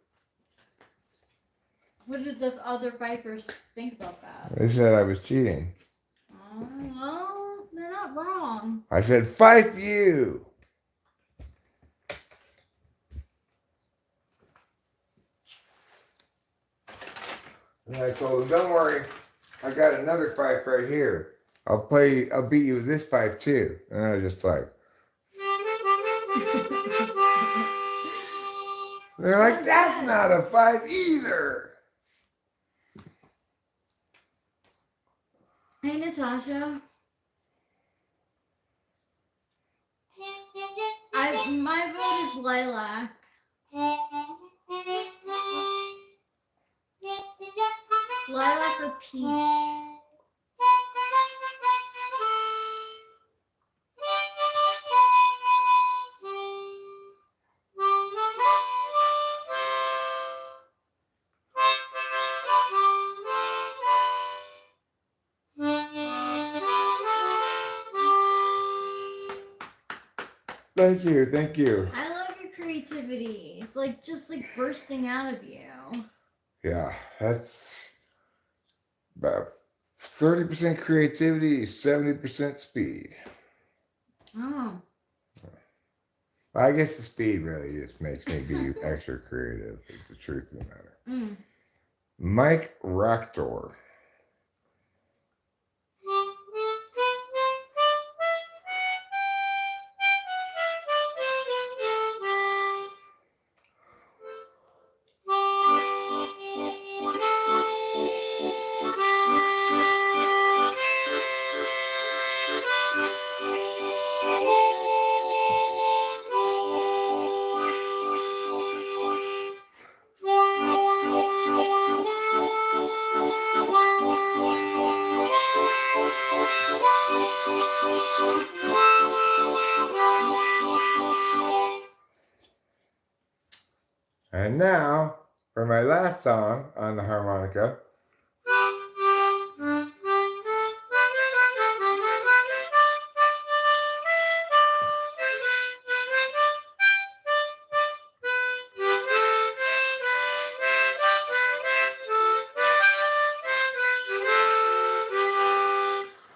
What did the other fifers think about that? They said I was cheating. Oh, well, they're not wrong. I said, fife you! And I told them, don't worry, I got another fife right here. I'll beat you with this fife too. And I was just like, they're like, that's not a fife either. Hey, Natasha. My vote is lilac. Lilac or peach? Thank you, thank you. I love your creativity. It's like just like bursting out of you. Yeah, that's about 30% creativity, 70% speed. Oh. I guess the speed really just makes me be extra creative, is the truth of the matter. Mike Ractor. And now, for my last song on the harmonica.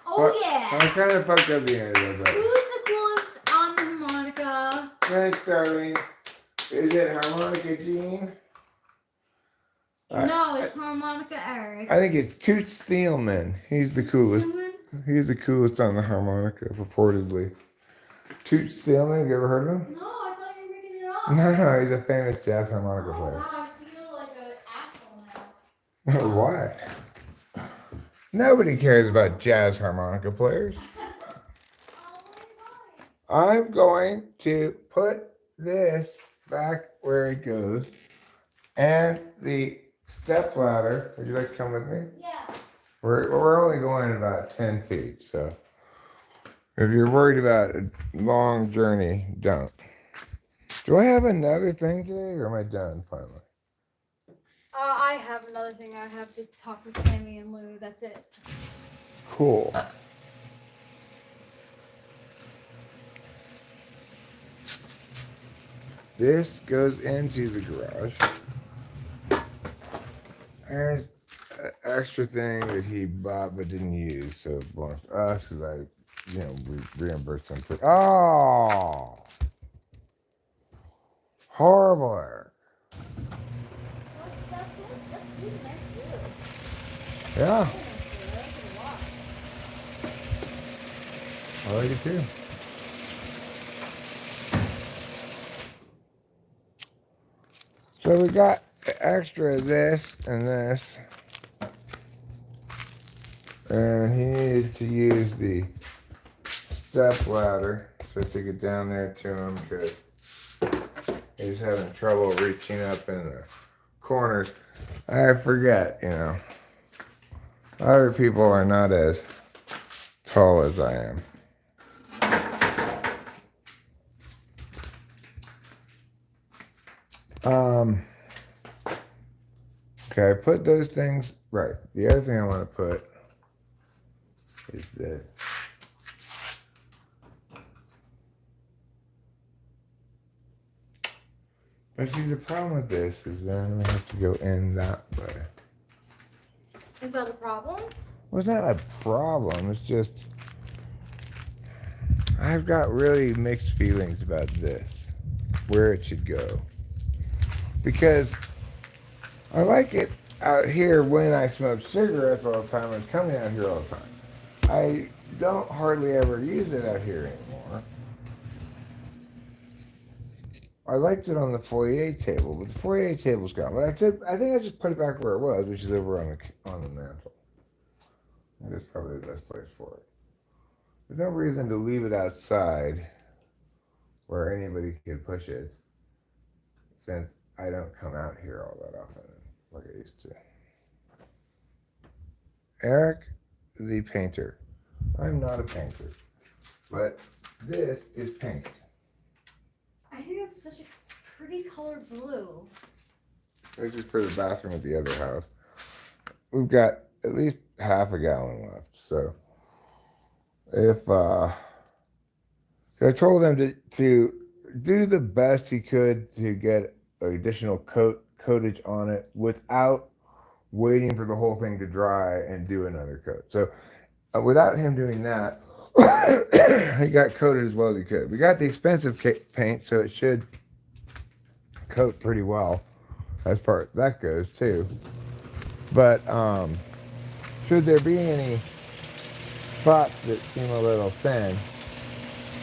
Oh yeah! I kind of fucked up the end of it. Who's the coolest on the harmonica? Thanks, darling. Is it Harmonica Gene? No, it's Harmonica Eric. I think it's Toots Thielman. He's the coolest. He's the coolest on the harmonica, purportedly. Toots Thielman, have you ever heard of him? No, I thought you were making it up. No, he's a famous jazz harmonica Oh, player. wow, I feel like an asshole now. Why? Nobody cares about jazz harmonica players. I'm going to put this back where it goes. And the step ladder, would you like to come with me? Yeah. We're only going about 10 feet, so if you're worried about a long journey, don't. Do I have another thing today, or am I done finally? I have another thing. I have to talk with Tammy and Lou. That's it. Cool. This goes into the garage. There's an extra thing that he bought but didn't use, so it belongs to us because we reimbursed him for. Oh, horrible, Eric. Yeah, I like it too. So we got extra this and this, and he needed to use the step ladder so to get down there to him because he's having trouble reaching up in the corners. I forget, other people are not as tall as I am. Okay, I put those things right. The other thing I want to put is this. But see, the problem with this is then I have to go in that way. Is that a problem? Well, it's not a problem. It's just I've got really mixed feelings about this, where it should go. Because I like it out here when I smoke cigarettes all the time. It's coming out here all the time. I don't hardly ever use it out here anymore. I liked it on the foyer table, but the foyer table's gone. But I think I just put it back where it was, which is over on the mantle. That's probably the best place for it. There's no reason to leave it outside where anybody could push it, since I don't come out here all that often like I used to. Eric, the painter. I'm not a painter, but this is paint. I think it's such a pretty color blue. This is for the bathroom at the other house. We've got at least half a gallon left, so if so I told him to do the best he could to get additional coatage on it without waiting for the whole thing to dry and do another coat. So without him doing that, he got coated as well as he could. We got the expensive paint, so it should coat pretty well as far as that goes too. But should there be any spots that seem a little thin,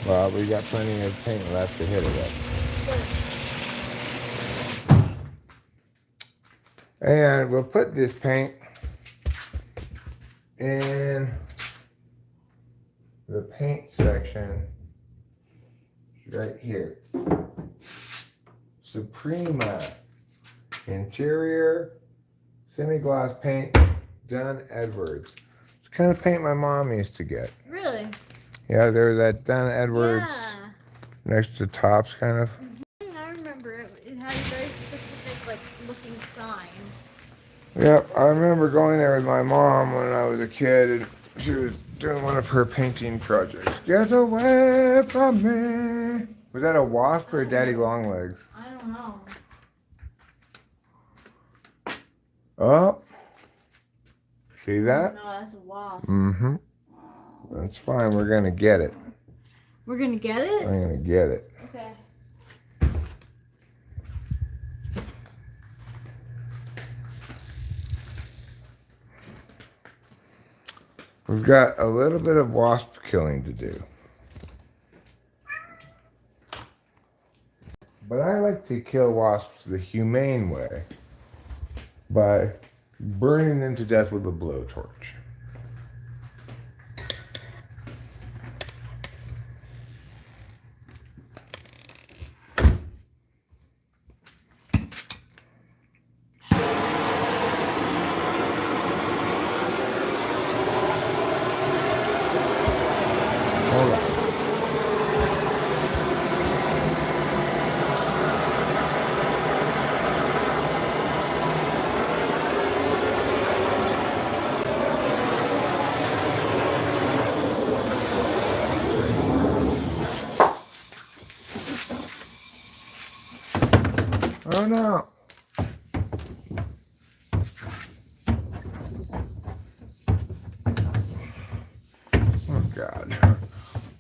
well, we got plenty of paint left to hit it with. And we'll put this paint in the paint section right here. Suprema interior semi-gloss paint, Dunn Edwards. It's the kind of paint my mom used to get. Really? Yeah, there's that Dunn Edwards next to Tops kind of. I remember it. It had a very specific, like, looking sign. Yep, I remember going there with my mom when I was a kid, and she was doing one of her painting projects. Get away from me. Was that a wasp or a daddy longlegs? I don't know. Oh, see that? No, that's a wasp. Mm-hmm. That's fine. We're gonna get it. We're gonna get it? I'm gonna get it. Okay. We've got a little bit of wasp killing to do. But I like to kill wasps the humane way by burning them to death with a blowtorch. Hold on. Oh no. Oh God.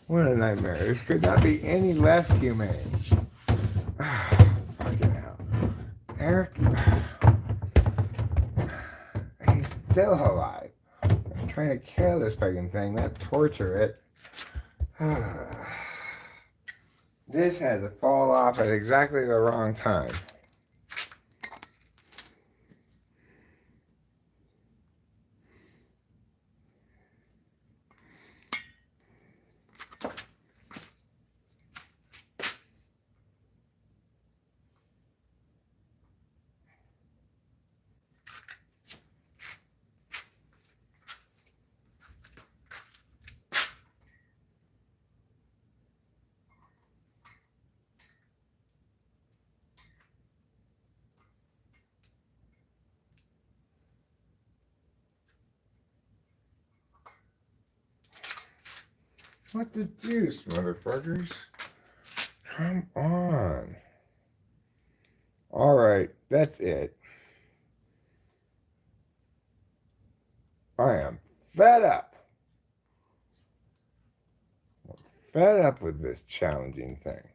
What a nightmare. This could not be any less humane. Fucking hell. Eric, he's still alive. I'm trying to kill this fucking thing, not torture it. This has to fall off at exactly the wrong time. What the deuce, motherfuckers? Come on. Alright, that's it. I am fed up. I'm fed up with this challenging thing.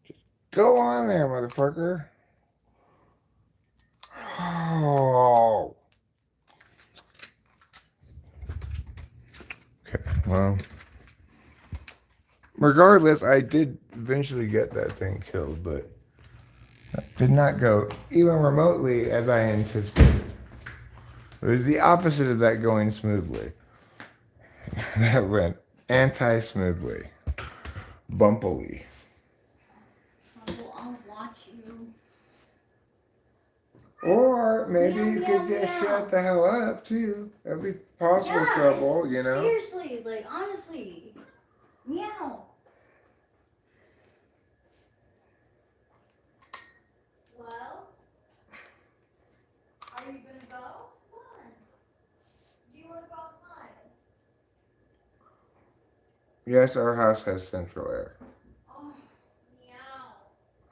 Just go on there, motherfucker. Oh. Okay, well. Regardless, I did eventually get that thing killed, but that did not go even remotely as I anticipated. It was the opposite of that going smoothly. That went anti-smoothly. Bumpily. I'll watch you. Or maybe Meow, you meow, could just meow. shut the hell up too. That'd be possible Yeah, trouble, you know? Seriously, like honestly. Meow. Well, are you gonna go? Come on. Do you wanna go outside? Yes, our house has central air. Oh, meow.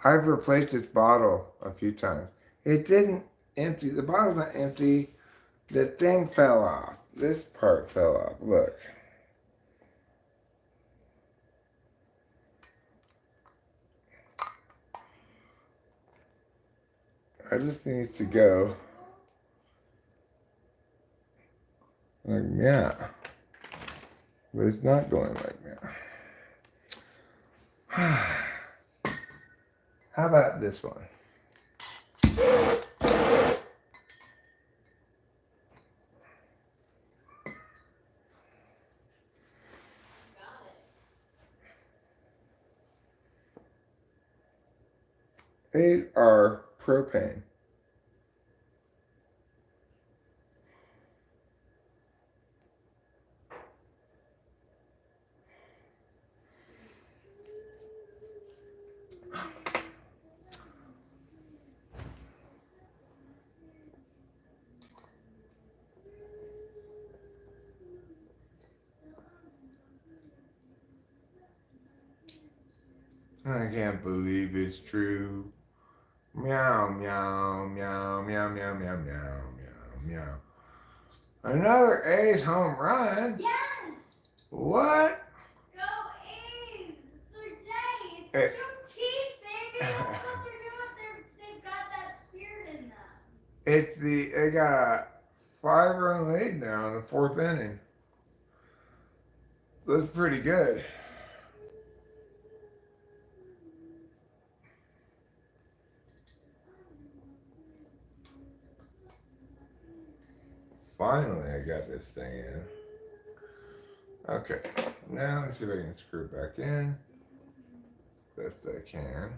I've replaced its bottle a few times. It didn't empty. The bottle's not empty. The thing fell off. This part fell off. Look. I just need to go like meow. But it's not going like meow. How about this one? They are propane. I can't believe it's true. Meow, meow, meow, meow, meow, meow, meow, meow, meow. Another A's home run? Yes! What? Go A's! It's their day! It's Juneteenth, baby! That's what they're doing. They've got that spirit in them. They got a 5-run lead now in the 4th inning. That's pretty good. Finally, I got this thing in. Okay, now let's see if I can screw it back in. Best I can.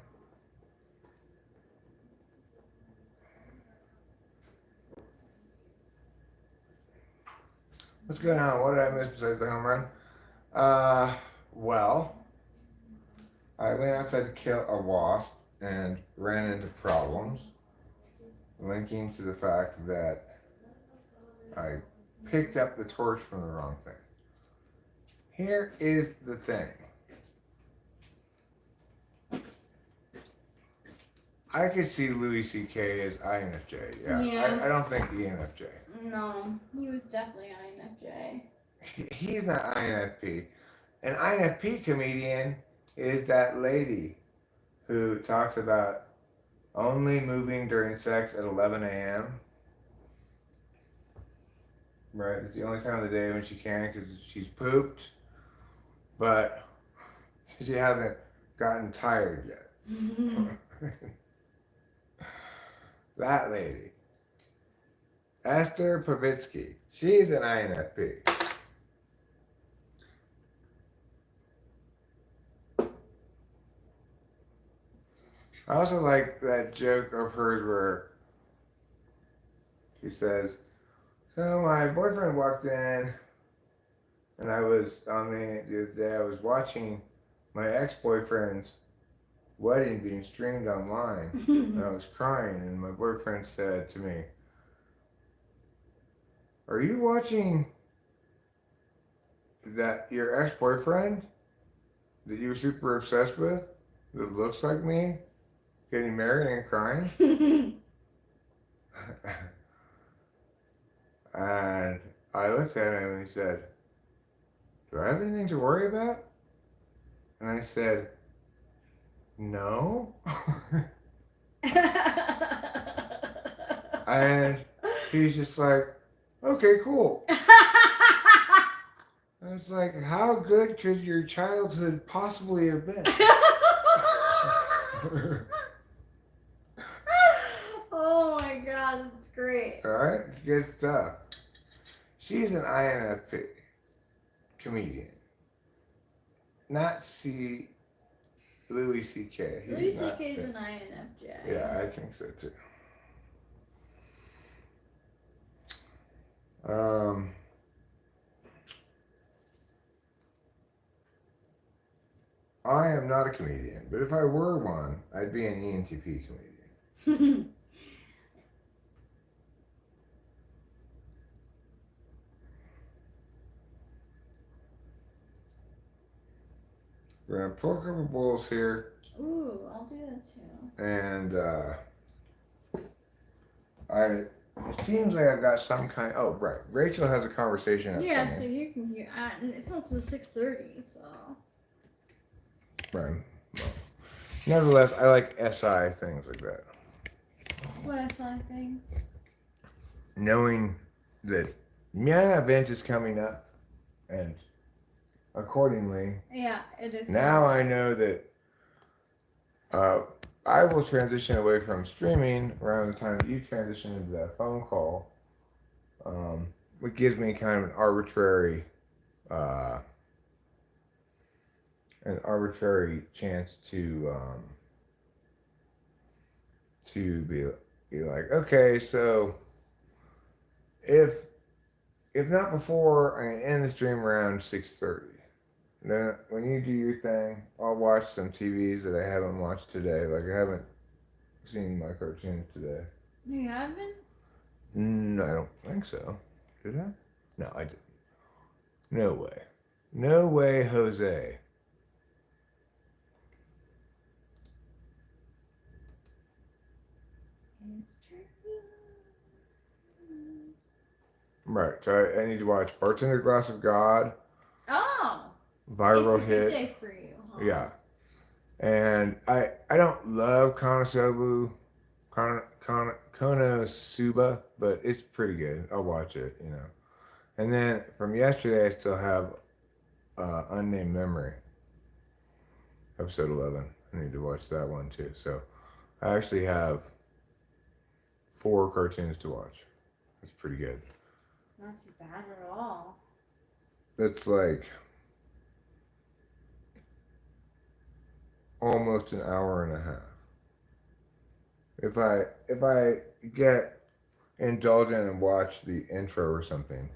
What's going on? What did I miss besides the home run? Well, I went outside to kill a wasp and ran into problems, linking to the fact that I picked up the torch from the wrong thing. Here is the thing. I could see Louis C.K. as INFJ. Yeah. I don't think ENFJ. No, he was definitely INFJ. He's not INFP. An INFP comedian is that lady who talks about only moving during sex at 11 a.m. Right? It's the only time of the day when she can because she's pooped, but she hasn't gotten tired yet. That lady. Esther Pavitsky. She's an INFP. I also like that joke of hers where she says, so my boyfriend walked in and I was the other day I was watching my ex-boyfriend's wedding being streamed online and I was crying and my boyfriend said to me, are you watching that your ex-boyfriend that you were super obsessed with that looks like me getting married and crying? And I looked at him and he said, do I have anything to worry about? And I said, no. And he's just like, okay, cool. I was like, how good could your childhood possibly have been? Oh my god, that's great. Alright, good stuff. She's an INFP comedian. Not Louis C.K. Louis C.K. is an INFJ. Yeah, I think so too. Um, I am not a comedian, but if I were one, I'd be an ENTP comedian. We're gonna pull a couple bowls here. Ooh, I'll do that too. And it seems like I've got some kind. Oh, right. Rachel has a conversation. Yeah, so you can hear. It's not till 6:30, so. Right. Well, nevertheless, I like SI things like that. What SI things? Knowing that my event is coming up, and accordingly, Yeah, it is. now I know that I will transition away from streaming around the time that you transition into that phone call, which gives me kind of an arbitrary chance to be like, okay, so if not before, I end the stream around 6:30. Then when you do your thing, I'll watch some TVs that I haven't watched today. Like I haven't seen my cartoons today. You haven't? No, I don't think so. Did I? No, I didn't. No way. No way, Jose. It's true. Right, so I need to watch Bartender Glass of God. Oh! Viral it's a hit. good day for you, huh? Yeah. And I don't love Konosuba, Konosuba, but it's pretty good. I'll watch it, you know. And then from yesterday, I still have Unnamed Memory, episode 11. I need to watch that one too. So I actually have 4 cartoons to watch. It's pretty good. It's not too bad at all. It's like almost an hour and a half. If I get indulgent and watch the intro or something,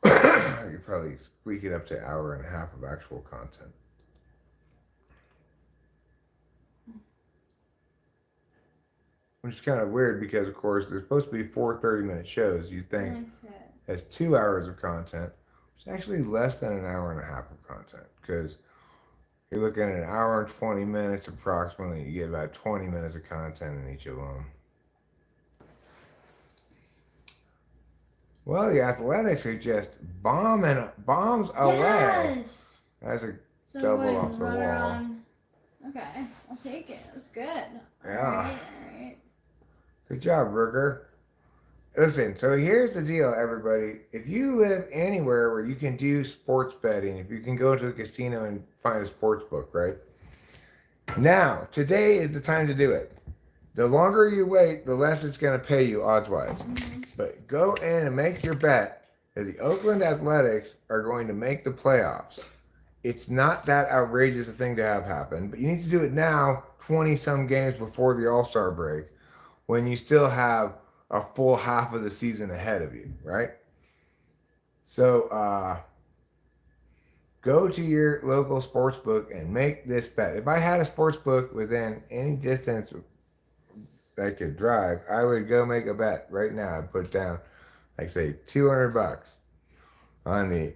I could probably squeak it up to an hour and a half of actual content. Which is kind of weird because, of course, there's supposed to be 4 30-minute shows. You think that's 2 hours of content. It's actually less than an hour and a half of content because you're looking at an hour and 20 minutes approximately. You get about 20 minutes of content in each of them. Well, the Athletics are just bombs away. Yes! That's a So double off the wall. Around... Okay, I'll take it. That's good. Yeah. Alright. Good job, Rooker. Listen, so here's the deal, everybody. If you live anywhere where you can do sports betting, if you can go to a casino and find a sports book, right? Now, today is the time to do it. The longer you wait, the less it's going to pay you odds-wise. Mm-hmm. But go in and make your bet that the Oakland Athletics are going to make the playoffs. It's not that outrageous a thing to have happen, but you need to do it now, 20-some games before the All-Star break, when you still have a full half of the season ahead of you, right? So go to your local sports book and make this bet. If I had a sports book within any distance I could drive, I would go make a bet right now. I'd put down, like say, $200 on the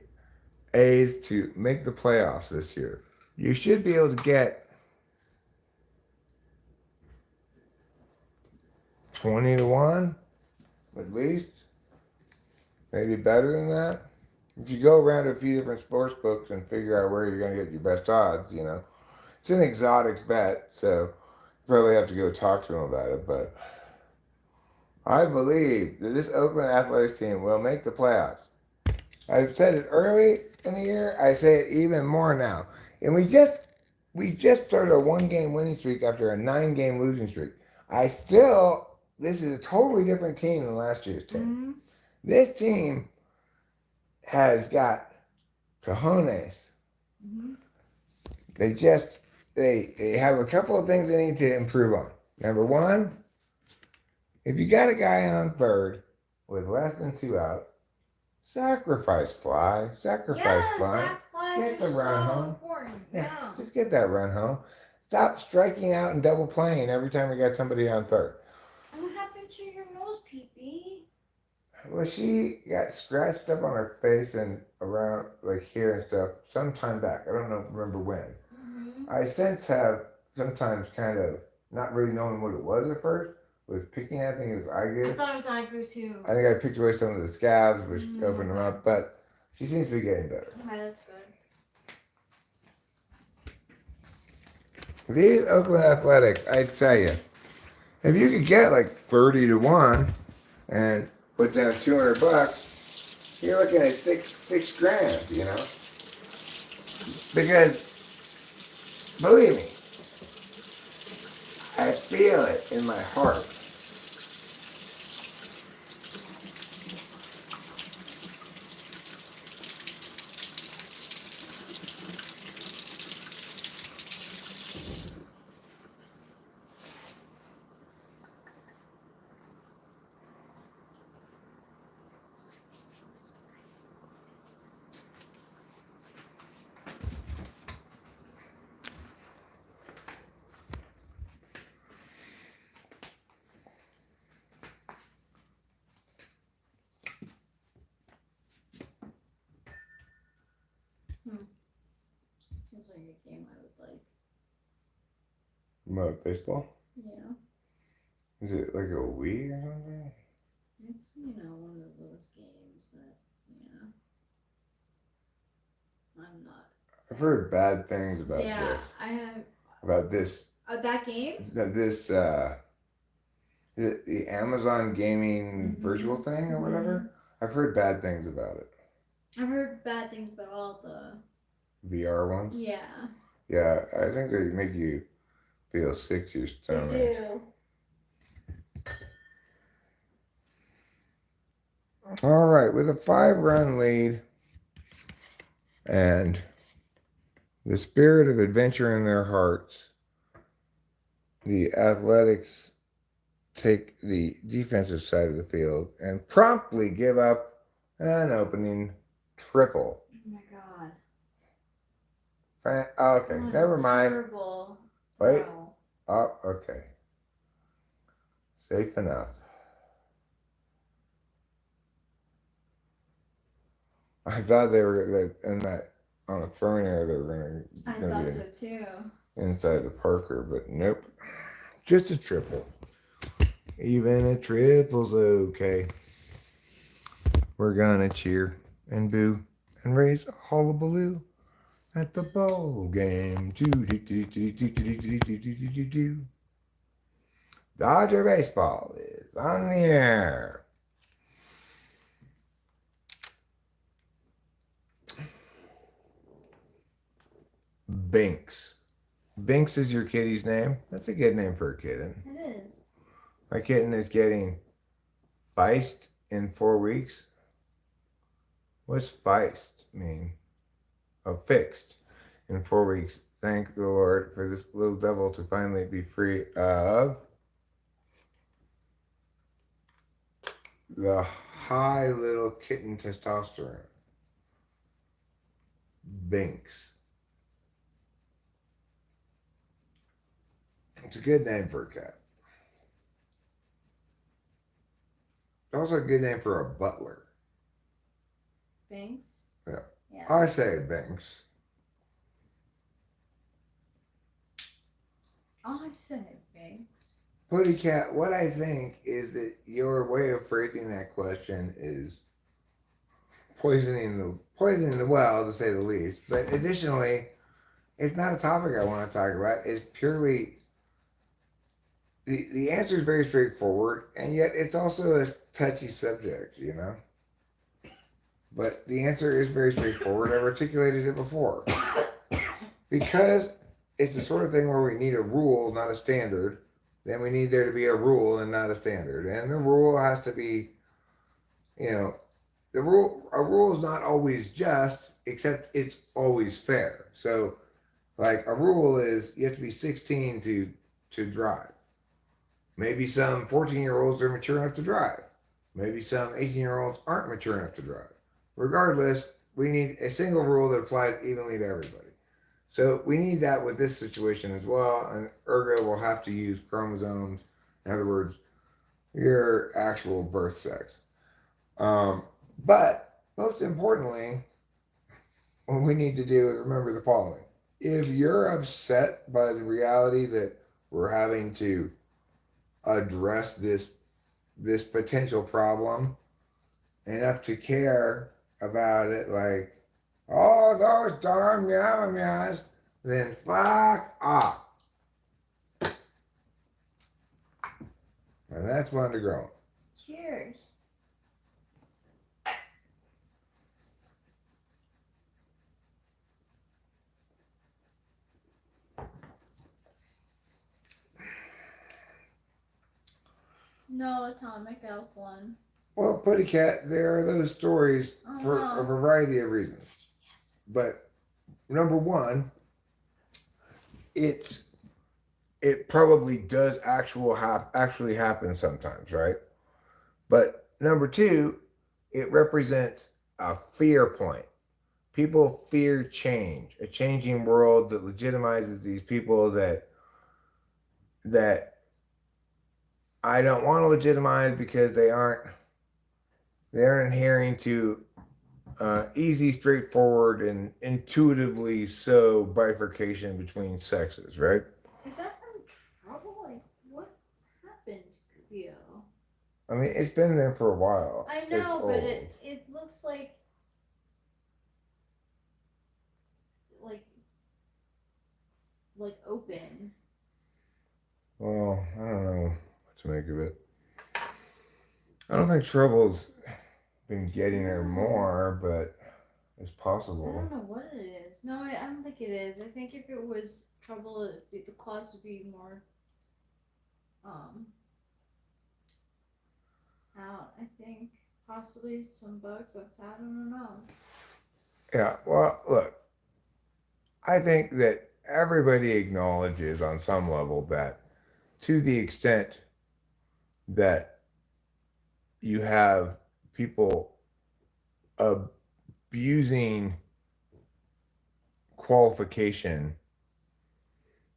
A's to make the playoffs this year. You should be able to get 20-1, at least. Maybe better than that. If you go around to a few different sports books and figure out where you're going to get your best odds, you know. It's an exotic bet, so you probably have to go talk to them about it. But I believe that this Oakland Athletics team will make the playoffs. I've said it early in the year. I say it even more now. And we just started a 1-game winning streak after a 9-game losing streak. This is a totally different team than last year's team. Mm-hmm. This team has got cojones. Mm-hmm. They have a couple of things they need to improve on. Number one, if you got a guy on third with less than 2 out. Sacrifice fly. Sacrifice fly. Sacrifice Get the is run so home. important. Yeah, Yeah. just get that run home. Stop striking out and double playing every time we got somebody on third. What happened to your nose, Pee-Pee? Well, she got scratched up on her face and around like here and stuff some time back. I don't know, remember when. I since have sometimes kind of not really knowing what it was at first. Was picking at things it was eye I glue. thought it was eye glue too. I think I picked away some of the scabs, which opened them up, but she seems to be getting better. Okay, that's good. These Oakland Athletics, I tell you, if you could get like 30 to 1 and put down $200, you're looking at six grand, you know? Because, believe me, I feel it in my heart. Seems like a game I would like. What, baseball? Yeah. Is it like a Wii or something? It's, one of those games that, I'm not. I've heard bad things about this. I have. About this. That game? This, is it the Amazon gaming virtual thing or whatever? I've heard bad things about it. I've heard bad things about all the VR ones? Yeah. Yeah, I think they make you feel sick to your stomach. They do. All right, with a 5-run lead and the spirit of adventure in their hearts, the Athletics take the defensive side of the field and promptly give up an opening triple. Oh my god. Okay, never mind. Terrible. Wait. Wow. Oh, okay. Safe enough. I thought they were in that on a throwing area they were I thought so too. Inside the Parker, but nope. Just a triple. Even a triple's okay. We're gonna cheer and boo and raise a hullabaloo at the ball game. Dodger baseball is on the air. Binks. Binks is your kitty's name? That's a good name for a kitten. It is. My kitten is getting feist in 4 weeks. What's feist mean? Oh, fixed in 4 weeks. Thank the Lord for this little devil to finally be free of the high little kitten testosterone. Binks. It's a good name for a cat. Also a good name for a butler. Binks? Yeah. Yeah. I say Binks. I say Binks. Putty Cat, what I think is that your way of phrasing that question is poisoning the well, to say the least. But additionally, it's not a topic I want to talk about. It's purely the answer is very straightforward, and yet it's also a touchy subject, you know. But the answer is very straightforward. I've articulated it before. Because it's the sort of thing where we need a rule, not a standard, then we need there to be a rule and not a standard. And the rule has to be, a rule is not always just, except it's always fair. So, like, a rule is you have to be 16 to drive. Maybe some 14-year-olds are mature enough to drive. Maybe some 18-year-olds aren't mature enough to drive. Regardless, we need a single rule that applies evenly to everybody. So we need that with this situation as well, and ergo we'll have to use chromosomes. In other words, your actual birth sex. But most importantly, what we need to do is remember the following. If you're upset by the reality that we're having to address this potential problem enough to care about it, like, oh, those darn yamamas, then fuck off. And that's one to grow. Cheers. No atomic elf one. Well, Putty Cat, there are those stories for a variety of reasons. Yes. But number one, it probably does actually happen sometimes, right? But number two, it represents a fear point. People fear change, a changing world that legitimizes these people that I don't want to legitimize because they aren't adhering to easy, straightforward, and intuitively so bifurcation between sexes, right? Is that from Trouble? Like, what happened, Theo? I mean, it's been there for a while. I know, but it looks like open. Well, I don't know what to make of it. I don't think Trouble's been getting there more, but it's possible. I don't know what it is. No, I don't think it is. I think if it was Trouble, the clause would be more out. I think possibly some bugs outside. I don't know. Yeah, well, look, I think that everybody acknowledges on some level that to the extent that you have people abusing qualification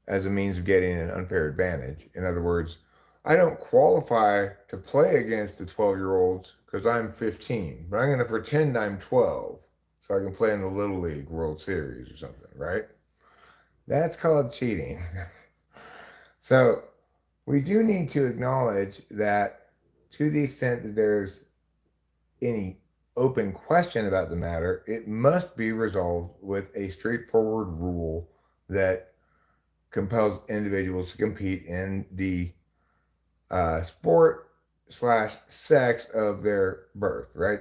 as a means of getting an unfair advantage. In other words, I don't qualify to play against the 12-year-olds because I'm 15, but I'm going to pretend I'm 12 so I can play in the Little League World Series or something, right? That's called cheating. So we do need to acknowledge that to the extent that there's any open question about the matter, it must be resolved with a straightforward rule that compels individuals to compete in the sport/sex of their birth, right?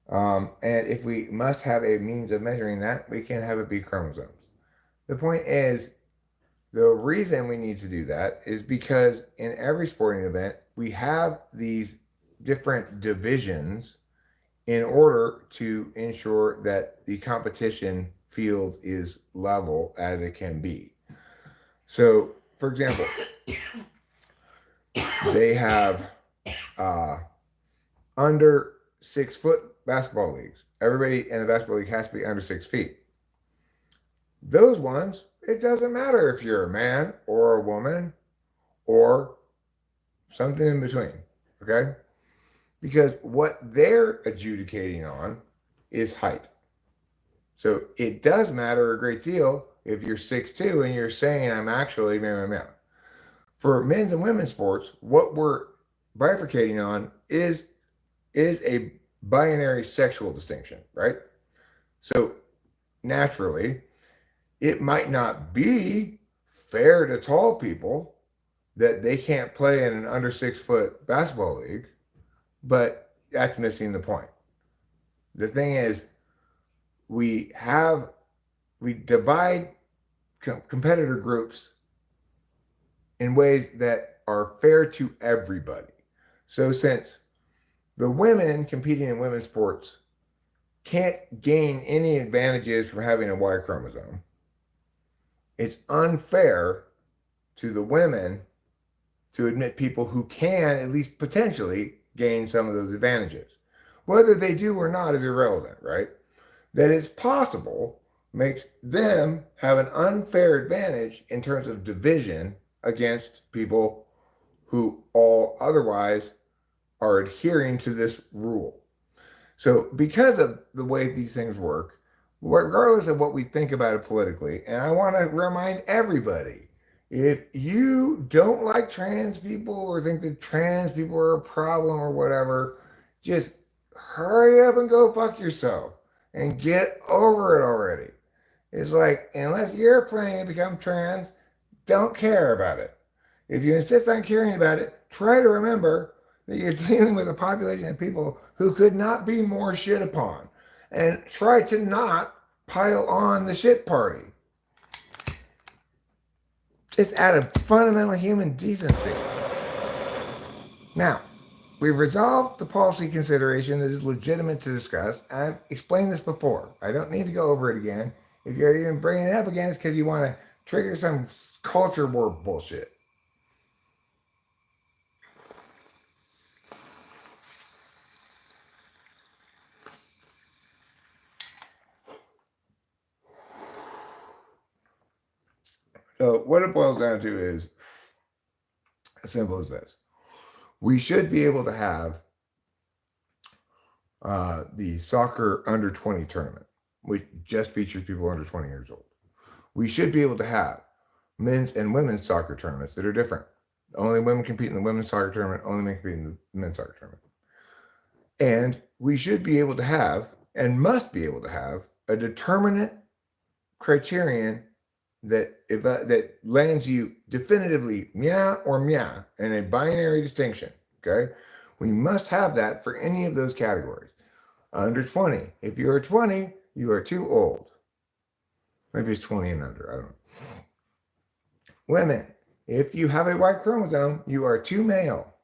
And if we must have a means of measuring that, we can have it be chromosomes. The point is, the reason we need to do that is because in every sporting event, we have these different divisions in order to ensure that the competition field is level as it can be. So, for example, they have under 6 foot basketball leagues. Everybody in a basketball league has to be under 6 feet. Those ones, it doesn't matter if you're a man or a woman or something in between, okay? Because what they're adjudicating on is height. So it does matter a great deal if you're 6'2" and you're saying I'm actually man. For men's and women's sports, what we're bifurcating on is a binary sexual distinction, right? So naturally, it might not be fair to tall people that they can't play in an under 6 foot basketball league, but that's missing the point. The thing is, we divide competitor groups in ways that are fair to everybody. So since the women competing in women's sports can't gain any advantages from having a Y chromosome, it's unfair to the women to admit people who can, at least potentially, gain some of those advantages. Whether they do or not is irrelevant, right? That it's possible makes them have an unfair advantage in terms of division against people who all otherwise are adhering to this rule. So, because of the way these things work, regardless of what we think about it politically, and I want to remind everybody, if you don't like trans people or think that trans people are a problem or whatever, just hurry up and go fuck yourself and get over it already. It's like, unless you're planning to become trans, don't care about it. If you insist on caring about it, try to remember that you're dealing with a population of people who could not be more shit upon. And try to not pile on the shit party. Just out of fundamental human decency. Now, we've resolved the policy consideration that is legitimate to discuss. I've explained this before. I don't need to go over it again. If you're even bringing it up again, it's because you want to trigger some culture war bullshit. So what it boils down to is as simple as this. We should be able to have the soccer under 20 tournament, which just features people under 20 years old. We should be able to have men's and women's soccer tournaments that are different. Only women compete in the women's soccer tournament, only men compete in the men's soccer tournament. And we should be able to have, and must be able to have, a determinate criterion that that lands you definitively meow or meow in a binary distinction. Okay, we must have that for any of those categories. Under 20, if you're 20, you are too old. Maybe it's 20 and under. I don't know. Women, if you have a Y chromosome, you are too male.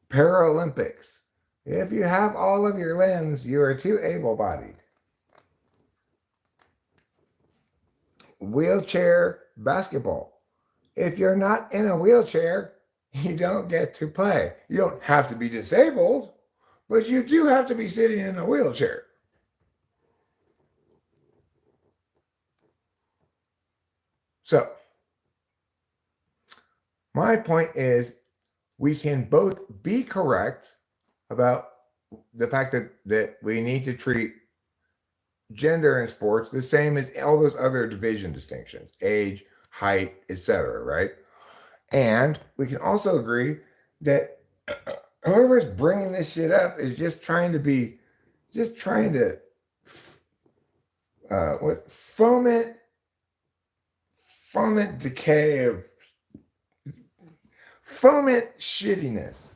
Paralympics. If you have all of your limbs, you are too able-bodied. Wheelchair basketball. If you're not in a wheelchair, you don't get to play. You don't have to be disabled, but you do have to be sitting in a wheelchair. So, my point is, we can both be correct about the fact that we need to treat gender in sports the same as all those other division distinctions, age, height, etc., right? And we can also agree that whoever's bringing this shit up is just trying to foment decay of foment shittiness.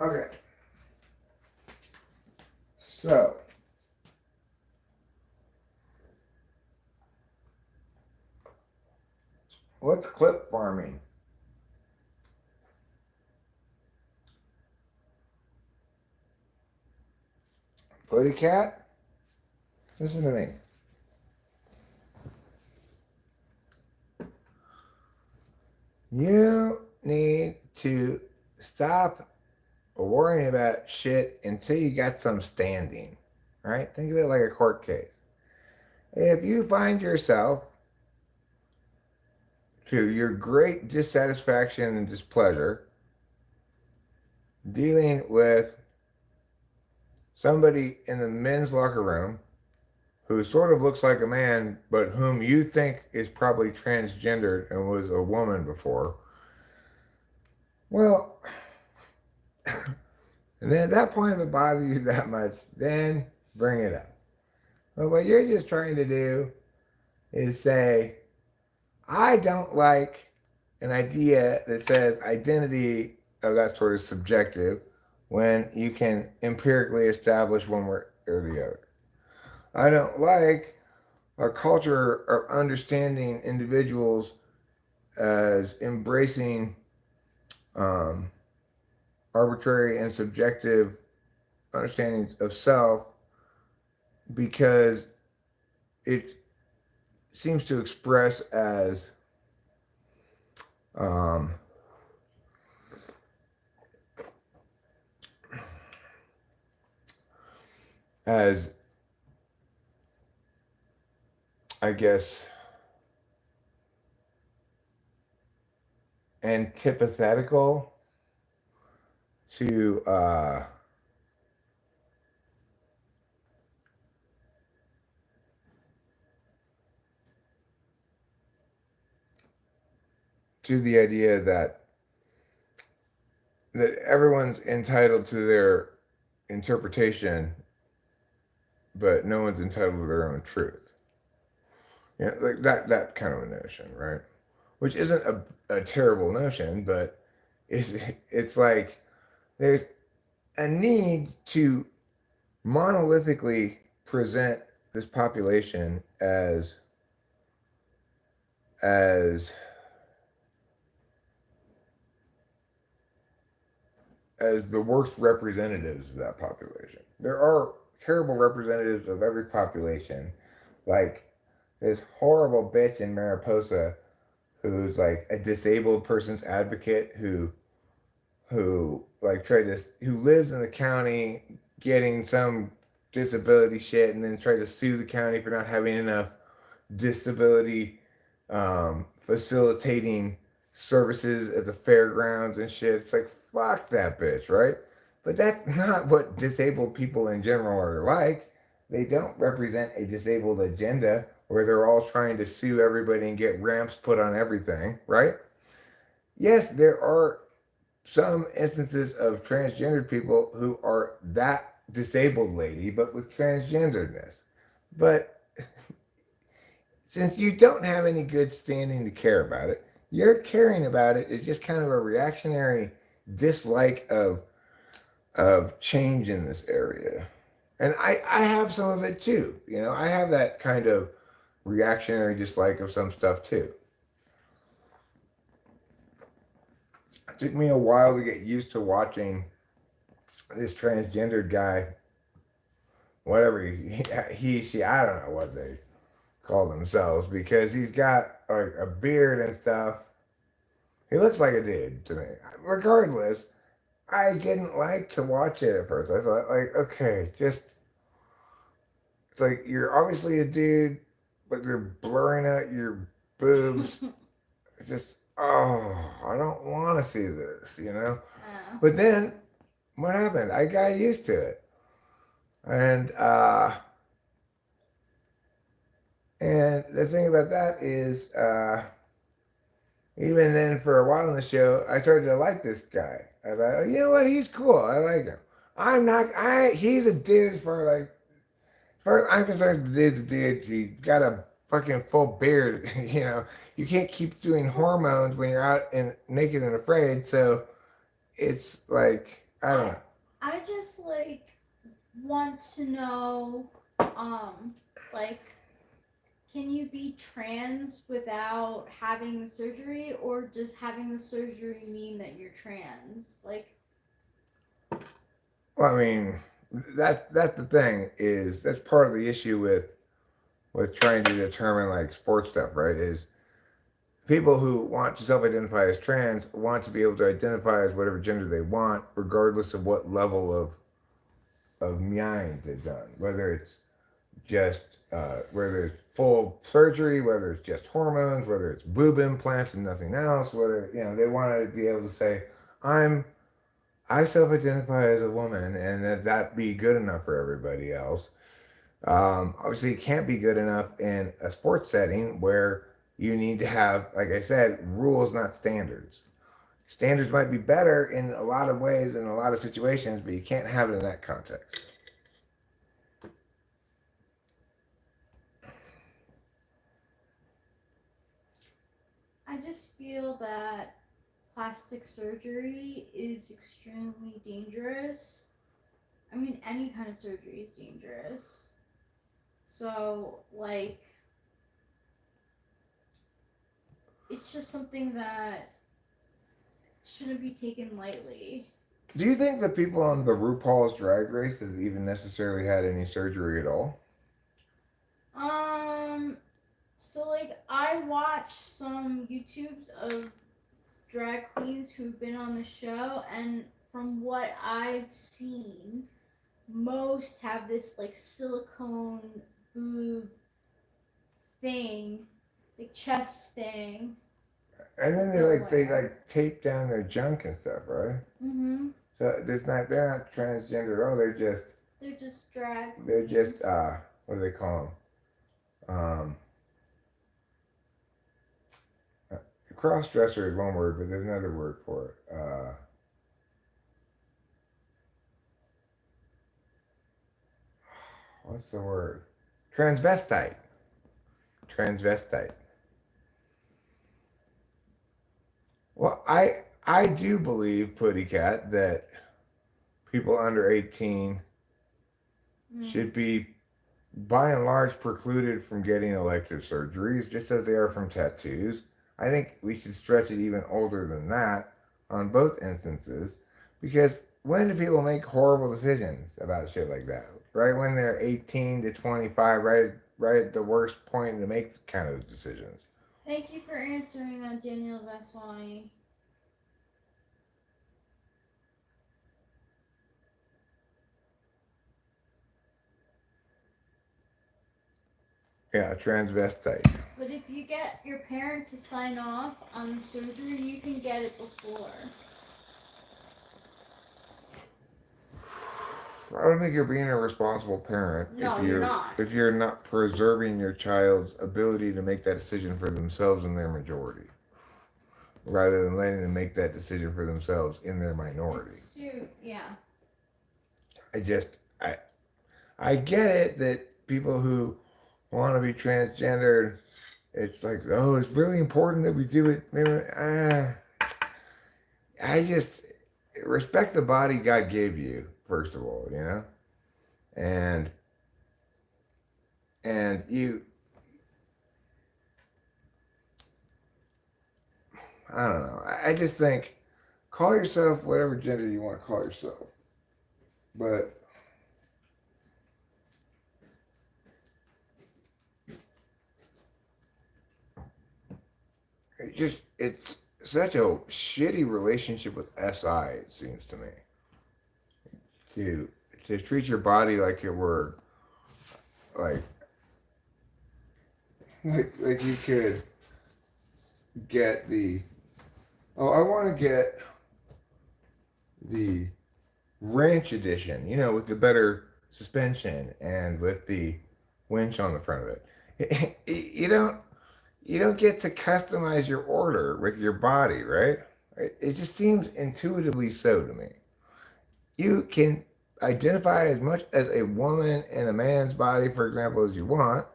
Okay. So, what's clip farming? Putty cat? Listen to me. You need to stop worrying about shit until you got some standing, right? Think of it like a court case. If you find yourself to your great dissatisfaction and displeasure, dealing with somebody in the men's locker room who sort of looks like a man, but whom you think is probably transgendered and was a woman before. Well, and then at that point, if it bothers you that much, then bring it up. But what you're just trying to do is say, I don't like an idea that says identity of that sort is subjective when you can empirically establish one way or the other. I don't like a culture of understanding individuals as embracing um, arbitrary and subjective understandings of self because it seems to express um, as I guess antithetical to the idea that everyone's entitled to their interpretation, but no one's entitled to their own truth. You know, like that kind of a notion, right? Which isn't a terrible notion, but it's like there's a need to monolithically present this population as as the worst representatives of that population. There are terrible representatives of every population, like this horrible bitch in Mariposa who's like a disabled person's advocate who lives in the county getting some disability shit and then tries to sue the county for not having enough disability facilitating services at the fairgrounds and shit. It's like, fuck that bitch, right? But that's not what disabled people in general are like. They don't represent a disabled agenda where they're all trying to sue everybody and get ramps put on everything, right? Yes, there are some instances of transgendered people who are that disabled lady, but with transgenderedness. But since you don't have any good standing to care about it, your caring about it is just kind of a reactionary dislike of change in this area. And I have some of it too. You know, I have that kind of reactionary dislike of some stuff too. It took me a while to get used to watching this transgendered guy, whatever she, I don't know what they call themselves, because he's got like a beard and stuff. He looks like a dude to me. Regardless, I didn't like to watch it at first. I thought, like, okay, just it's like you're obviously a dude, but they're blurring out your boobs. Just I don't want to see this, you know. Oh. But then, what happened? I got used to it, and the thing about that is, even then, for a while in the show, I started to like this guy. I thought, you know what? He's cool. I like him. I'm not. He's a dude as far as I'm concerned. The dude. He's got a fucking full beard. You know, you can't keep doing hormones when you're out and naked and afraid. So it's like I don't know. I just like want to know, like, can you be trans without having the surgery, or does having the surgery mean that you're trans? Like, Well, I mean, that's the thing is that's part of the issue with trying to determine like sports stuff, right? Is people who want to self-identify as trans want to be able to identify as whatever gender they want, regardless of what level of mind they've done, whether it's just where there's full surgery, whether it's just hormones, whether it's boob implants and nothing else, whether they want to be able to say, I'm I self-identify as a woman, and that be good enough for everybody else. Obviously, it can't be good enough in a sports setting where you need to have, like I said, rules, not standards. Standards might be better in a lot of ways in a lot of situations, but you can't have it in that context. I just feel that plastic surgery is extremely dangerous. I mean, any kind of surgery is dangerous. So, like, it's just something that shouldn't be taken lightly. Do you think the people on the RuPaul's Drag Race have even necessarily had any surgery at all? Um, so like I watch some YouTubes of drag queens who've been on the show, and from what I've seen, most have this like silicone boob thing, like chest thing. And then they tape down their junk and stuff, right? Mm-hmm. So they're not transgender at all. They're just drag. They're just what do they call them? Cross dresser is one word, but there's another word for it. What's the word? Transvestite. Transvestite. Well, I do believe, Putty Cat, that people under 18 should be, by and large, precluded from getting elective surgeries, just as they are from tattoos. I think we should stretch it even older than that on both instances, because when do people make horrible decisions about shit like that? Right when they're 18 to 25, right at the worst point to make kind of decisions. Thank you for answering that, Daniel Vaswani. Yeah, transvestite. But if you get your parent to sign off on the surgery, you can get it before. I don't think you're being a responsible parent No, you're not. if you're not preserving your child's ability to make that decision for themselves in their majority, rather than letting them make that decision for themselves in their minority. Yeah. I get it that people who want to be transgendered, it's like, oh, it's really important that we do it. I just respect the body God gave you, first of all, and you, I don't know. I just think, call yourself whatever gender you want to call yourself, but it's such a shitty relationship with SI, it seems to me. To treat your body like it were like you could get I want to get the ranch edition, with the better suspension and with the winch on the front of it. You don't get to customize your order with your body, right? It just seems intuitively so to me. You can identify as much as a woman in a man's body, for example, as you want.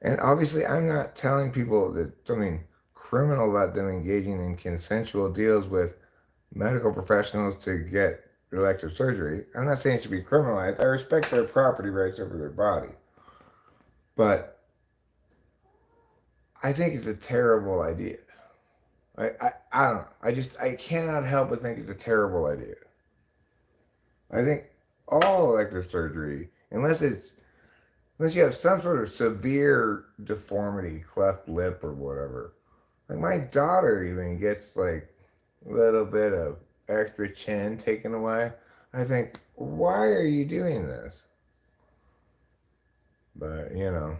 And obviously, I'm not telling people that something criminal about them engaging in consensual deals with medical professionals to get elective surgery. I'm not saying it should be criminalized. I respect their property rights over their body. But I think it's a terrible idea. I don't know. I cannot help but think it's a terrible idea. I think all elective surgery, unless you have some sort of severe deformity, cleft lip or whatever. Like my daughter even gets like a little bit of extra chin taken away. I think, why are you doing this? But, Damn.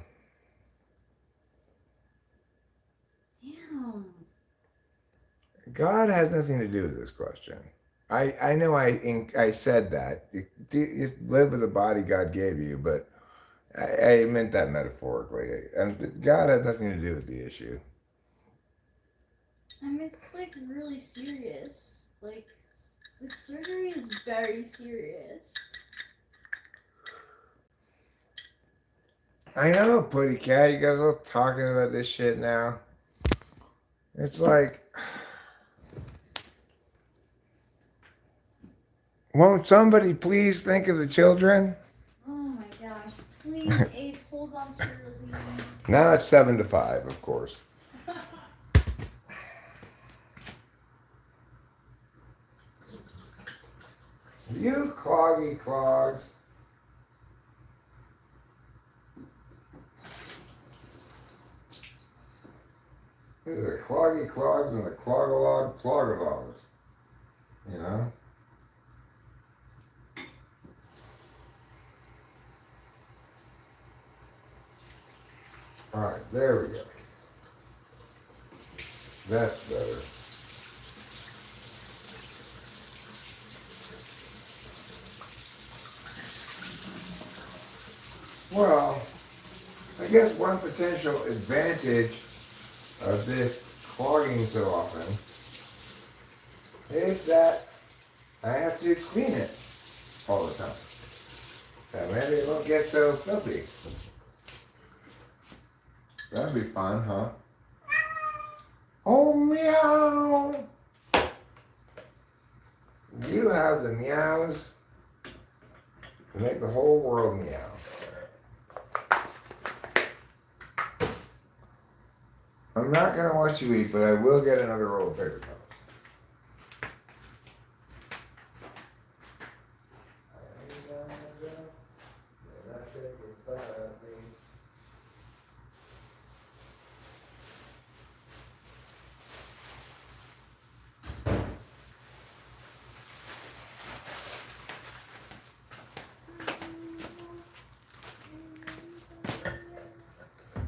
God has nothing to do with this question. I know I said that. You live with the body God gave you, but I meant that metaphorically. And God has nothing to do with the issue. I mean, it's like really serious. Like surgery is very serious. I know, Putty Cat. You guys all talking about this shit now. It's like, won't somebody please think of the children? Oh my gosh! Please, Ace, hold on to your lead. Now it's 7-5, of course. You cloggy clogs. These are cloggy clogs and the clogalog plogalogs. You know? Alright, there we go. That's better. Well, I guess one potential advantage of this clogging so often is that I have to clean it all the time. So maybe it won't get so filthy. That'd be fun, huh? Oh, meow! You have the meows to make the whole world meow. I'm not going to watch you eat, but I will get another roll of paper towels.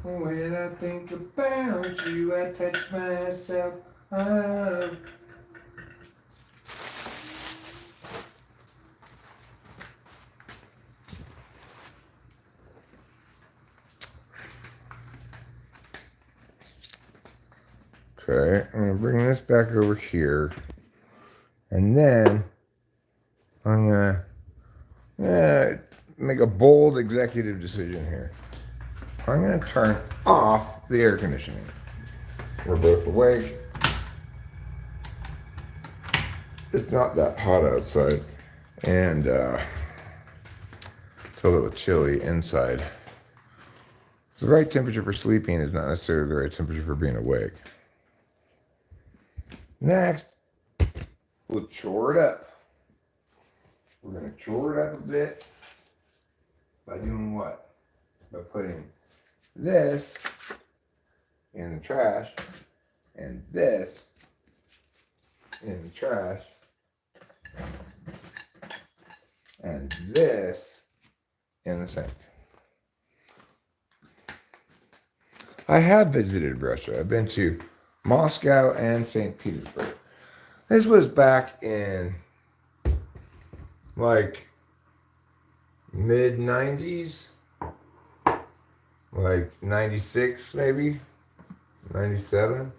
When I think about you, I touch myself up. Okay, I'm going to bring this back over here. And then I'm going to make a bold executive decision here. I'm going to turn off the air conditioning. We're both awake. It's not that hot outside. And it's a little chilly inside. The right temperature for sleeping is not necessarily the right temperature for being awake. Next, we'll chore it up. We're going to chore it up a bit by doing what? By putting this in the trash and this in the trash and this in the sink. I have visited Russia. I've been to Moscow and St. Petersburg. This was back in like mid 90s, like 96 maybe, 97.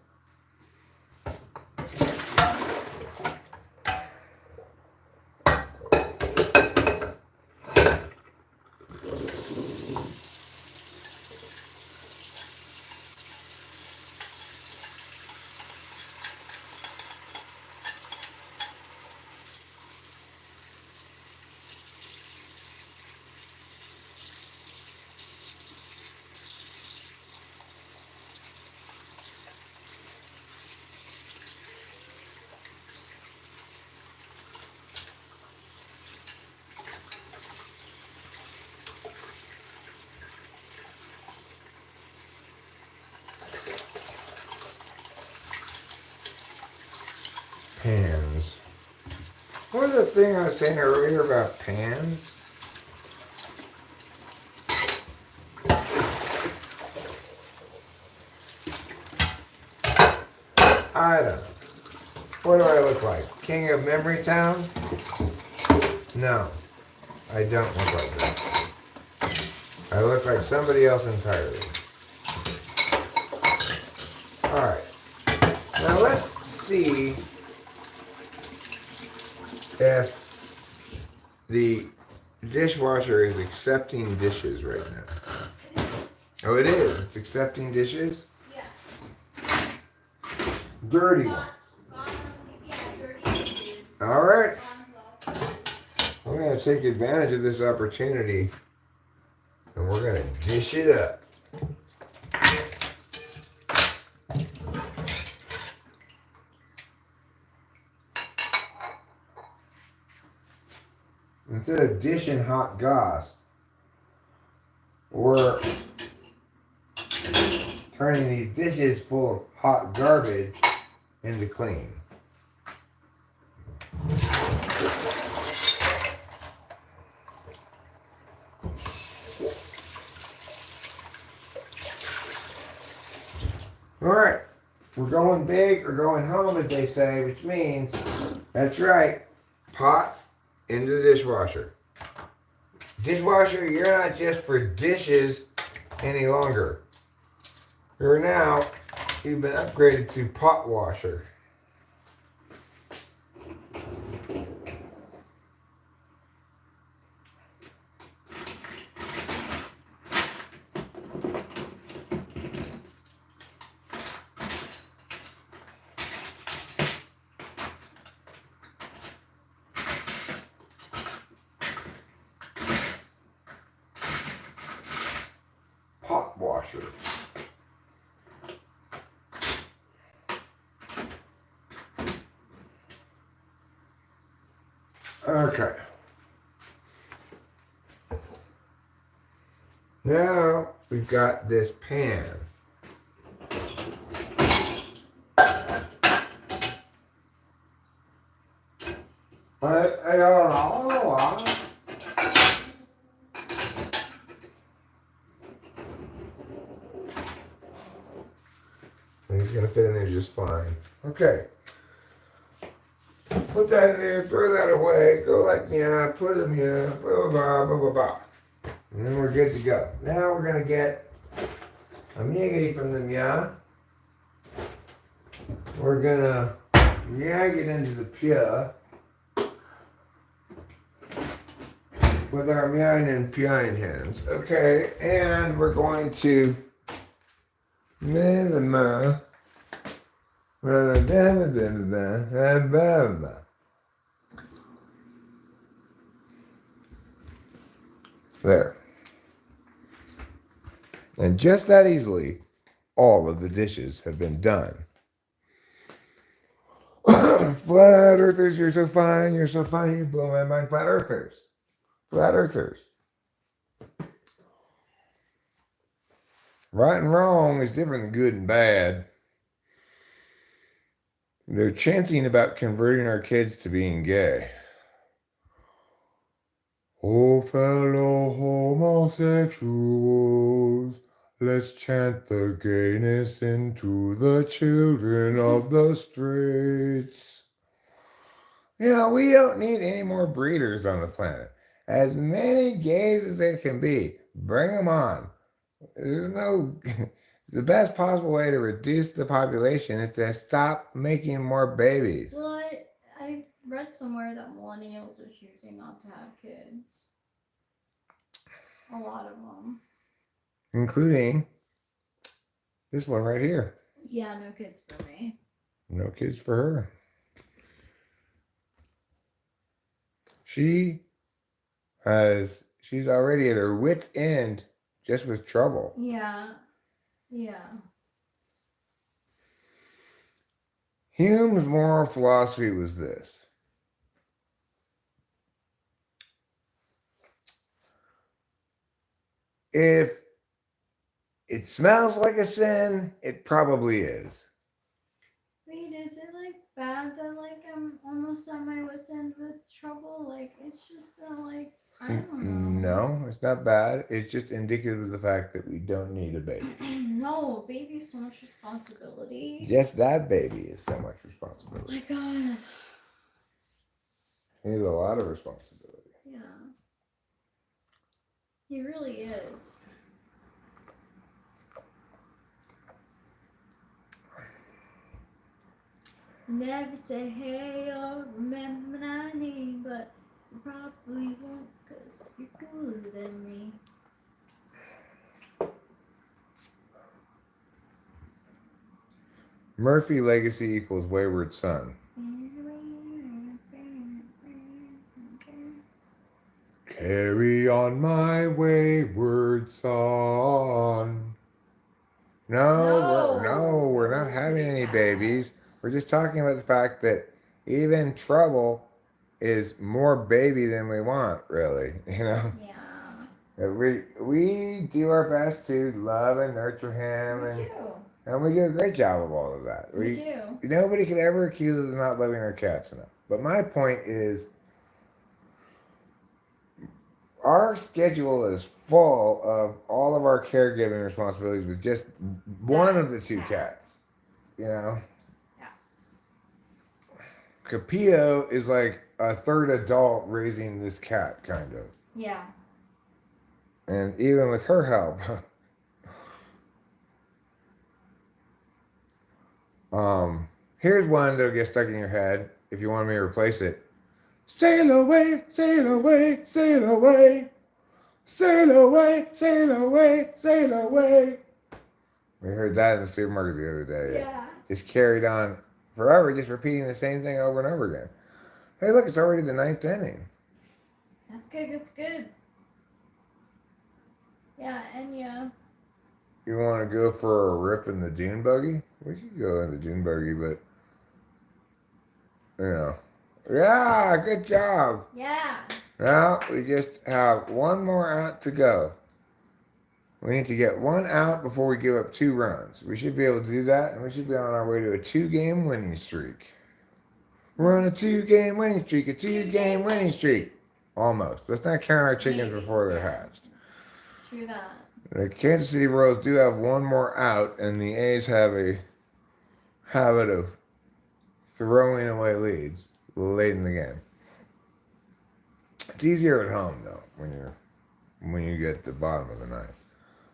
Pans. What was the thing I was saying earlier about pans? I don't know. What do I look like? King of Memory Town? No, I don't look like that. I look like somebody else entirely. Alright. Now let's see if the dishwasher is accepting dishes right now. Oh, it is. It's accepting dishes? Yeah. Dirty ones. Yeah, dirty dishes. Alright. I'm going to take advantage of this opportunity and we're going to dish it up. Instead of dishing hot goss, we're turning these dishes full of hot garbage into clean. Alright, we're going big or going home, as they say, which means, that's right, pot into the dishwasher. Dishwasher, you're not just for dishes any longer. You've been upgraded to pot washer. Pot washer. Okay. Now we've got this pan. I don't know. He's gonna fit in there just fine. Okay. Put that in there, throw that away, go like yeah, put them here, blah blah blah blah blah blah. And then we're good to go. Now we're gonna get a miaggy from the mia. We're gonna miag it into the pia with our miang and piang hands. Okay, and we're going to there. And just that easily, all of the dishes have been done. Flat earthers, you're so fine, you blow my mind. Flat earthers. Flat earthers. Right and wrong is different than good and bad. They're chanting about converting our kids to being gay. Oh, fellow homosexuals, let's chant the gayness into the children of the streets. You know, we don't need any more breeders on the planet. As many gays as there can be, bring them on. There's no... The best possible way to reduce the population is to stop making more babies. Well, I read somewhere that millennials are choosing not to have kids. A lot of them. Including this one right here. Yeah, no kids for me. No kids for her. She's already at her wit's end just with trouble. Yeah. Hume's moral philosophy was this. If it smells like a sin, it probably is. Wait, is it like bad that like I'm almost at my wit's end with trouble? Like it's just that like I don't know. No, it's not bad. It's just indicative of the fact that we don't need a baby. No, baby's so much responsibility. Just that baby is so much Oh responsibility. my god. He needs a lot of responsibility. Yeah. He really is. Never say hey or remember my name, but you probably won't, cause you're cooler than me. Murphy legacy equals wayward son. Carry on my wayward son. No, we're not having any babies. We're just talking about the fact that even trouble is more baby than we want, really. You know? Yeah. We do our best to love and nurture him, and we do a great job of all of that. We do. Nobody could ever accuse us of not loving our cats enough. But my point is, our schedule is full of all of our caregiving responsibilities with just one of the two cats. You know? Yeah. Capillo is like a third adult raising this cat, kind of. Yeah. And even with her help. Here's one that'll get stuck in your head if you want me to replace it. Sail away, sail away, sail away. Sail away, sail away, sail away. We heard that in the supermarket the other day. Yeah. Just carried on forever, just repeating the same thing over and over again. Hey, look, it's already the 9th inning. That's good, that's good. Yeah, and yeah. You want to go for a rip in the dune buggy? We could go in the dune buggy, but, you know. Yeah, good job. Yeah. Now we just have one more out to go. We need to get one out before we give up 2 runs. We should be able to do that, and we should be on our way to a 2-game winning streak. We're on a 2-game winning streak, a 2-game winning streak. Almost. Let's not count our chickens before they're hatched. True that. The Kansas City Royals do have one more out, and the A's have a habit of throwing away leads late in the game. It's easier at home though when you get to the bottom of the 9th.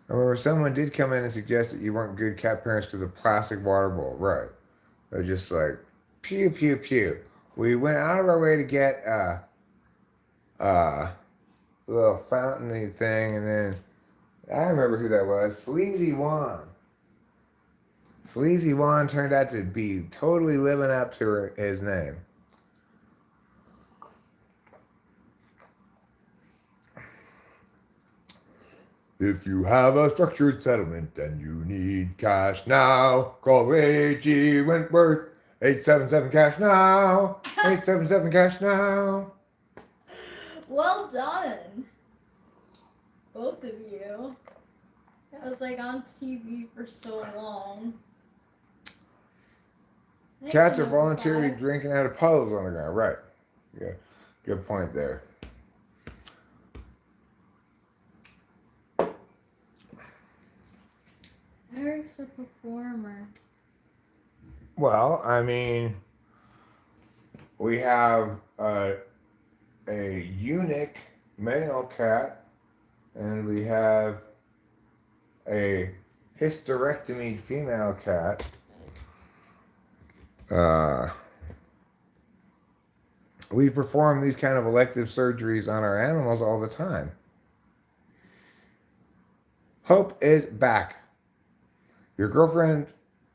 I remember someone did come in and suggest that you weren't good cat parents because of plastic water bowl. Right? They're just like pew pew pew. We went out of our way to get a little fountain thing, and then I remember who that was. Sleazy Juan. Sleazy Juan turned out to be totally living up to his name. If you have a structured settlement and you need cash now, call A.G. Wentworth, 877 cash now, 877 cash now. Well done. Both of you. That was like on TV for so long. Cats are voluntarily drinking out of puddles on the ground. Right. Yeah. Good point there. Eric's a performer. Well, I mean, we have a eunuch male cat, and we have a hysterectomy female cat. We perform these kind of elective surgeries on our animals all the time. Hope is back. Your girlfriend,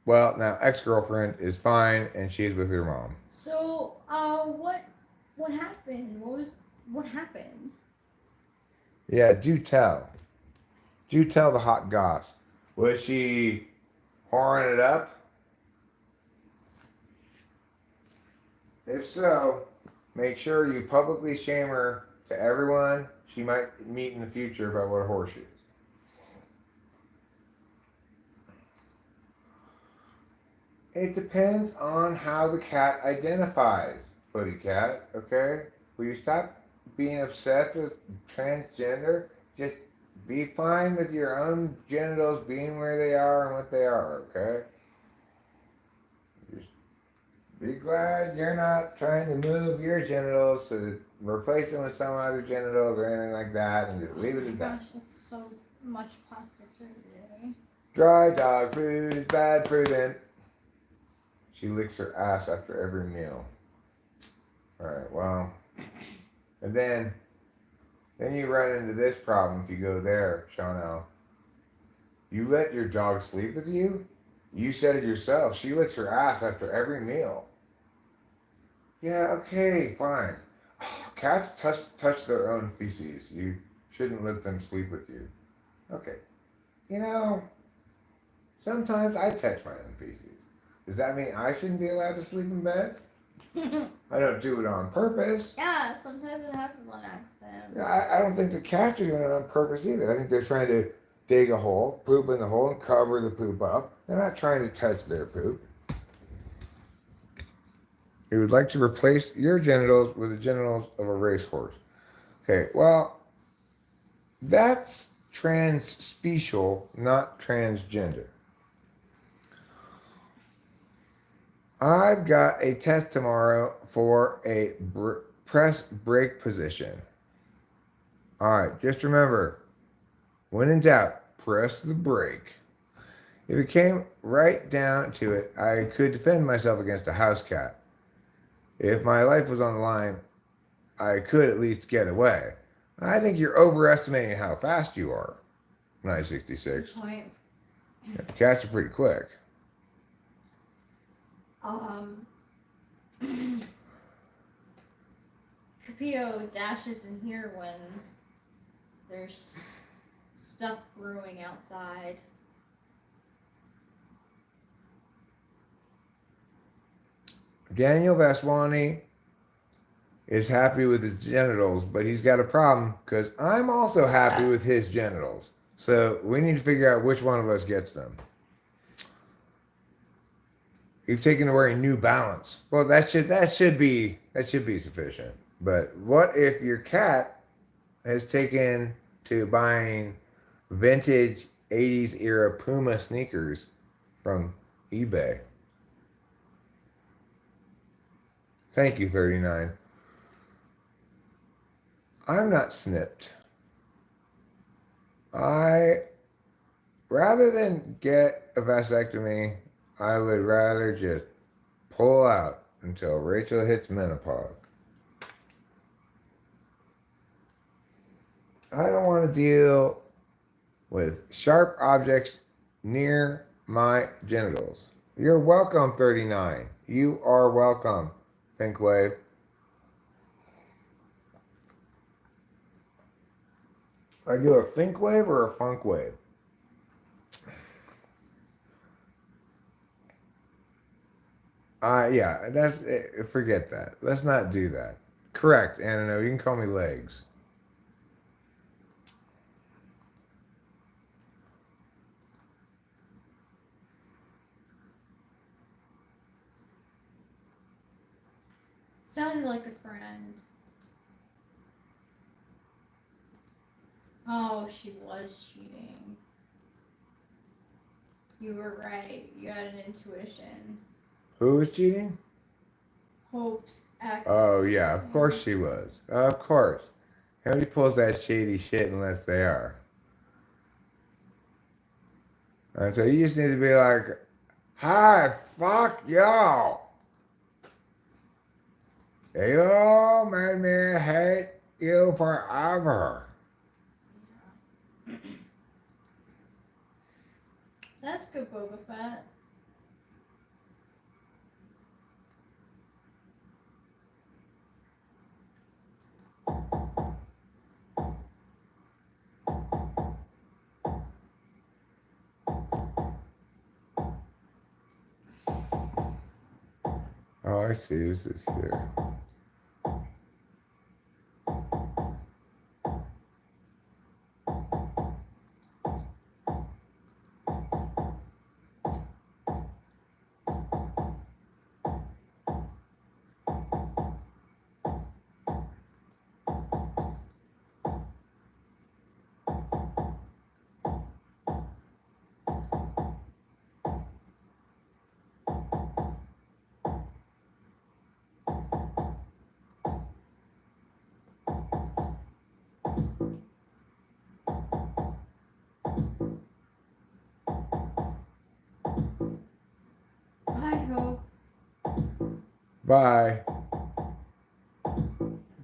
well, now ex-girlfriend, is fine, and she's with her mom. So, what happened? What happened? Yeah, do tell. Do tell the hot goss. Was she whoring it up? If so, make sure you publicly shame her to everyone she might meet in the future about what a whore she is. It depends on how the cat identifies, buddy cat, okay? Will you stop being obsessed with transgender. Just be fine with your own genitals being where they are and what they are, okay? Just be glad you're not trying to move your genitals to replace them with some other genitals or anything like that, and just leave it at that. Gosh, that's so much plastic surgery. Dry dog food is bad for them. She licks her ass after every meal. Alright, well. And then you run into this problem if you go there, Shawno. You let your dog sleep with you? You said it yourself. She licks her ass after every meal. Yeah, okay, fine. Cats touch their own feces. You shouldn't let them sleep with you. Okay. You know, sometimes I touch my own feces. Does that mean I shouldn't be allowed to sleep in bed? I don't do it on purpose. Yeah, sometimes it happens on accident. I don't think the cats are doing it on purpose either. I think they're trying to dig a hole, poop in the hole, and cover the poop up. They're not trying to touch their poop. You would like to replace your genitals with the genitals of a racehorse. Okay, well, that's transspecial, not transgender. I've got a test tomorrow for a press brake position. All right, just remember, when in doubt, press the brake. If it came right down to it, I could defend myself against a house cat. If my life was on the line, I could at least get away. I think you're overestimating how fast you are. 966. Point. Yeah, cats are pretty quick. Capio dashes in here when there's stuff brewing outside. Daniel Vaswani is happy with his genitals, but he's got a problem because I'm also happy with his genitals. So we need to figure out which one of us gets them. You've taken to wearing New Balance. Well, that should be sufficient. But what if your cat has taken to buying vintage 80s era Puma sneakers from eBay? Thank you, 39. I'm not snipped. Rather than get a vasectomy, I would rather just pull out until Rachel hits menopause. I don't want to deal with sharp objects near my genitals. You're welcome, 39. You are welcome, Think Wave. Are you a think wave or a funk wave? Yeah, forget that. Let's not do that. Correct, Anino. You can call me Legs. Sounded like a friend. Oh, she was cheating. You were right. You had an intuition. Who was cheating? Hope's ex. Oh, yeah, of course she was. Of course. Nobody pulls that shady shit unless they are. And so you just need to be like, hi, fuck y'all. You made me hate you forever. That's good, Boba Fett. Oh, I see. This is here. Bye.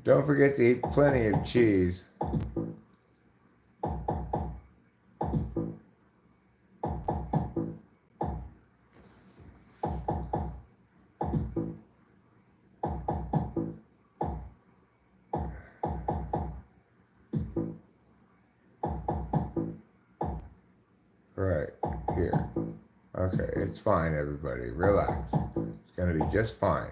Don't forget to eat plenty of cheese. Right here. Okay, it's fine, everybody. Relax. It's going to be just fine.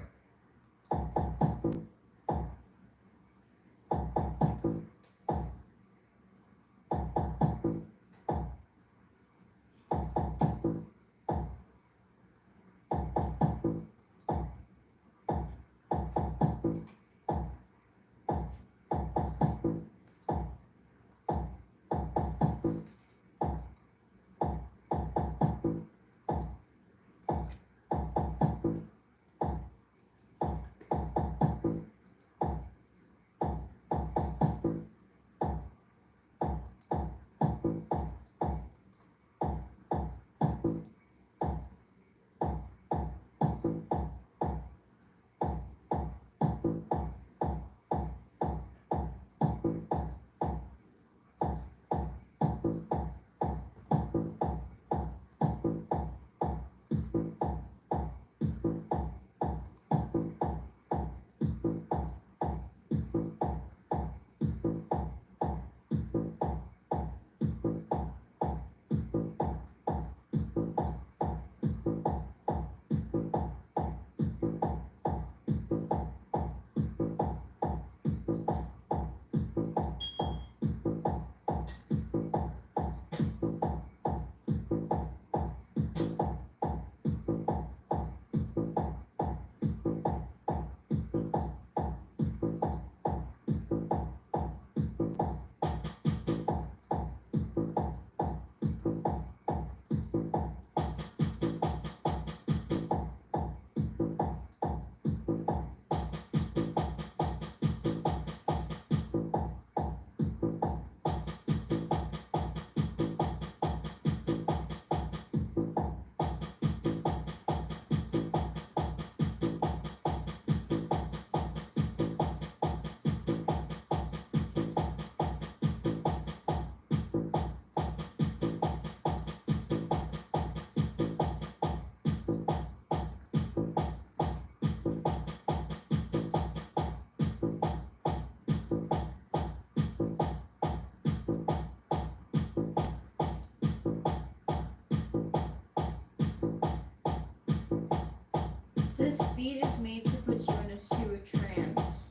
This beat is made to put you into a trance.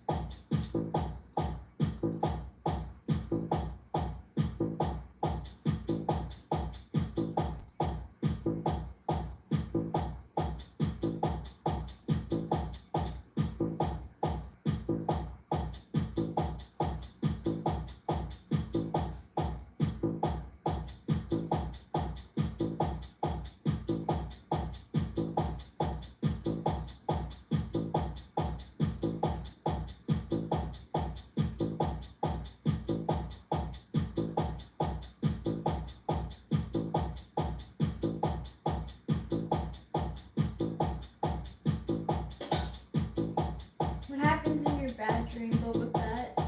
What happens in your bad dream, Boba Fett?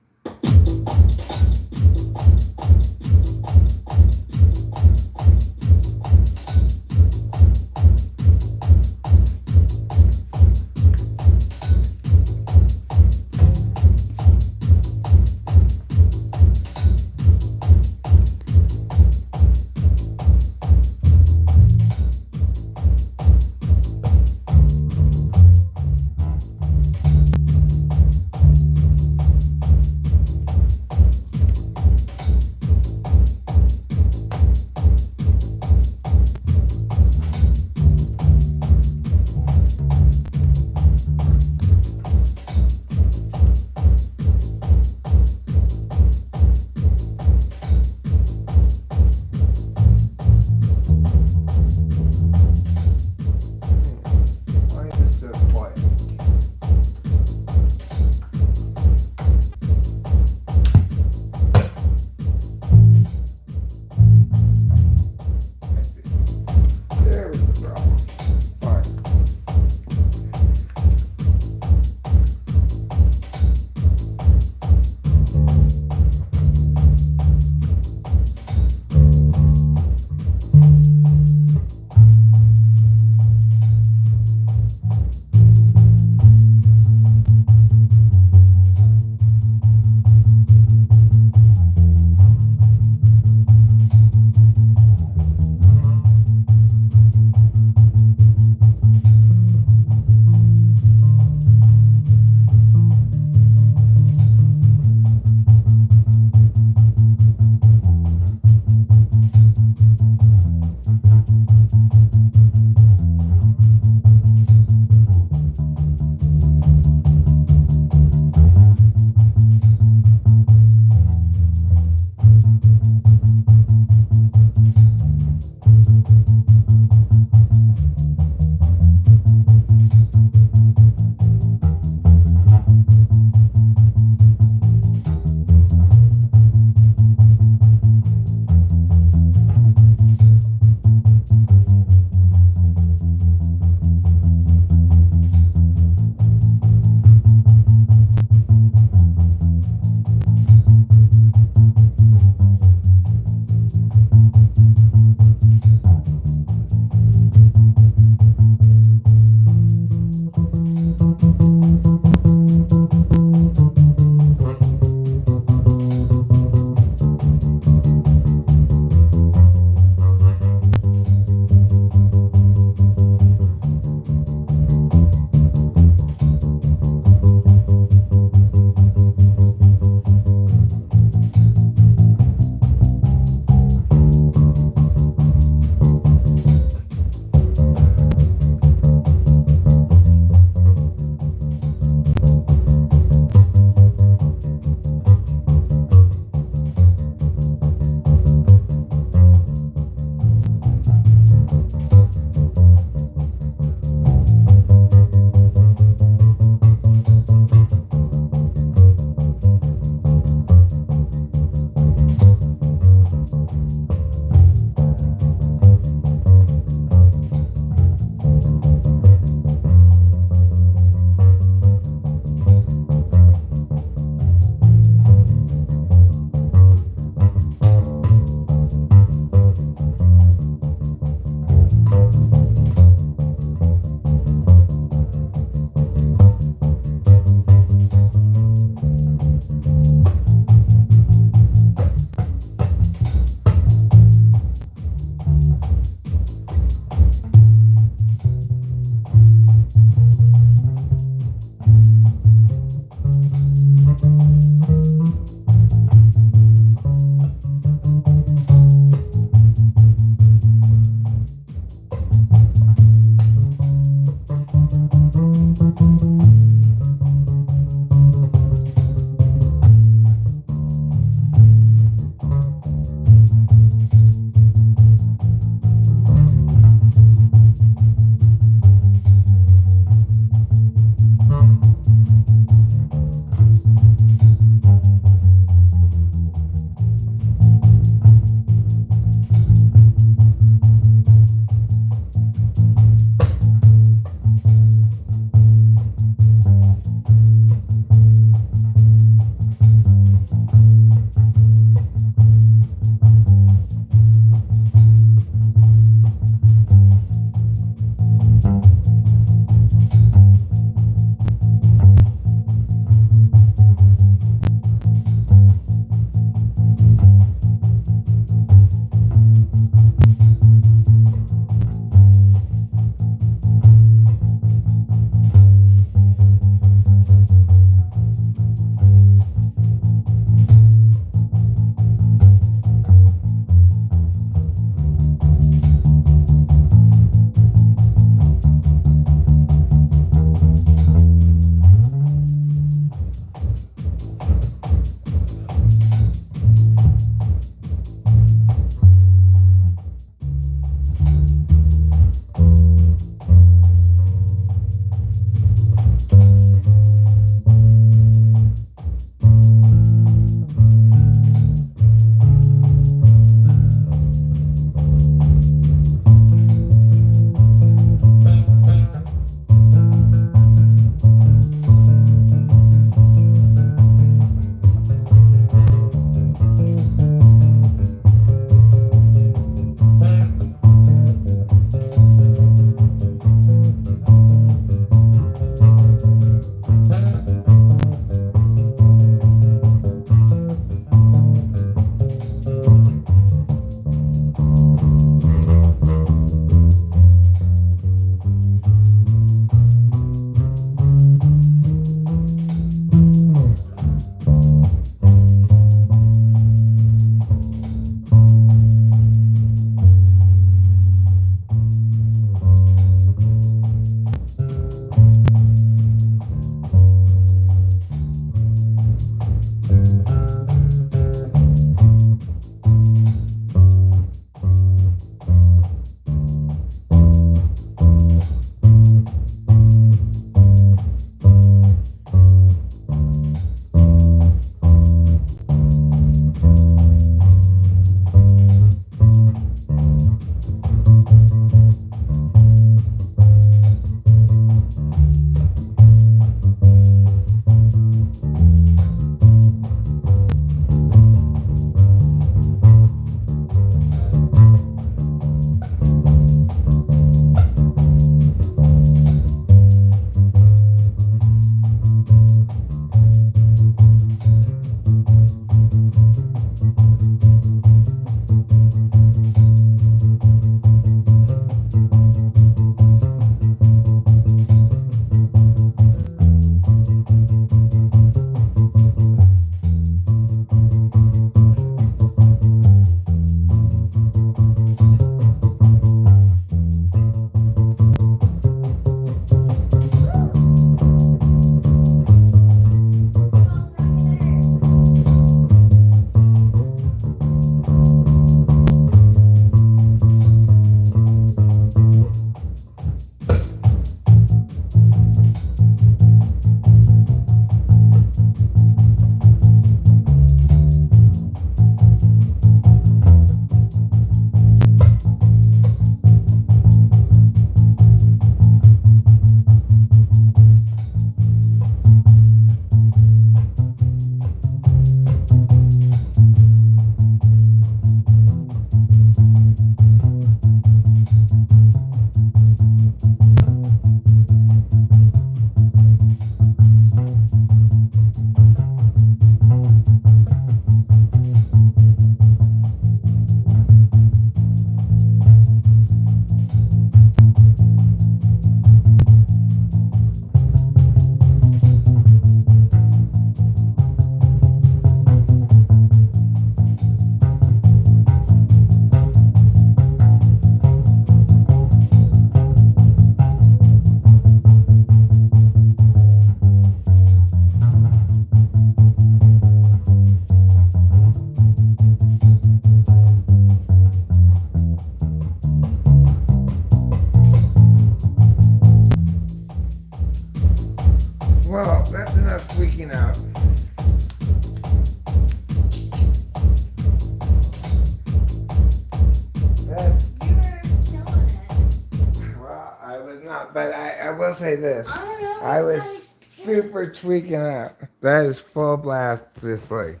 No, but I will say this. I don't know. I was super tweaking out. That is full blast, just like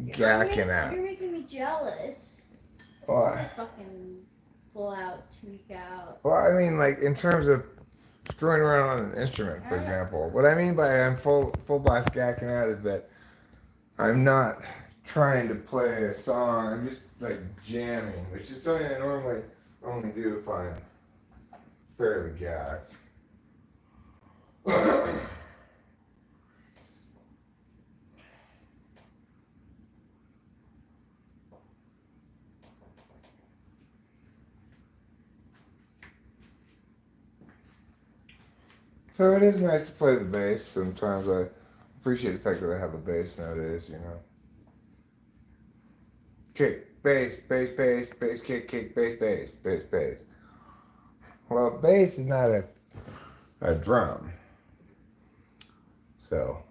gacking out. You're making me jealous. Why? I fucking pull out, tweak out. Well, I mean, like in terms of screwing around on an instrument, for example. What I mean by I'm full blast gacking out is that I'm not trying to play a song. I'm just like jamming, which is something I normally only do if I'm fairly gacked. So it is nice to play the bass. Sometimes I appreciate the fact that I have a bass nowadays, you know. Kick, bass, bass, bass, bass, kick, kick, bass, bass, bass, bass. Well, bass is not a drum. So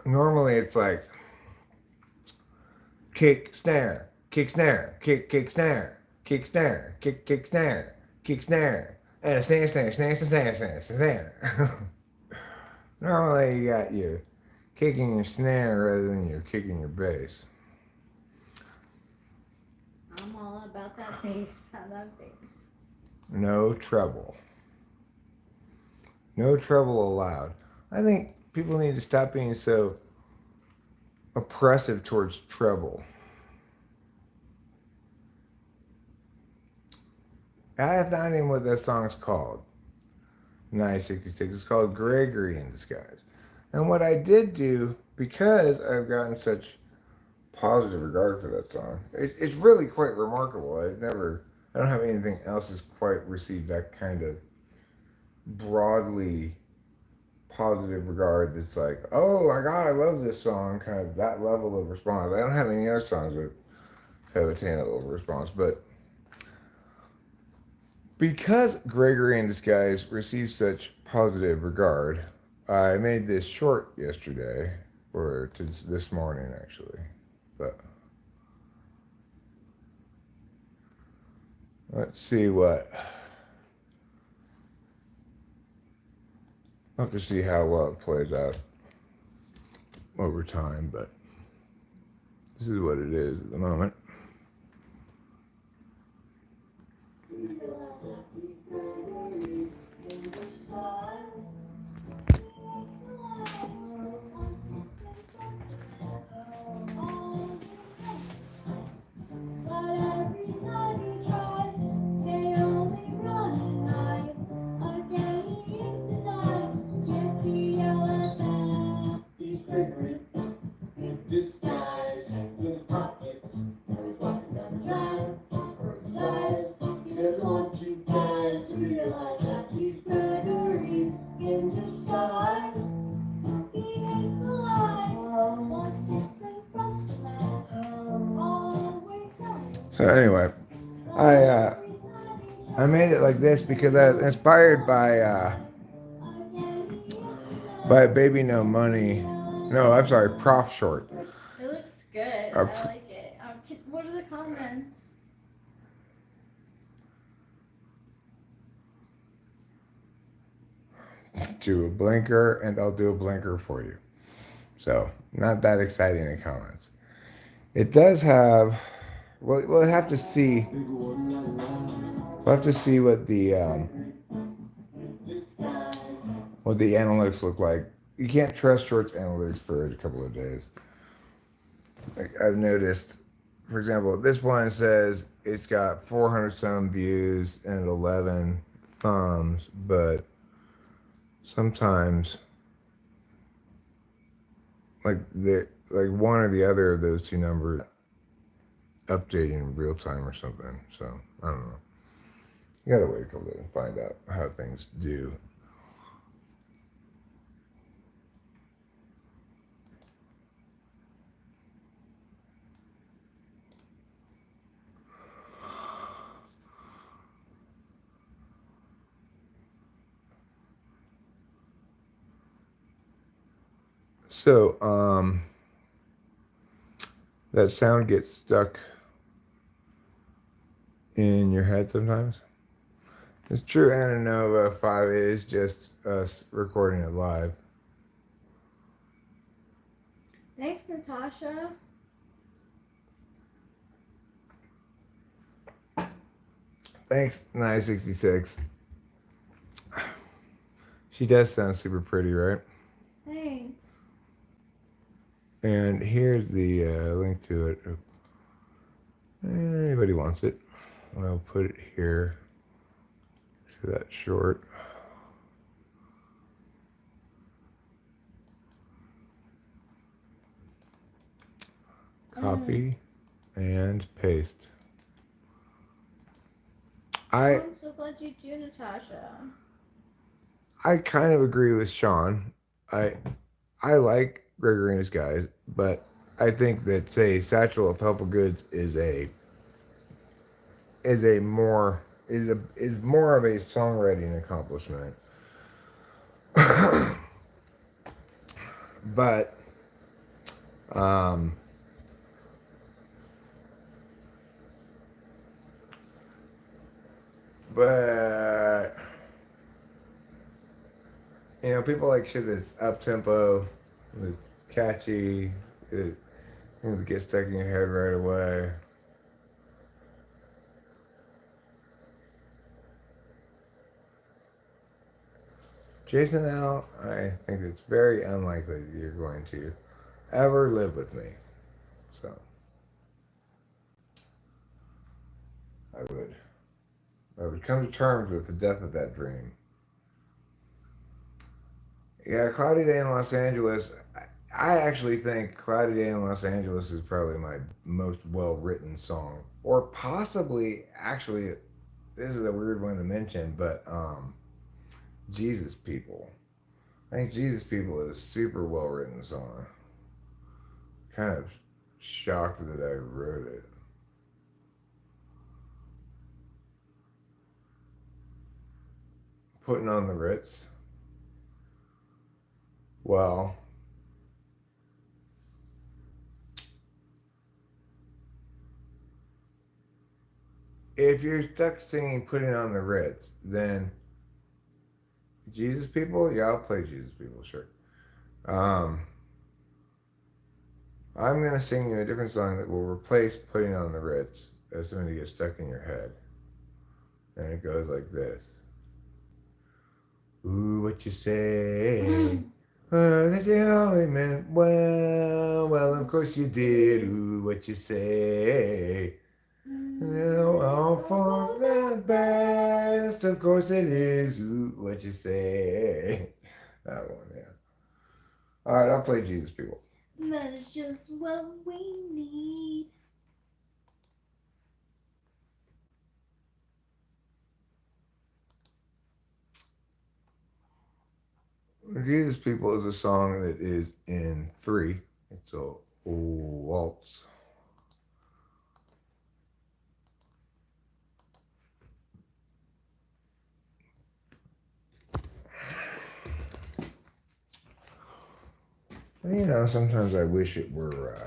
normally it's like kick, snare, kick, snare, kick, kick, snare, kick, snare, kick, kick, snare, kick, snare, and a snare, snare, snare, snare, snare, snare. Normally you got your kicking your snare rather than you're kicking your bass. I'm all about that bass, about that bass. No treble. No treble allowed. I think people need to stop being so oppressive towards treble. I have not even what that song's called. 966. It's called Gregory in Disguise. And what I did do, because I've gotten such positive regard for that song, it's really quite remarkable. I don't have anything else that's quite received that kind of broadly positive regard that's like, oh my God, I love this song, kind of that level of response. I don't have any other songs that have attained that level of response, but because Gregory in Disguise received such positive regard, I made this short yesterday, or this morning actually, but let's see what. I'll have to see how well it plays out over time, but this is what it is at the moment. So anyway, I made it like this because I was inspired by Baby No Money. No, I'm sorry, Prof Short. It looks good. I like it. What are the comments? Do a blinker, and I'll do a blinker for you. So, not that exciting in comments. It does have. Well, we'll have to see. We'll have to see what the analytics look like. You can't trust Short's analytics for a couple of days. Like I've noticed, for example, this one says it's got 400 some views and 11 thumbs, but sometimes like one or the other of those two numbers updating in real time or something. So I don't know. You gotta wait a couple days and find out how things do. So, that sound gets stuck in your head sometimes? It's true, Ananova 5 is just us recording it live. Thanks, Natasha. Thanks, 966. She does sound super pretty, right? Thanks. And here's the link to it. If anybody wants it, I'll put it here to that short. Copy and paste. I'm so glad you do, Natasha. I kind of agree with Sean. I like Gregory and his guys, but I think that, say, Satchel of Helpful Goods is more of a songwriting accomplishment. But you know, people like shit that's up tempo, that's catchy, it gets stuck in your head right away. Jason L., I think it's very unlikely that you're going to ever live with me. So I would come to terms with the death of that dream. Yeah, Cloudy Day in Los Angeles. I actually think Cloudy Day in Los Angeles is probably my most well-written song. Or possibly, actually, this is a weird one to mention, but Jesus People. I think Jesus People is a super well-written song. Kind of shocked that I wrote it. Putting on the Ritz. Well, if you're stuck singing Putting on the Ritz, then Jesus People? Yeah, I'll play Jesus People, sure. I'm going to sing you a different song that will replace Putting on the Ritz as something to get stuck in your head. And it goes like this. Ooh, what you say? That you only meant well. Well, of course you did. Ooh, what you say? All for the best. Of course it is. Ooh, what you say? That one, yeah. All right, I'll play Jesus People. That is just what we need. Jesus People is a song that is in 3. It's a waltz. You know, sometimes I wish it were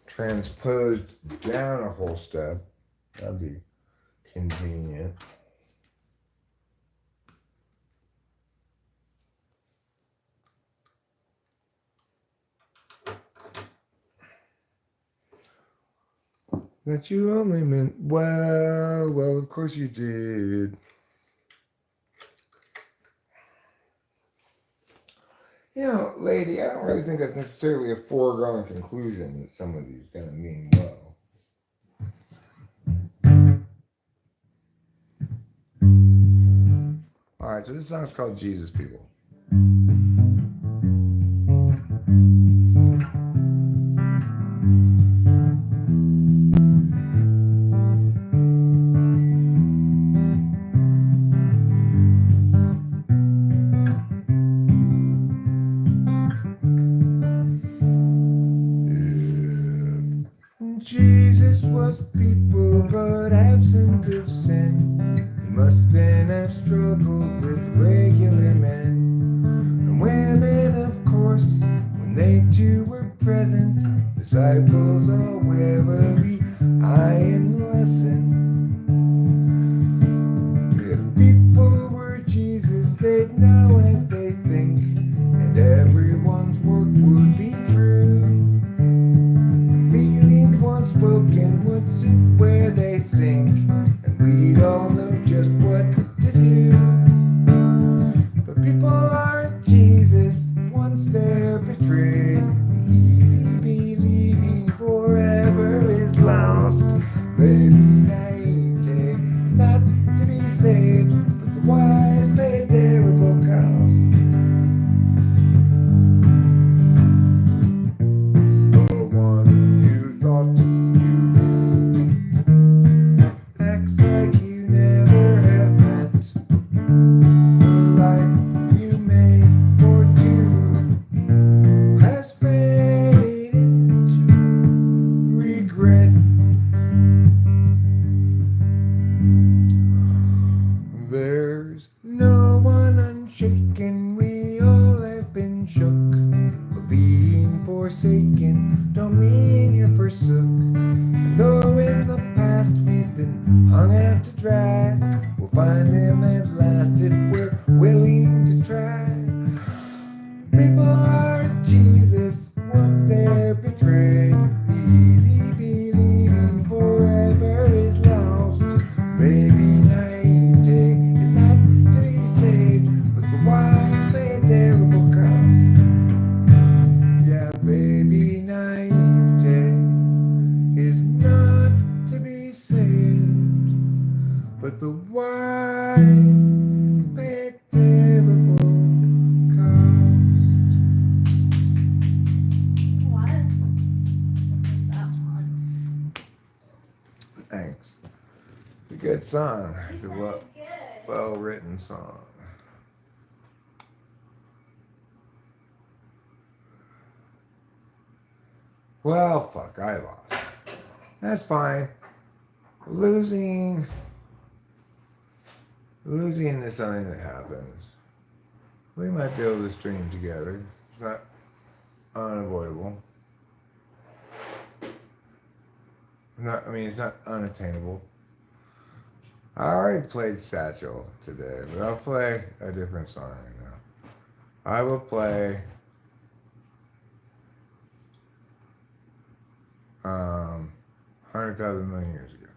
transposed down a whole step. That'd be convenient. That you only meant well. Well, of course you did. You know, lady, I don't really think that's necessarily a foregone conclusion that somebody's going to mean well. All right, so this song's called Jesus People. Jesus was people, but absent of sin. He must then have struggled with regular men. And women, of course, when they too were present. Disciples all warily I in the lesson. If people were Jesus, they'd know as they think, and everyone's work would be true. Feelings once spoken would sit where they sink, and we'd all know just what to do. But people aren't Jesus once they're betrayed. The easy believing forever is lost. Maybe naivete is not to be saved, but the wise pay a terrible cost. The one you thought you knew acts like you never have met. The life you made for two has faded into regret. There's no one unshaken, we all have been shook. But being forsaken don't mean you're forsook. And though in the past we've been hung out to dry, we'll find them at last if we're willing to try. People aren't Jesus once they're betrayed. The easy believing forever is lost. Baby naivete is not to be saved, but the wise pay a terrible cost. Yeah, baby naivete is not to be saved, but the wise pay a terrible cost. Why is that one? Thanks. It's a good song. It's a Good. well-written song. Well, fuck, I lost. That's fine. Losing is something that happens. We might be able to string together. It's not unavoidable. It's not unattainable. I already played Satchel today, but I'll play a different song right now. I will play 100,000 million years ago.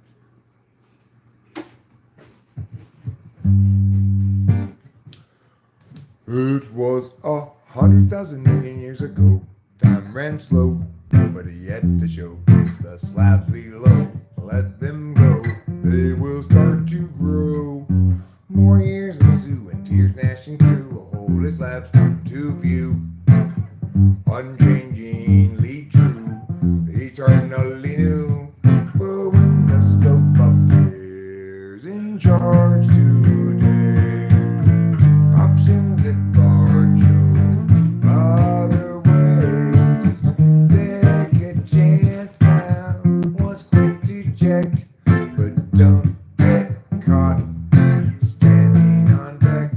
It was 100,000 million years ago. Time ran slow. Nobody yet to show. It's the slabs below. Let them go. They will start to grow. More years ensue and tears gnashing through. A holy slabs come to view. Unchangingly true. Eternally new. But when the slope appears in charge today, options that guard show other ways. Take a chance now, once quick to check, but don't get caught standing on deck.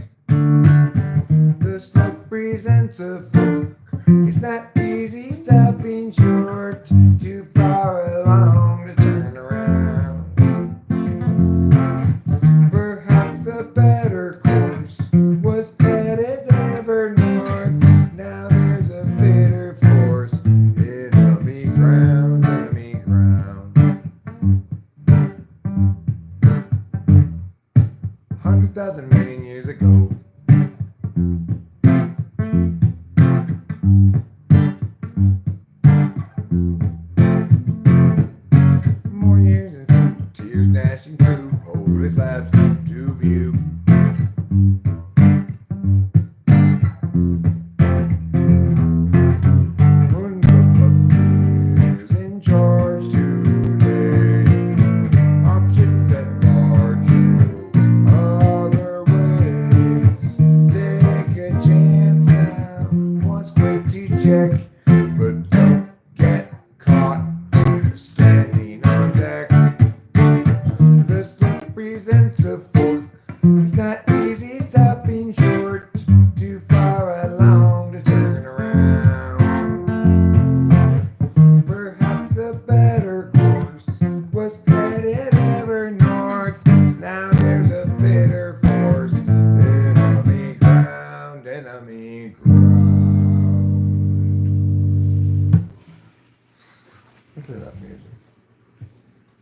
The slope presents a fork. It's not easy stopping short, too far along to turn around. Perhaps the better course was headed ever north. Now there's a bitter force, enemy ground, enemy ground. 100,000 million years ago.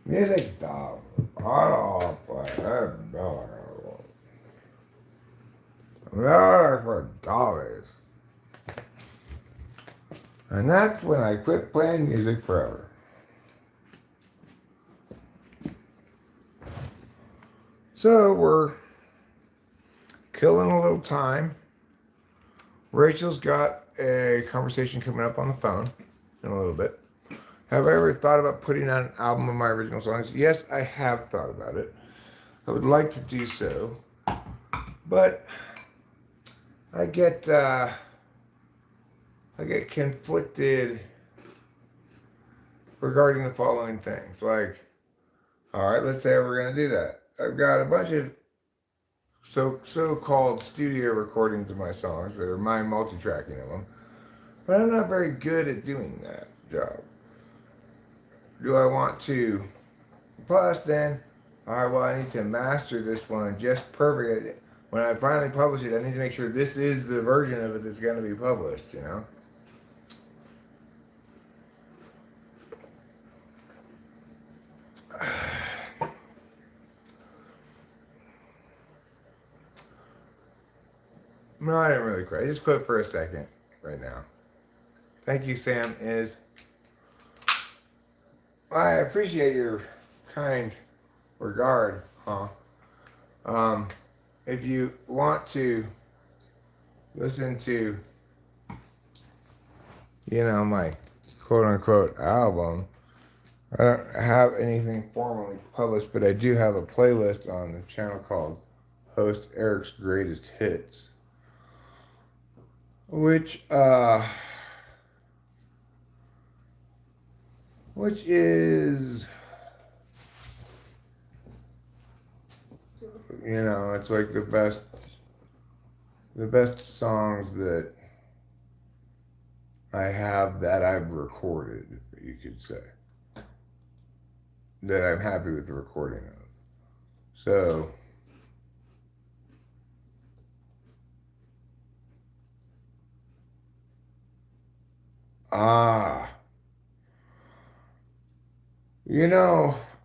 Music dog. Oh, boy. That's what dog is. And that's when I quit playing music forever. So we're killing a little time. Rachel's got a conversation coming up on the phone in a little bit. Have I ever thought about putting out an album of my original songs? Yes, I have thought about it. I would like to do so. But I get conflicted regarding the following things. Like, all right, let's say we're going to do that. I've got a bunch of so-called studio recordings of my songs that are my multi-tracking of them, but I'm not very good at doing that job. Do I want to? Plus, then, all right, well, I need to master this one just perfect. When I finally publish it, I need to make sure this is the version of it that's going to be published, you know? No, I didn't really quit. I just quit for a second right now. Thank you, Sam. I appreciate your kind regard, huh? If you want to listen to, my quote-unquote album, I don't have anything formally published, but I do have a playlist on the channel called Host Eric's Greatest Hits, which is, it's like the best songs that I have that I've recorded, you could say, that I'm happy with the recording of. So,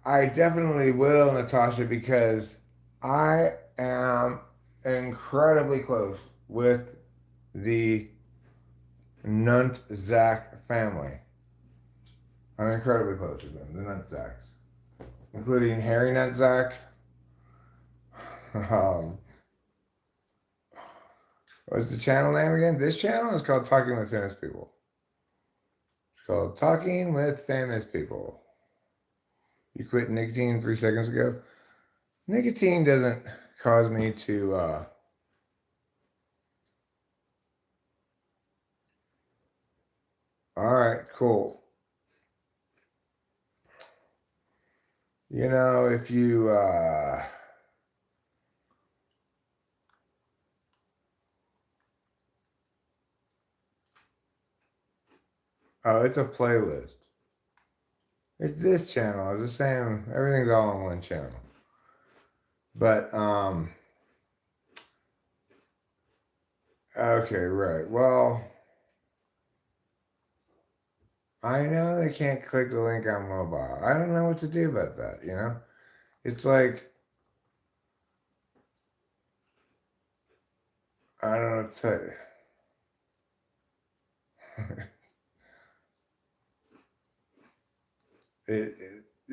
I definitely will, Natasha, because I am incredibly close with the Nuntzak family. I'm incredibly close with them, the Nuntzaks, including Harry Nuntzak. What's the channel name again? This channel is called Talking with Famous People. It's called Talking with Famous People. You quit nicotine 3 seconds ago. Nicotine doesn't cause me to all right, cool. If you oh, it's a playlist. It's this channel. It's the same. Everything's all on one channel. But okay, right. Well, I know they can't click the link on mobile. I don't know what to do about that, It's like, I don't know what to tell you.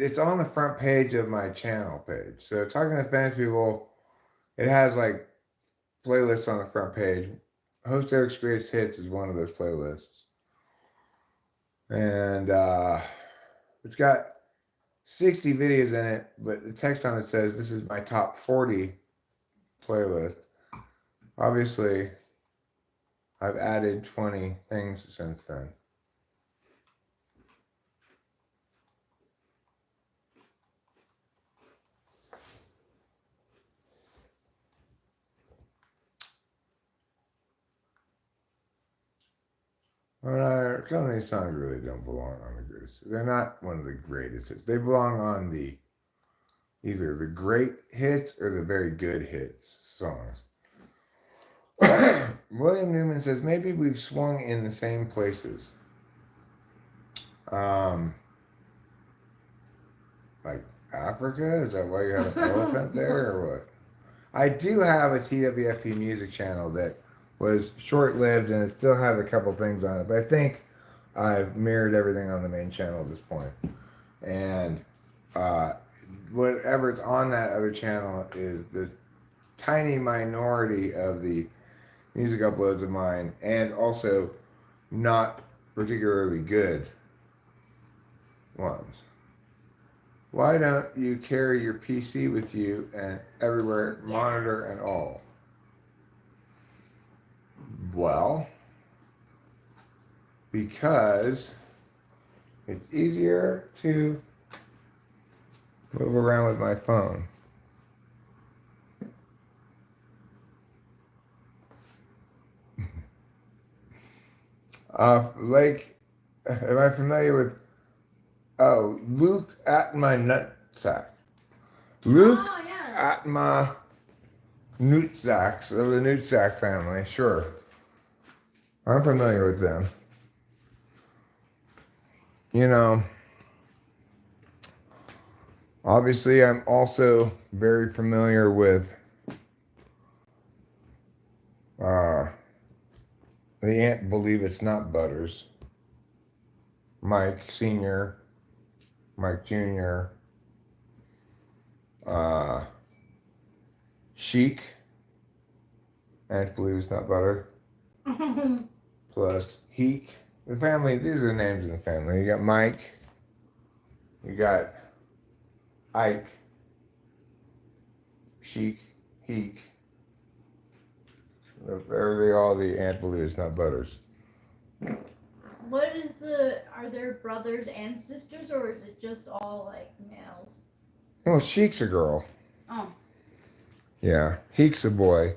It's on the front page of my channel page. So Talking to Spanish People, it has like playlists on the front page. Host Eric's Greatest Hits is one of those playlists. And it's got 60 videos in it, but the text on it says this is my top 40 playlist. Obviously, I've added 20 things since then. Some of these songs really don't belong on the greatest. They're not one of the greatest hits. They belong on either the great hits or the very good hits songs. William Newman says, maybe we've swung in the same places. Like Africa? Is that why you have an elephant there or what? I do have a TWFP music channel that was short-lived and it still has a couple things on it, but I think I've mirrored everything on the main channel at this point. And whatever's on that other channel is the tiny minority of the music uploads of mine, and also not particularly good ones. Why don't you carry your PC with you and everywhere, monitor and all? Well, because it's easier to move around with my phone. Am I familiar with? Oh, Luke at my nutsack. Luke yes. at my nutsacks of the nutsack family. Sure, I'm familiar with them. You know, obviously, I'm also very familiar with the Aunt Believe It's Not Butters, Mike Sr., Mike Jr., Chic, Aunt Believe It's Not Butter, plus Heek. The family, these are the names of the family. You got Mike, you got Ike, Chic, Heek. They're all the Aunt Believe It's Not Butters. Are there brothers and sisters, or is it just all like males? Well, Chic's a girl. Oh. Yeah, Heek's a boy.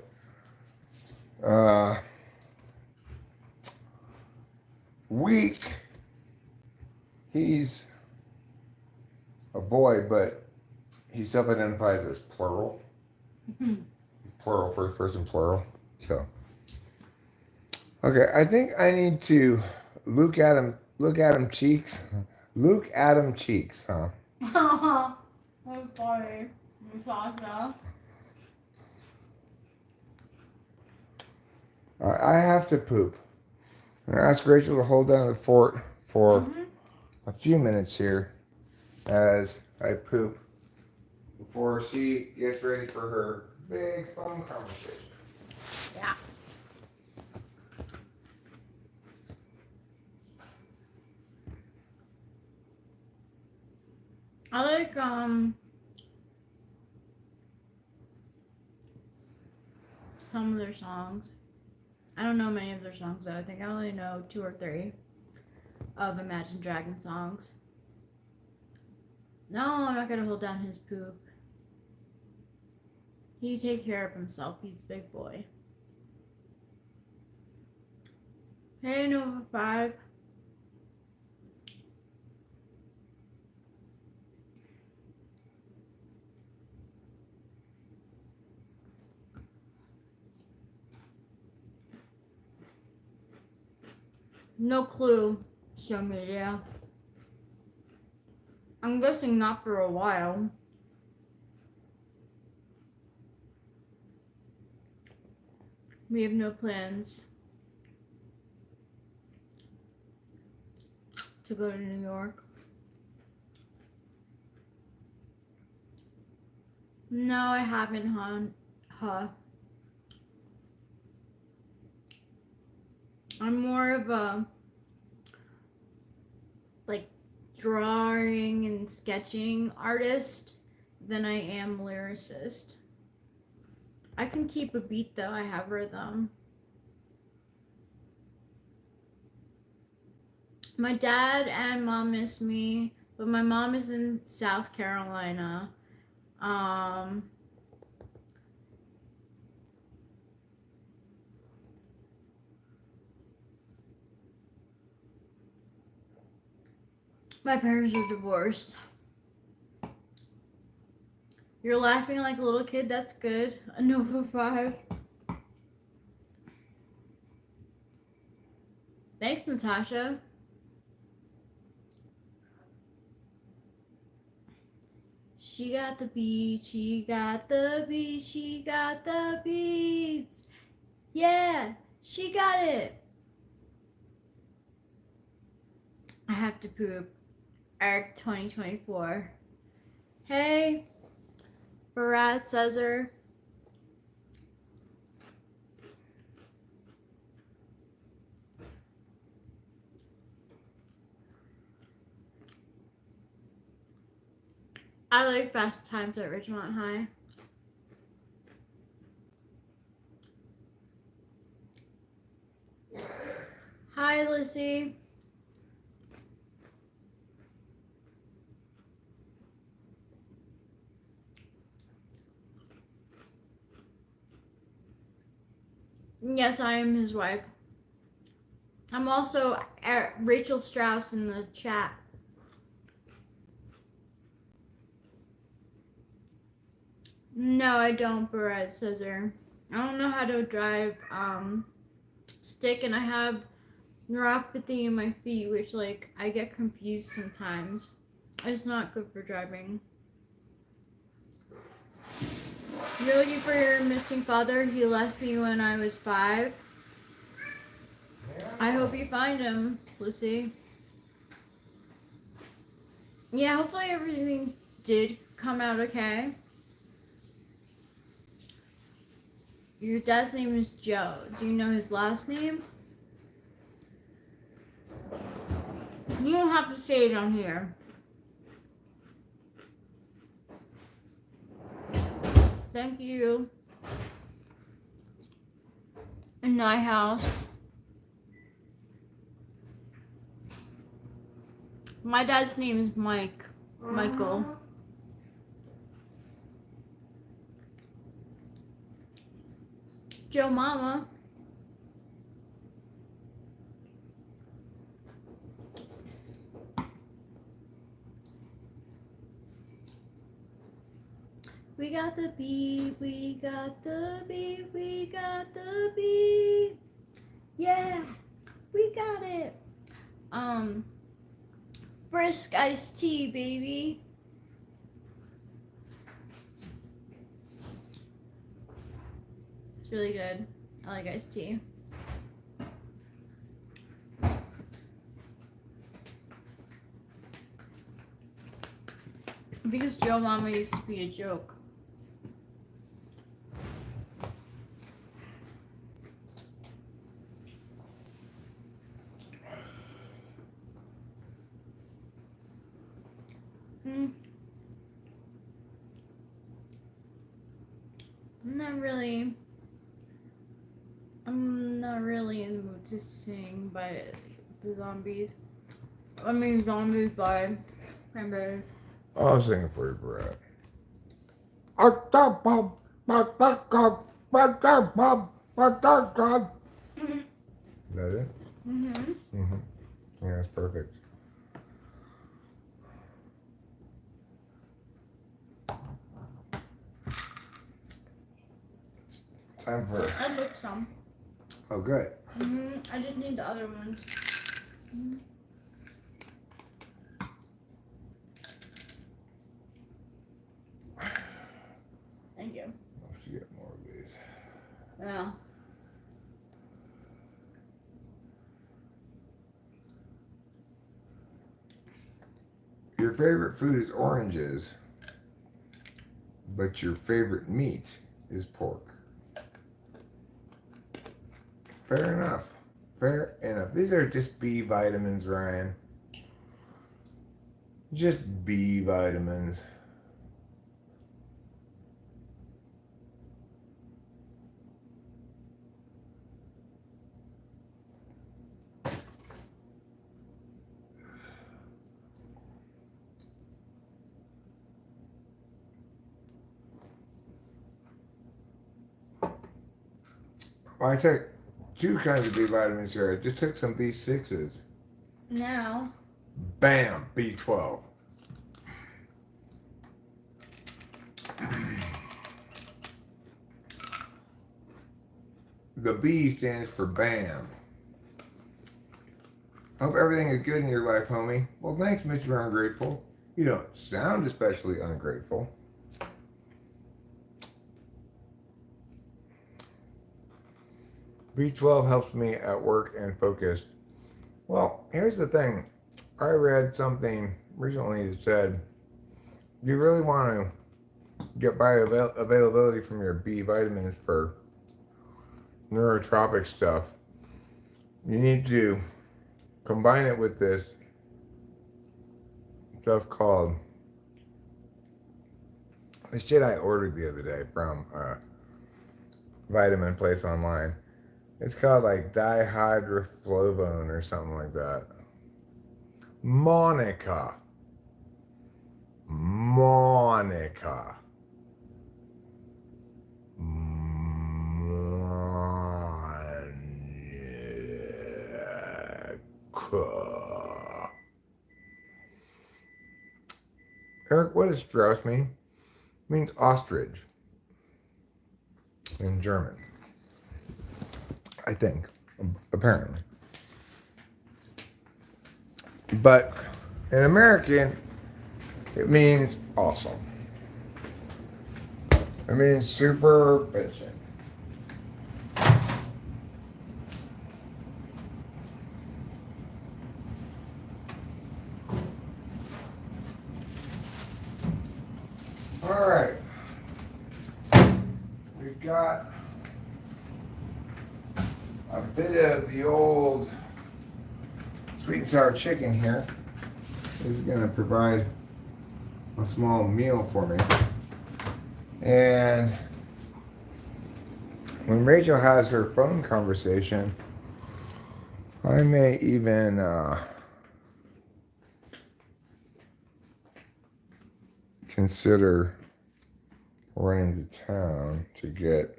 Week, he's a boy, but he self-identifies as plural. Plural, first person plural. So, okay, I think I need to look at him cheeks. Luke Adam Cheeks, huh? I'm sorry, Natasha. I have to poop. I'm gonna ask Rachel to hold down the fort for a few minutes here as I poop before she gets ready for her big phone conversation. Yeah. I like some of their songs. I don't know many of their songs though. I think I only know 2 or 3 of Imagine Dragons songs. No, I'm not gonna hold down his poop. He take care of himself. He's a big boy. Hey, Nova 5. No clue. Show media. I'm guessing not for a while. We have no plans to go to New York. No, I haven't, hon. I'm more of a like drawing and sketching artist than I am lyricist. I can keep a beat though, I have rhythm. My dad and mom miss me, but my mom is in South Carolina. My parents are divorced. You're laughing like a little kid, that's good. A Nova 5. Thanks, Natasha. She got the beat, she got the beat, she got the beats. Yeah, she got it. I have to poop. Eric 2024. Hey, Barat Cesar. I like Fast Times at Ridgemont High. Hi, Lizzie. Yes, I am his wife. I'm also Rachel Strauss in the chat. No, I don't, Barrett Scissor. I don't know how to drive stick, and I have neuropathy in my feet, which like I get confused sometimes. It's not good for driving. You're looking for your missing father. He left me when I was 5. I hope you find him, Lucy. Yeah, hopefully everything did come out okay. Your dad's name is Joe. Do you know his last name? You don't have to say it on here. Thank you. In my house. My dad's name is Mike. Michael. Joe Mama. We got the beat, we got the beat, we got the beat. Yeah, we got it. Brisk iced tea, baby. It's really good. I like iced tea. Because Joe Mama used to be a joke. I'm not really in the mood to sing by the Zombies. Zombies by Cranberries. I'll sing it for you, Brad. Is that it? Yeah, that's perfect. Time for. I took some. Oh, good. I just need the other ones. Thank you. I'll have to get more of these. Yeah. Your favorite food is oranges, but your favorite meat is pork. Fair enough. Fair enough. These are just B vitamins, Ryan. Just B vitamins. Well, I took 2 kinds of B vitamins here. I just took some B6s. Now. Bam! B12. The B stands for BAM. Hope everything is good in your life, homie. Well, thanks, Mr. Ungrateful. You don't sound especially ungrateful. B12 helps me at work and focus. Well, here's the thing. I read something recently that said you really want to get bioavailability from your B vitamins for neurotropic stuff. You need to combine it with this stuff called the shit I ordered the other day from a vitamin place online. It's called like dihydroflavone or something like that. Monica. Monica. Eric, what does Strauss mean? It means ostrich in German. I think, apparently. But in American, it means awesome. It means super bitchin'. All right. We've got a bit of the old sweet and sour chicken here. This is going to provide a small meal for me. And when Rachel has her phone conversation, I may even consider running to town to get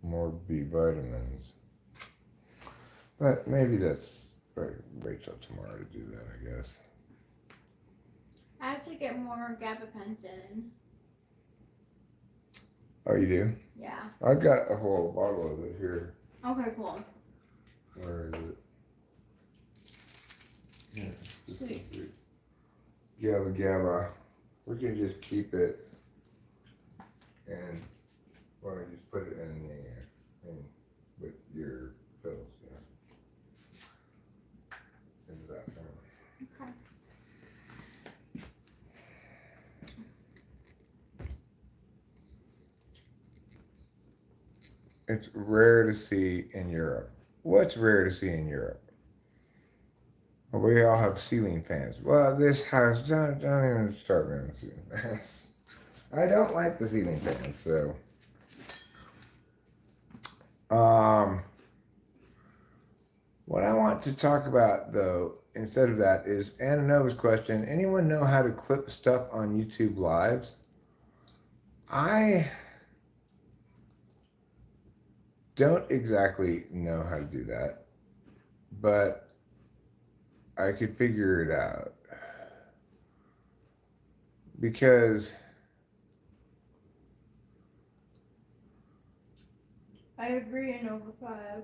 more B vitamins. But maybe that's wait till tomorrow to do that, I guess. I have to get more gabapentin. Oh, you do? Yeah. I've got a whole bottle of it here. Okay, cool. Where is it? Yeah, this Sweet. is it. Gabba. We can just keep it and or just put it in the with your pills, yeah. In the bathroom. Okay. It's rare to see in Europe. What's rare to see in Europe? Well, we all have ceiling fans. Well, this house, don't even start me on the ceiling fans. I don't like the ceiling fans, so. What I want to talk about, though, instead of that, is Anna Nova's question. Anyone know how to clip stuff on YouTube Lives? I don't exactly know how to do that, but I could figure it out. Because I agree in over 5.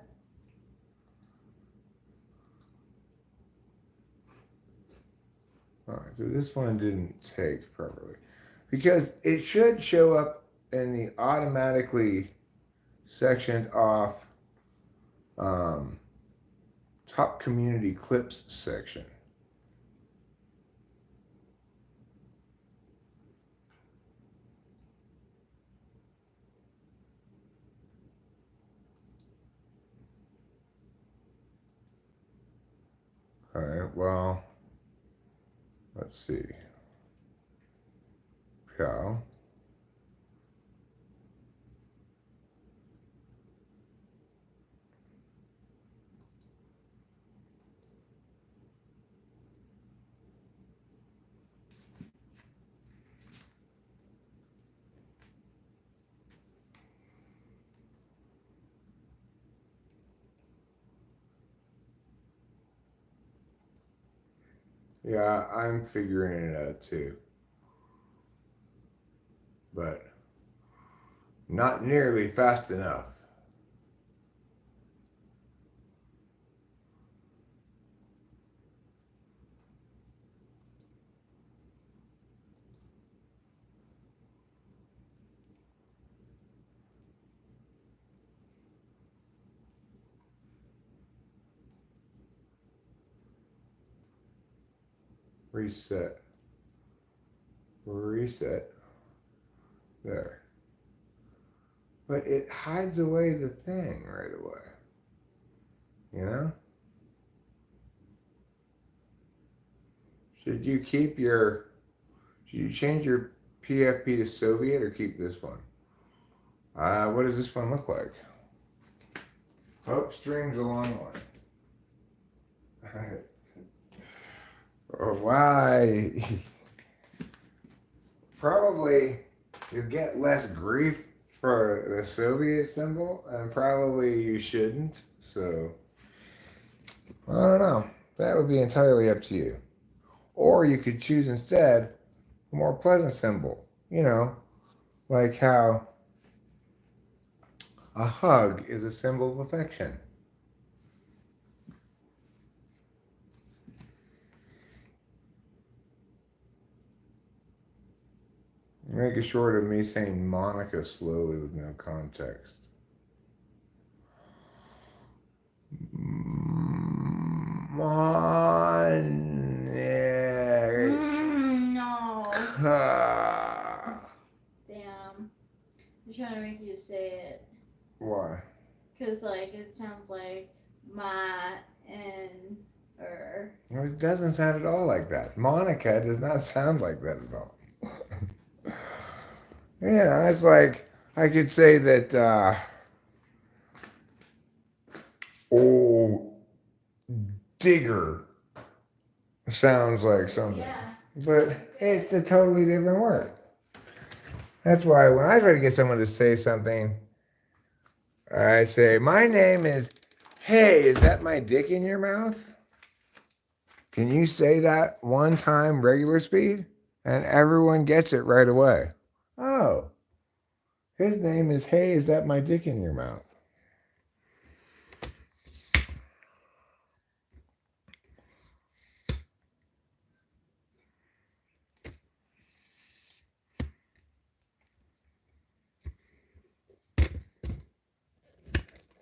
all right, so this one didn't take properly. Because it should show up in the automatically sectioned off top community clips section. All right, well, let's see. Cow. Yeah, I'm figuring it out too. But not nearly fast enough. reset, reset, there. But it hides away the thing right away. You know? Should you change your PFP to Soviet or keep this one? What does this one look like? Hope streams a long one. Or why? Probably you'll get less grief for the Soviet symbol, and probably you shouldn't. So, I don't know. That would be entirely up to you. Or you could choose instead a more pleasant symbol. You know, like how a hug is a symbol of affection. Make it short of me saying Monica slowly with no context. No. Damn. I'm trying to make you say it. Why? Because, like, it sounds like ma and Well, it doesn't sound at all like that. Monica does not sound like that at all. You know, it's like I could say that old digger sounds like something. Yeah. But it's a totally different word. That's why when I try to get someone to say something, I say, my name is, hey, is that my dick in your mouth? Can you say that one time regular speed? And everyone gets it right away. Oh, his name is, hey, is that my dick in your mouth?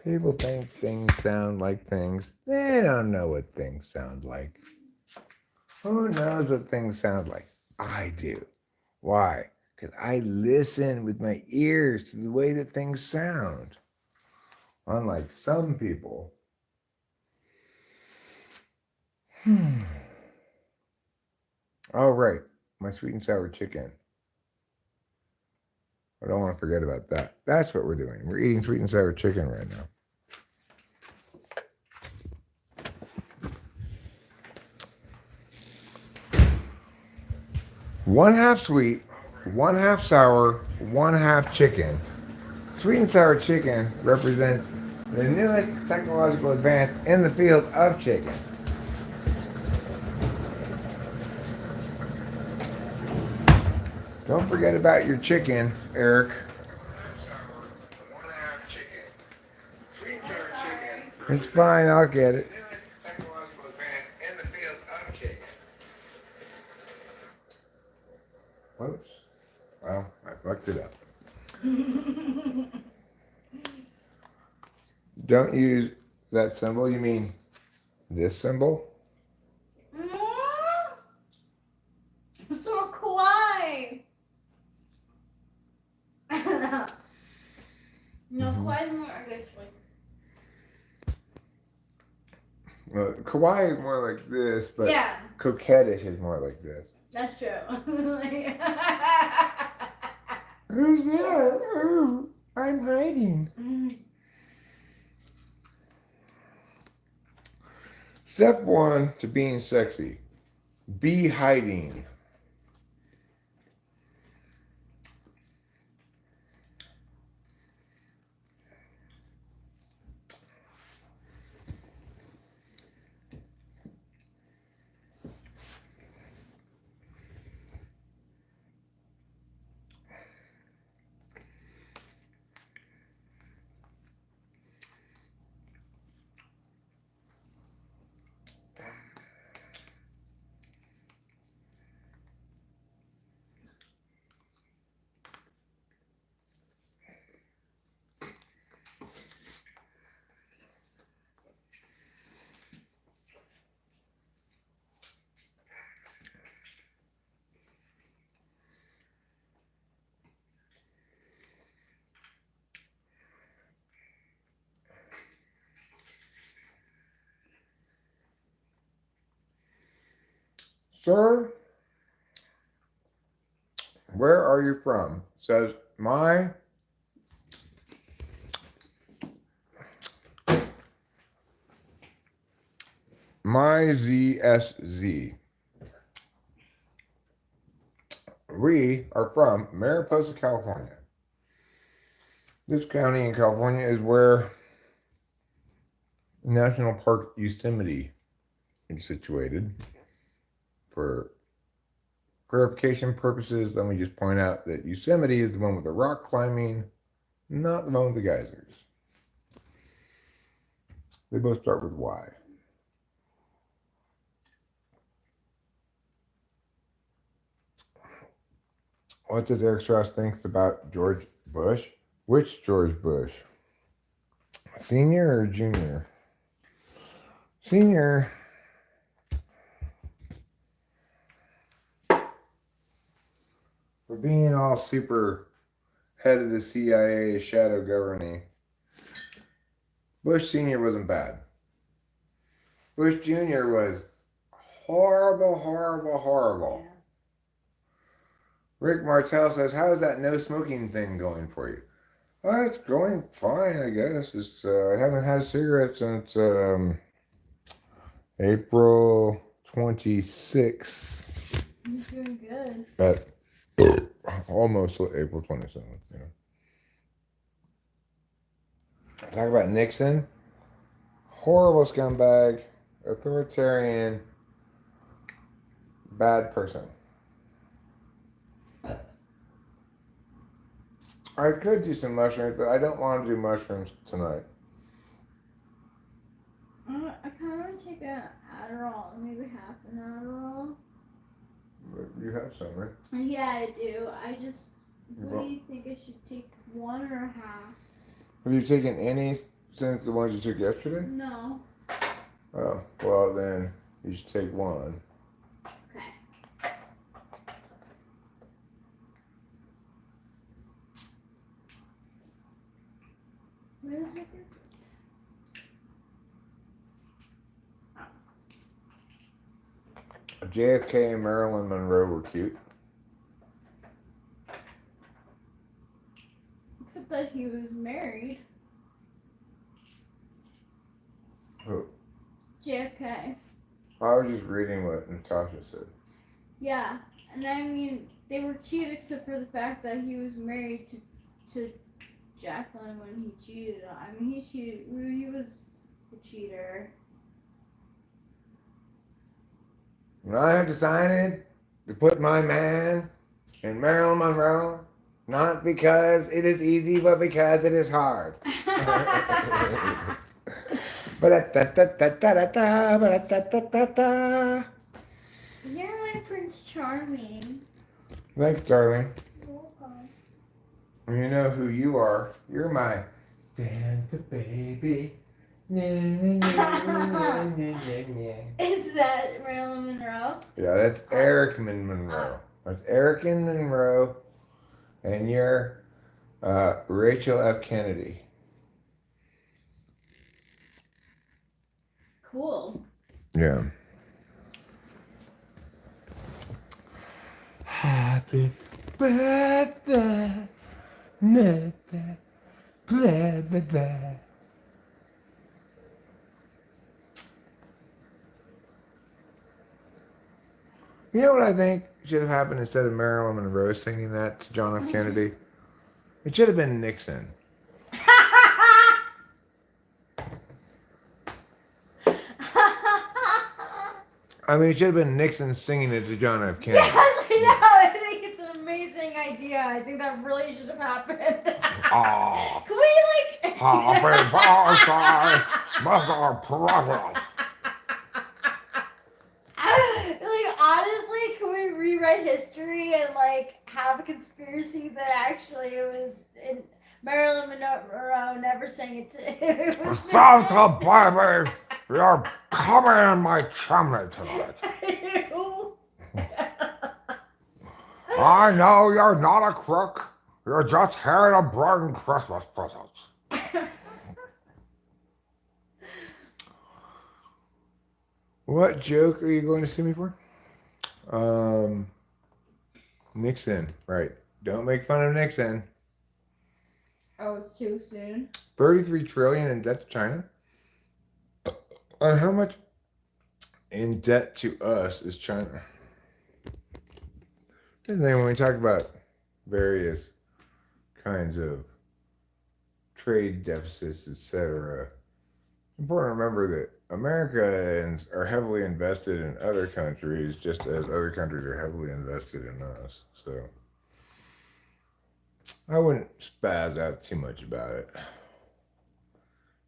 People think things sound like things. They don't know what things sound like. Who knows what things sound like? I do. Why? Because I listen with my ears to the way that things sound. Unlike some people. Oh, right. My sweet and sour chicken. I don't want to forget about that. That's what we're doing. We're eating sweet and sour chicken right now. One half sweet, one half sour, one half chicken. Sweet and sour chicken represents the newest technological advance in the field of chicken. Don't forget about your chicken, Eric. It's fine, I'll get it. Whoops. Well, I fucked it up. Don't use that symbol. You mean this symbol? So kawaii. No, kawaii more, I guess, like. Kawaii is more like this, but yeah. Coquettish is more like this. That's true. Who's there? Oh, I'm hiding. Step one to being sexy. Be hiding. Sir, where are you from? Says my ZSZ. We are from Mariposa, California. This county in California is where National Park Yosemite is situated. For clarification purposes, let me just point out that Yosemite is the one with the rock climbing, not the one with the geysers. They both start with Y. What does Eric Strauss think about George Bush? Which George Bush? Senior or junior? Senior. For being all super head of the CIA shadow governing, Bush Senior wasn't bad. Bush Junior was horrible, horrible, horrible. Yeah. Rick Martell says, "How is that no smoking thing going for you?" Oh, it's going fine, I guess. It's I haven't had a cigarette since April 26th. You're doing good. At almost April 27th. Yeah. Talk about Nixon. Horrible scumbag, authoritarian, bad person. I could do some mushrooms, but I don't want to do mushrooms tonight. I kind of want to take an Adderall, maybe half an Adderall. But you have some, right? Yeah, I do. What do you think I should take, one or half? Have you taken any since the ones you took yesterday? No. Oh, well then you should take one. Okay. Where the heck is JFK and Marilyn Monroe were cute. Except that he was married. Who? JFK. I was just reading what Natasha said. Yeah, and I mean, they were cute except for the fact that he was married to Jacqueline when he cheated. I mean, he was a cheater. When I have decided to put my man in Marilyn Monroe, not because it is easy, but because it is hard. You're my Prince Charming. Thanks, darling. You're welcome. You know who you are. You're my Santa baby. Is that Marilyn Monroe? Yeah, that's Eric Monroe. That's Eric Monroe, and you're Rachel F. Kennedy. Cool. Yeah. Happy birthday, birthday, birthday. You know what I think should have happened instead of Marilyn Monroe singing that to John F. Kennedy? It should have been Nixon. I mean, it should have been Nixon singing it to John F. Kennedy. Yes, I know. I think it's an amazing idea. I think that really should have happened. Oh, Can we like? happy birthday, Mr. President. Like honestly, can we rewrite history and like have a conspiracy that actually it was Marilyn Monroe never sang it to it was Santa baby, you're coming in my chimney tonight. Ew. I know you're not a crook. You're just here to bring Christmas presents. What joke are you going to sue me for? Nixon, right. Don't make fun of Nixon. Oh, it's too soon. 33 trillion in debt to China. How much in debt to us is China? And then when we talk about various kinds of trade deficits, etc., important to remember that Americans are heavily invested in other countries, just as other countries are heavily invested in us. So I wouldn't spaz out too much about it.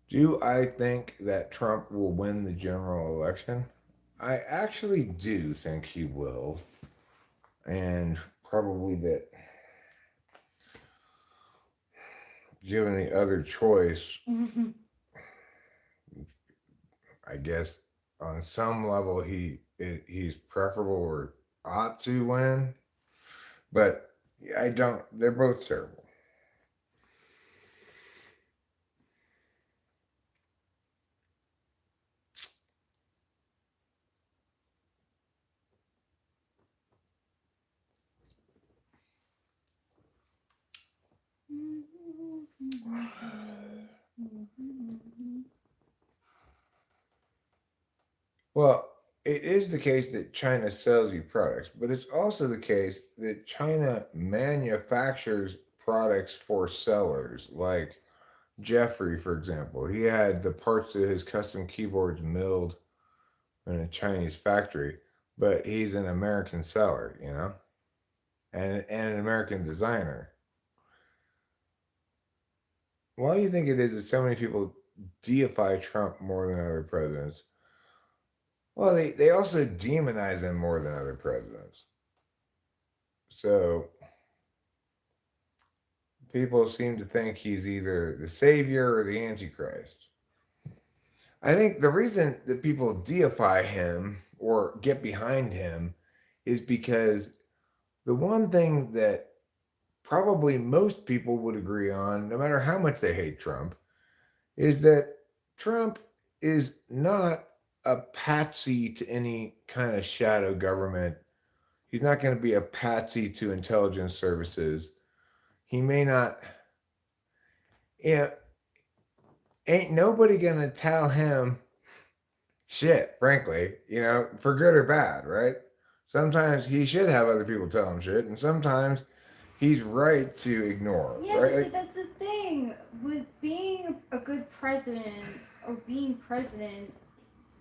Do I think that Trump will win the general election? I actually do think he will. And probably that, given the other choice, I guess on some level he's preferable or ought to win. But I don't, they're both terrible. Well, it is the case that China sells you products, but it's also the case that China manufactures products for sellers. Like Jeffrey, for example, he had the parts of his custom keyboards milled in a Chinese factory, but he's an American seller, and an American designer. Why do you think it is that so many people deify Trump more than other presidents? Well, they also demonize him more than other presidents. So people seem to think he's either the savior or the antichrist. I think the reason that people deify him or get behind him is because the one thing that probably most people would agree on, no matter how much they hate Trump, is that Trump is not a patsy to any kind of shadow government. He's not going to be a patsy to intelligence services. He may not, you know, ain't nobody going to tell him shit, frankly, for good or bad, right? Sometimes he should have other people tell him shit, and sometimes he's right to ignore. Yeah, right? but see, that's the thing. With being a good president or being president,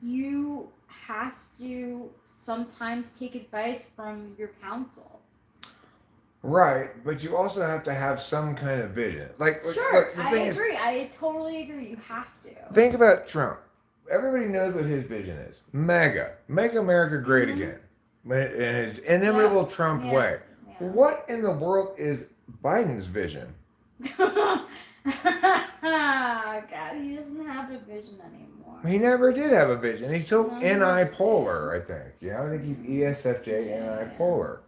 you have to sometimes take advice from your counsel. Right, but you also have to have some kind of vision. Sure, I agree. I totally agree. You have to. Think about Trump. Everybody knows what his vision is. MAGA. Make America great again. In his inimitable Trump way. Yeah. What in the world is Biden's vision? God, he doesn't have a vision anymore. He never did have a vision. He's so NI-polar, I think. I think he's ESFJ NI-polar.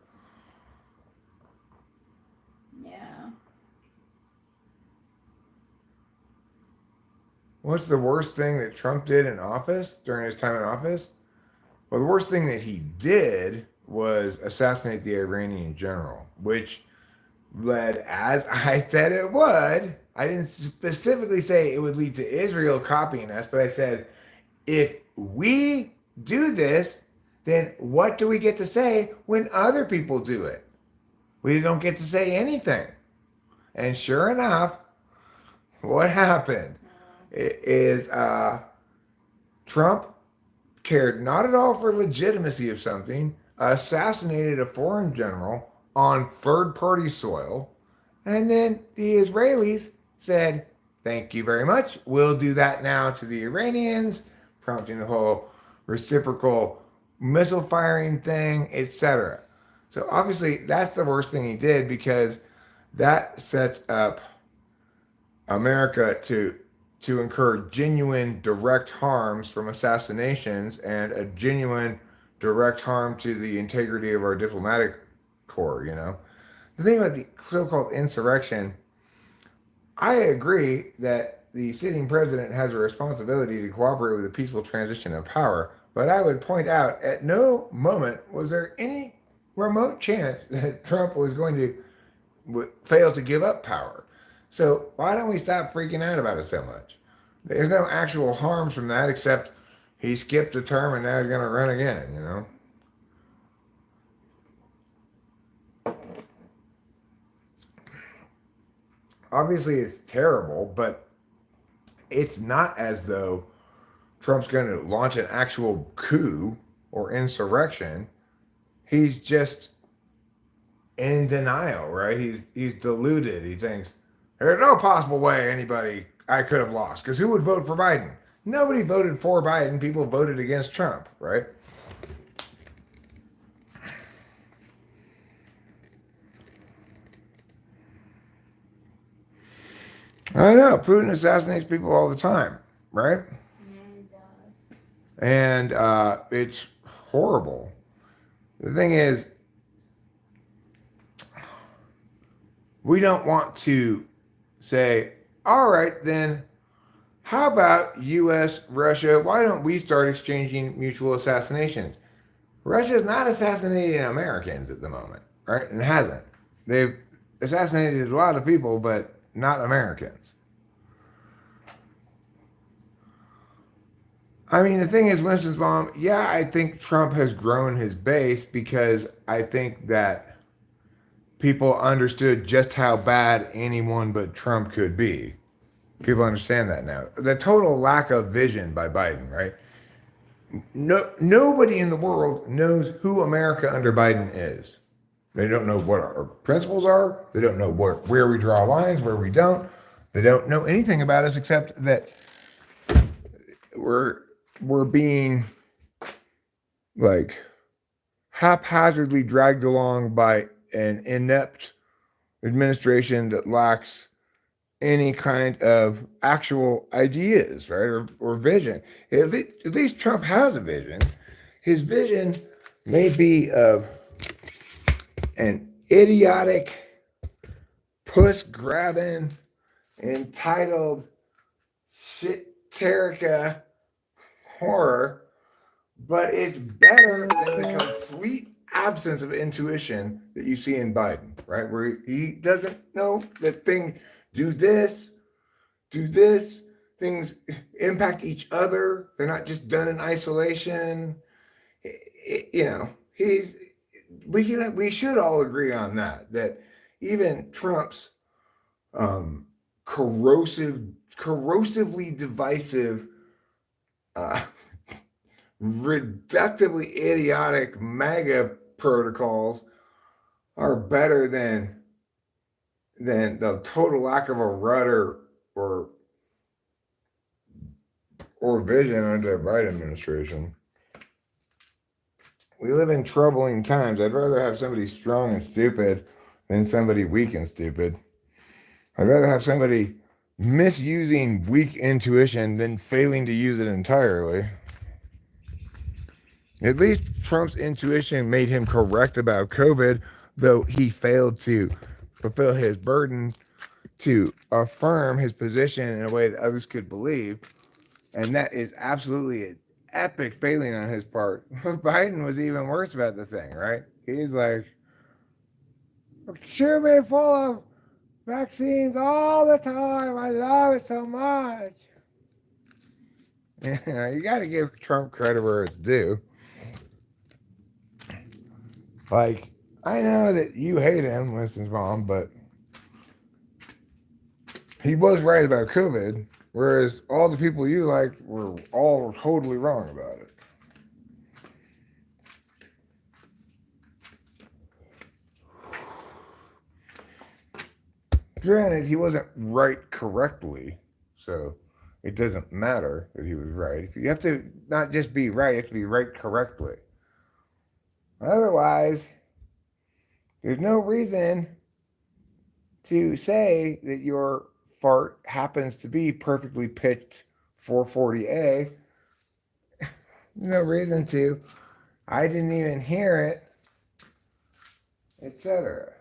Yeah. What's the worst thing that Trump did in office, during his time in office? Well, the worst thing that he did was assassinate the Iranian general, which led, as I said it would, I didn't specifically say it would lead to Israel copying us, but I said, if we do this, then what do we get to say when other people do it? We don't get to say anything. And sure enough, what happened is Trump cared not at all for legitimacy of something, assassinated a foreign general on third-party soil, and then the Israelis said, thank you very much, we'll do that now to the Iranians, prompting the whole reciprocal missile firing thing, etc. So obviously that's the worst thing he did, because that sets up America to incur genuine direct harms from assassinations and a genuine direct harm to the integrity of our diplomatic corps, The thing about the so-called insurrection, I agree that the sitting president has a responsibility to cooperate with a peaceful transition of power, But I would point out at no moment was there any remote chance that Trump was going to fail to give up power. So why don't we stop freaking out about it so much? There's no actual harms from that except he skipped a term and now he's going to run again, you know? Obviously, it's terrible, but it's not as though Trump's going to launch an actual coup or insurrection. He's just in denial, right? He's deluded. He thinks there's no possible way anybody I could have lost because who would vote for Biden? Nobody voted for Biden. People voted against Trump, right? I know Putin assassinates people all the time, right? Yeah, he does. And it's horrible. The thing is, we don't want to say, all right, then, how about US, Russia? Why don't we start exchanging mutual assassinations? Russia's not assassinating Americans at the moment, right? And hasn't. They've assassinated a lot of people, but not Americans. I mean, the thing is, Winston's mom, yeah, I think Trump has grown his base because I think that people understood just how bad anyone but Trump could be. People understand that now. The total lack of vision by Biden, right? Nobody in the world knows who America under Biden is. They don't know what our principles are. They don't know where we draw lines, where we don't. They don't know anything about us except that we're being like haphazardly dragged along by an inept administration that lacks any kind of actual ideas, right, or vision. At least Trump has a vision. His vision may be of an idiotic, puss-grabbing, entitled, shit-terica horror, but it's better than the complete absence of intuition that you see in Biden, right? Where he doesn't know that thing, do this, things impact each other. They're not just done in isolation. You know, we should all agree on that even Trump's corrosively divisive, reductively idiotic MAGA protocols are better than the total lack of a rudder or vision under the Biden administration. We live in troubling times. I'd rather have somebody strong and stupid than somebody weak and stupid. I'd rather have somebody misusing weak intuition than failing to use it entirely. At least Trump's intuition made him correct about COVID, though he failed to fulfill his burden to affirm his position in a way that others could believe. And that is absolutely an epic failing on his part. Biden was even worse about the thing, right? He's like, shoot me full of vaccines all the time. I love it so much. Yeah, you got to give Trump credit where it's due. Like, I know that you hate him, Winston's mom, but he was right about COVID, whereas all the people you liked were all totally wrong about it. Granted, he wasn't right correctly, so it doesn't matter that he was right. You have to not just be right, you have to be right correctly. Otherwise, there's no reason to say that your fart happens to be perfectly pitched 440A. No reason to. I didn't even hear it, etc.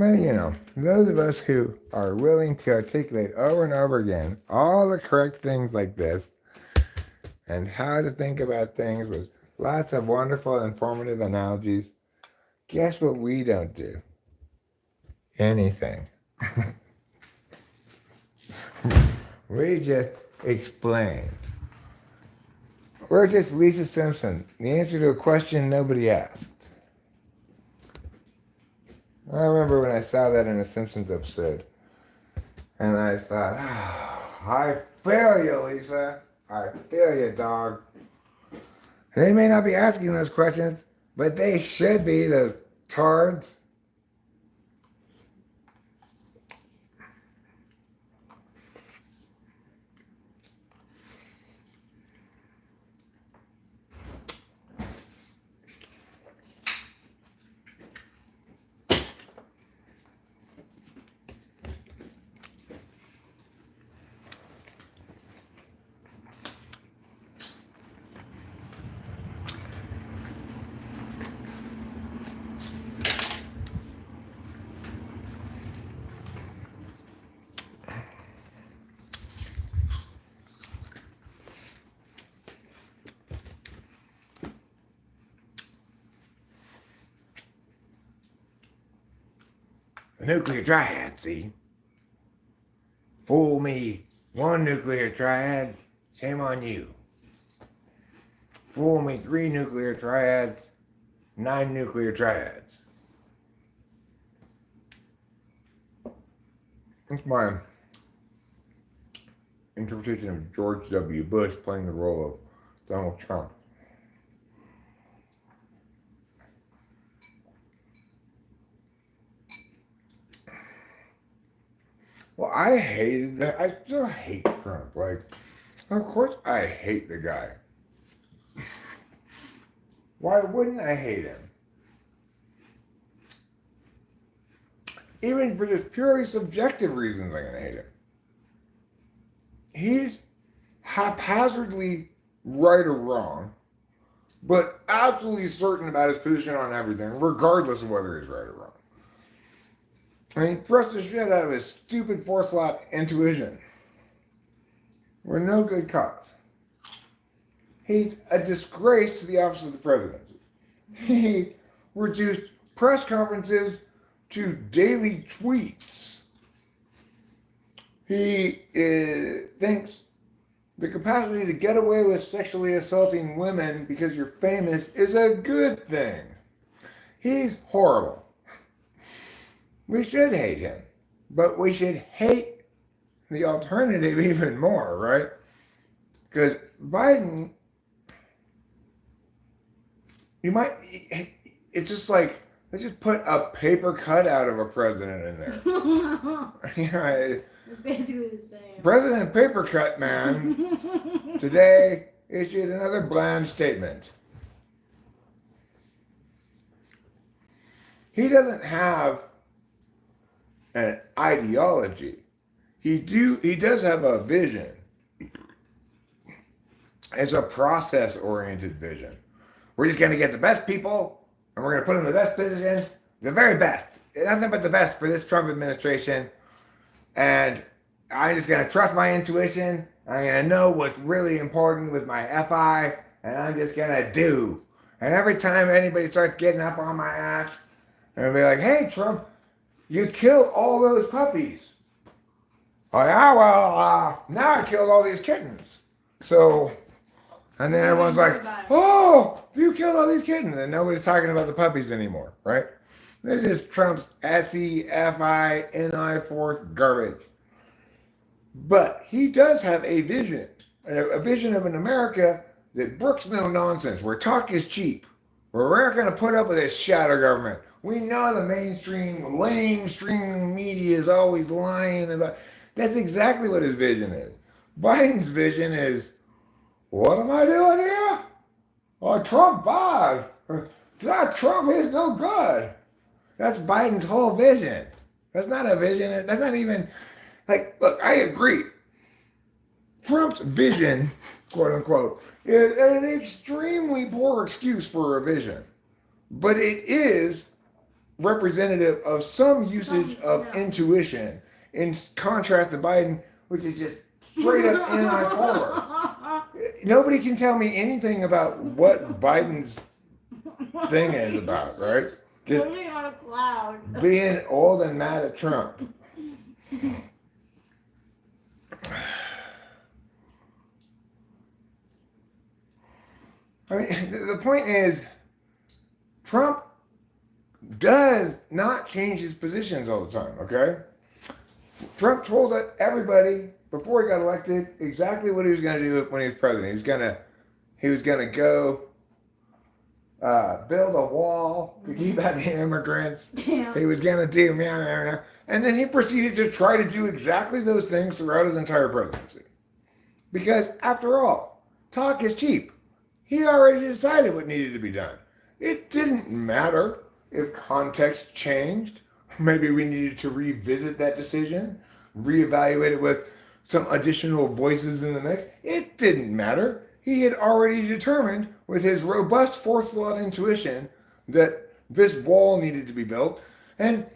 But those of us who are willing to articulate over and over again all the correct things like this and how to think about things with lots of wonderful, informative analogies, guess what we don't do? Anything. We just explain. We're just Lisa Simpson, the answer to a question nobody asked. I remember when I saw that in a Simpsons episode, and I thought, I feel you, Lisa. I feel you, dog. They may not be asking those questions, but they should be, the tards. A nuclear triad, see? Fool me one nuclear triad, shame on you. Fool me 3 nuclear triads, 9 nuclear triads. That's my interpretation of George W. Bush playing the role of Donald Trump. Well, I hated that. I still hate Trump. Like, of course I hate the guy. Why wouldn't I hate him? Even for just purely subjective reasons, I'm going to hate him. He's haphazardly right or wrong, but absolutely certain about his position on everything, regardless of whether he's right or wrong. And he thrust the shit out of his stupid four-slot intuition. We're no good cause. He's a disgrace to the office of the presidency. He reduced press conferences to daily tweets. He thinks the capacity to get away with sexually assaulting women because you're famous is a good thing. He's horrible. We should hate him, but we should hate the alternative even more, right? Because Biden, it's just like, let's just put a paper cutout of a president in there. It's basically the same. President Paper Cut Man today issued another bland statement. He doesn't have an ideology. He does have a vision. It's a process-oriented vision. We're just going to get the best people, and we're going to put them in the best positions, the very best. Nothing but the best for this Trump administration. And I'm just going to trust my intuition. I'm going to know what's really important with my FI, and I'm just going to do. And every time anybody starts getting up on my ass, and be like, hey, Trump, you killed all those puppies. Oh, yeah, well, now I killed all these kittens. So, and then everyone's like, oh, you killed all these kittens. And nobody's talking about the puppies anymore, right? This is Trump's SEFI fourth garbage. But he does have a vision of an America that brooks no nonsense, where talk is cheap, where we're not going to put up with this shadow government. We know the mainstream, lamestream media is always lying about. That's exactly what his vision is. Biden's vision is, what am I doing here? Oh, Trump bad. Trump is no good. That's Biden's whole vision. That's not a vision. That's not even, like, look, I agree. Trump's vision, quote unquote, is an extremely poor excuse for a vision. But it is representative of some usage of intuition, in contrast to Biden, which is just straight up anti-polar. Nobody can tell me anything about what Biden's thing is about, right? Just Floating on a cloud. being old and mad at Trump. I mean, the point is, Trump does not change his positions all the time, okay? Trump told everybody before he got elected exactly what he was going to do when he was president. He was gonna go build a wall to keep out the immigrants. Yeah. He was gonna do meow, meow, meow. And then he proceeded to try to do exactly those things throughout his entire presidency. Because after all, talk is cheap. He already decided what needed to be done. It didn't matter if context changed. Maybe we needed to revisit that decision, reevaluate it with some additional voices in the mix. It didn't matter. He had already determined with his robust forethought intuition that this wall needed to be built and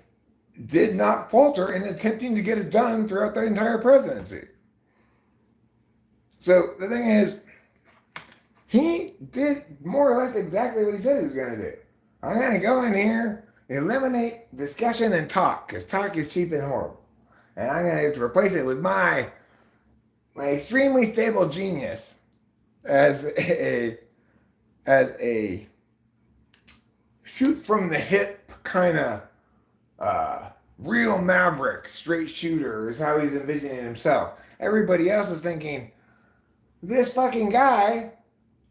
did not falter in attempting to get it done throughout the entire presidency. So the thing is, he did more or less exactly what he said he was going to do. I'm going to go in here, eliminate discussion and talk, because talk is cheap and horrible. And I'm going to replace it with my extremely stable genius as a shoot from the hip kind of real maverick, straight shooter is how he's envisioning himself. Everybody else is thinking, this fucking guy,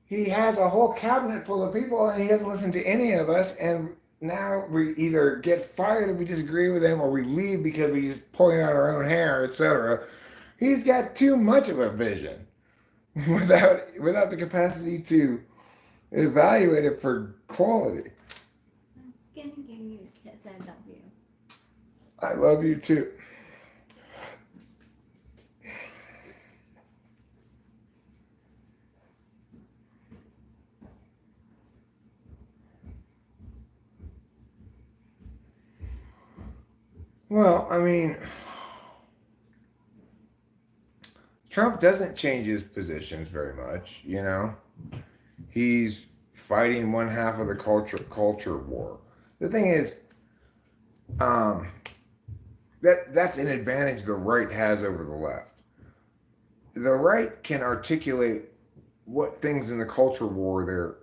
he has a whole cabinet full of people and he doesn't listen to any of us, and now we either get fired if we disagree with him or we leave because we're pulling out our own hair, etc. He's got too much of a vision without the capacity to evaluate it for quality. Give me a kiss, I love you. I love you too. Well, I mean, Trump doesn't change his positions very much, you know. He's fighting one half of the culture war. The thing is, that's an advantage the right has over the left. The right can articulate what things in the culture war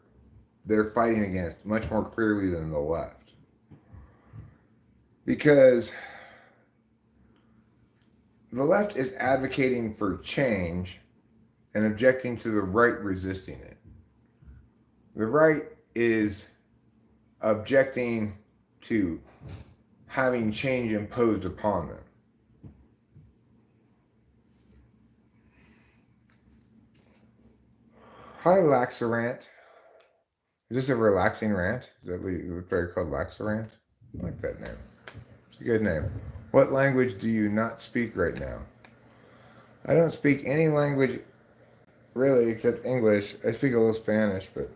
they're fighting against much more clearly than the left. Because the left is advocating for change and objecting to the right resisting it. The right is objecting to having change imposed upon them. Hi, Laxarant. Is this a relaxing rant? Is that what you would call Laxarant? I like that name. It's a good name. What language do you not speak right now? I don't speak any language really except English. I speak a little Spanish, but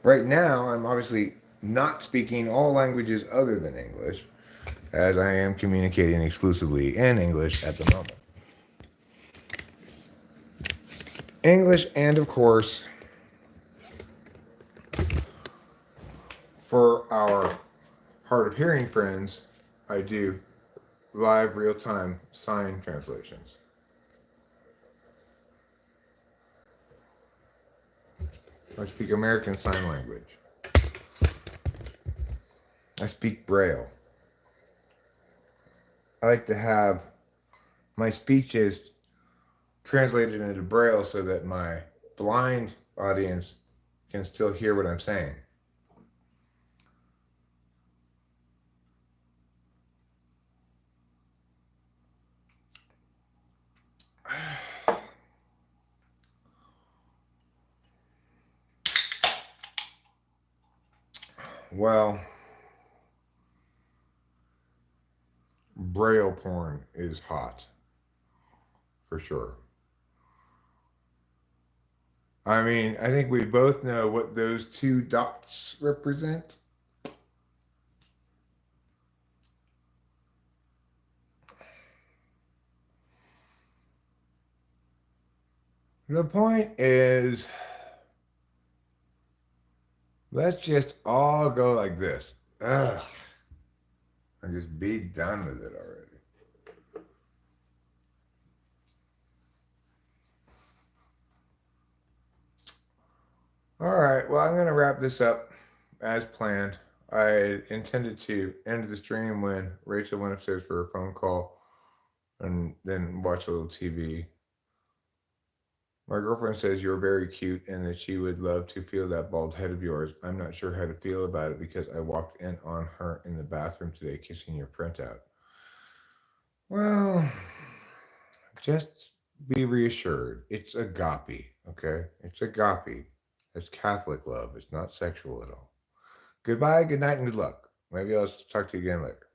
right now I'm obviously not speaking all languages other than English, as I am communicating exclusively in English at the moment. English, and of course, for our hard of hearing friends, I do live real-time sign translations. I speak American Sign Language. I speak Braille. I like to have my speeches translated into Braille so that my blind audience can still hear what I'm saying. Well, Braille porn is hot, for sure. I mean, I think we both know what those two dots represent. The point is, let's just all go like this. Ugh. And just be done with it already. All right, well, I'm going to wrap this up as planned. I intended to end the stream when Rachel went upstairs for a phone call and then watch a little TV. My girlfriend says you're very cute and that she would love to feel that bald head of yours. I'm not sure how to feel about it because I walked in on her in the bathroom today kissing your printout. Well, just be reassured. It's agape, okay? It's agape. It's Catholic love. It's not sexual at all. Goodbye, good night, and good luck. Maybe I'll talk to you again later.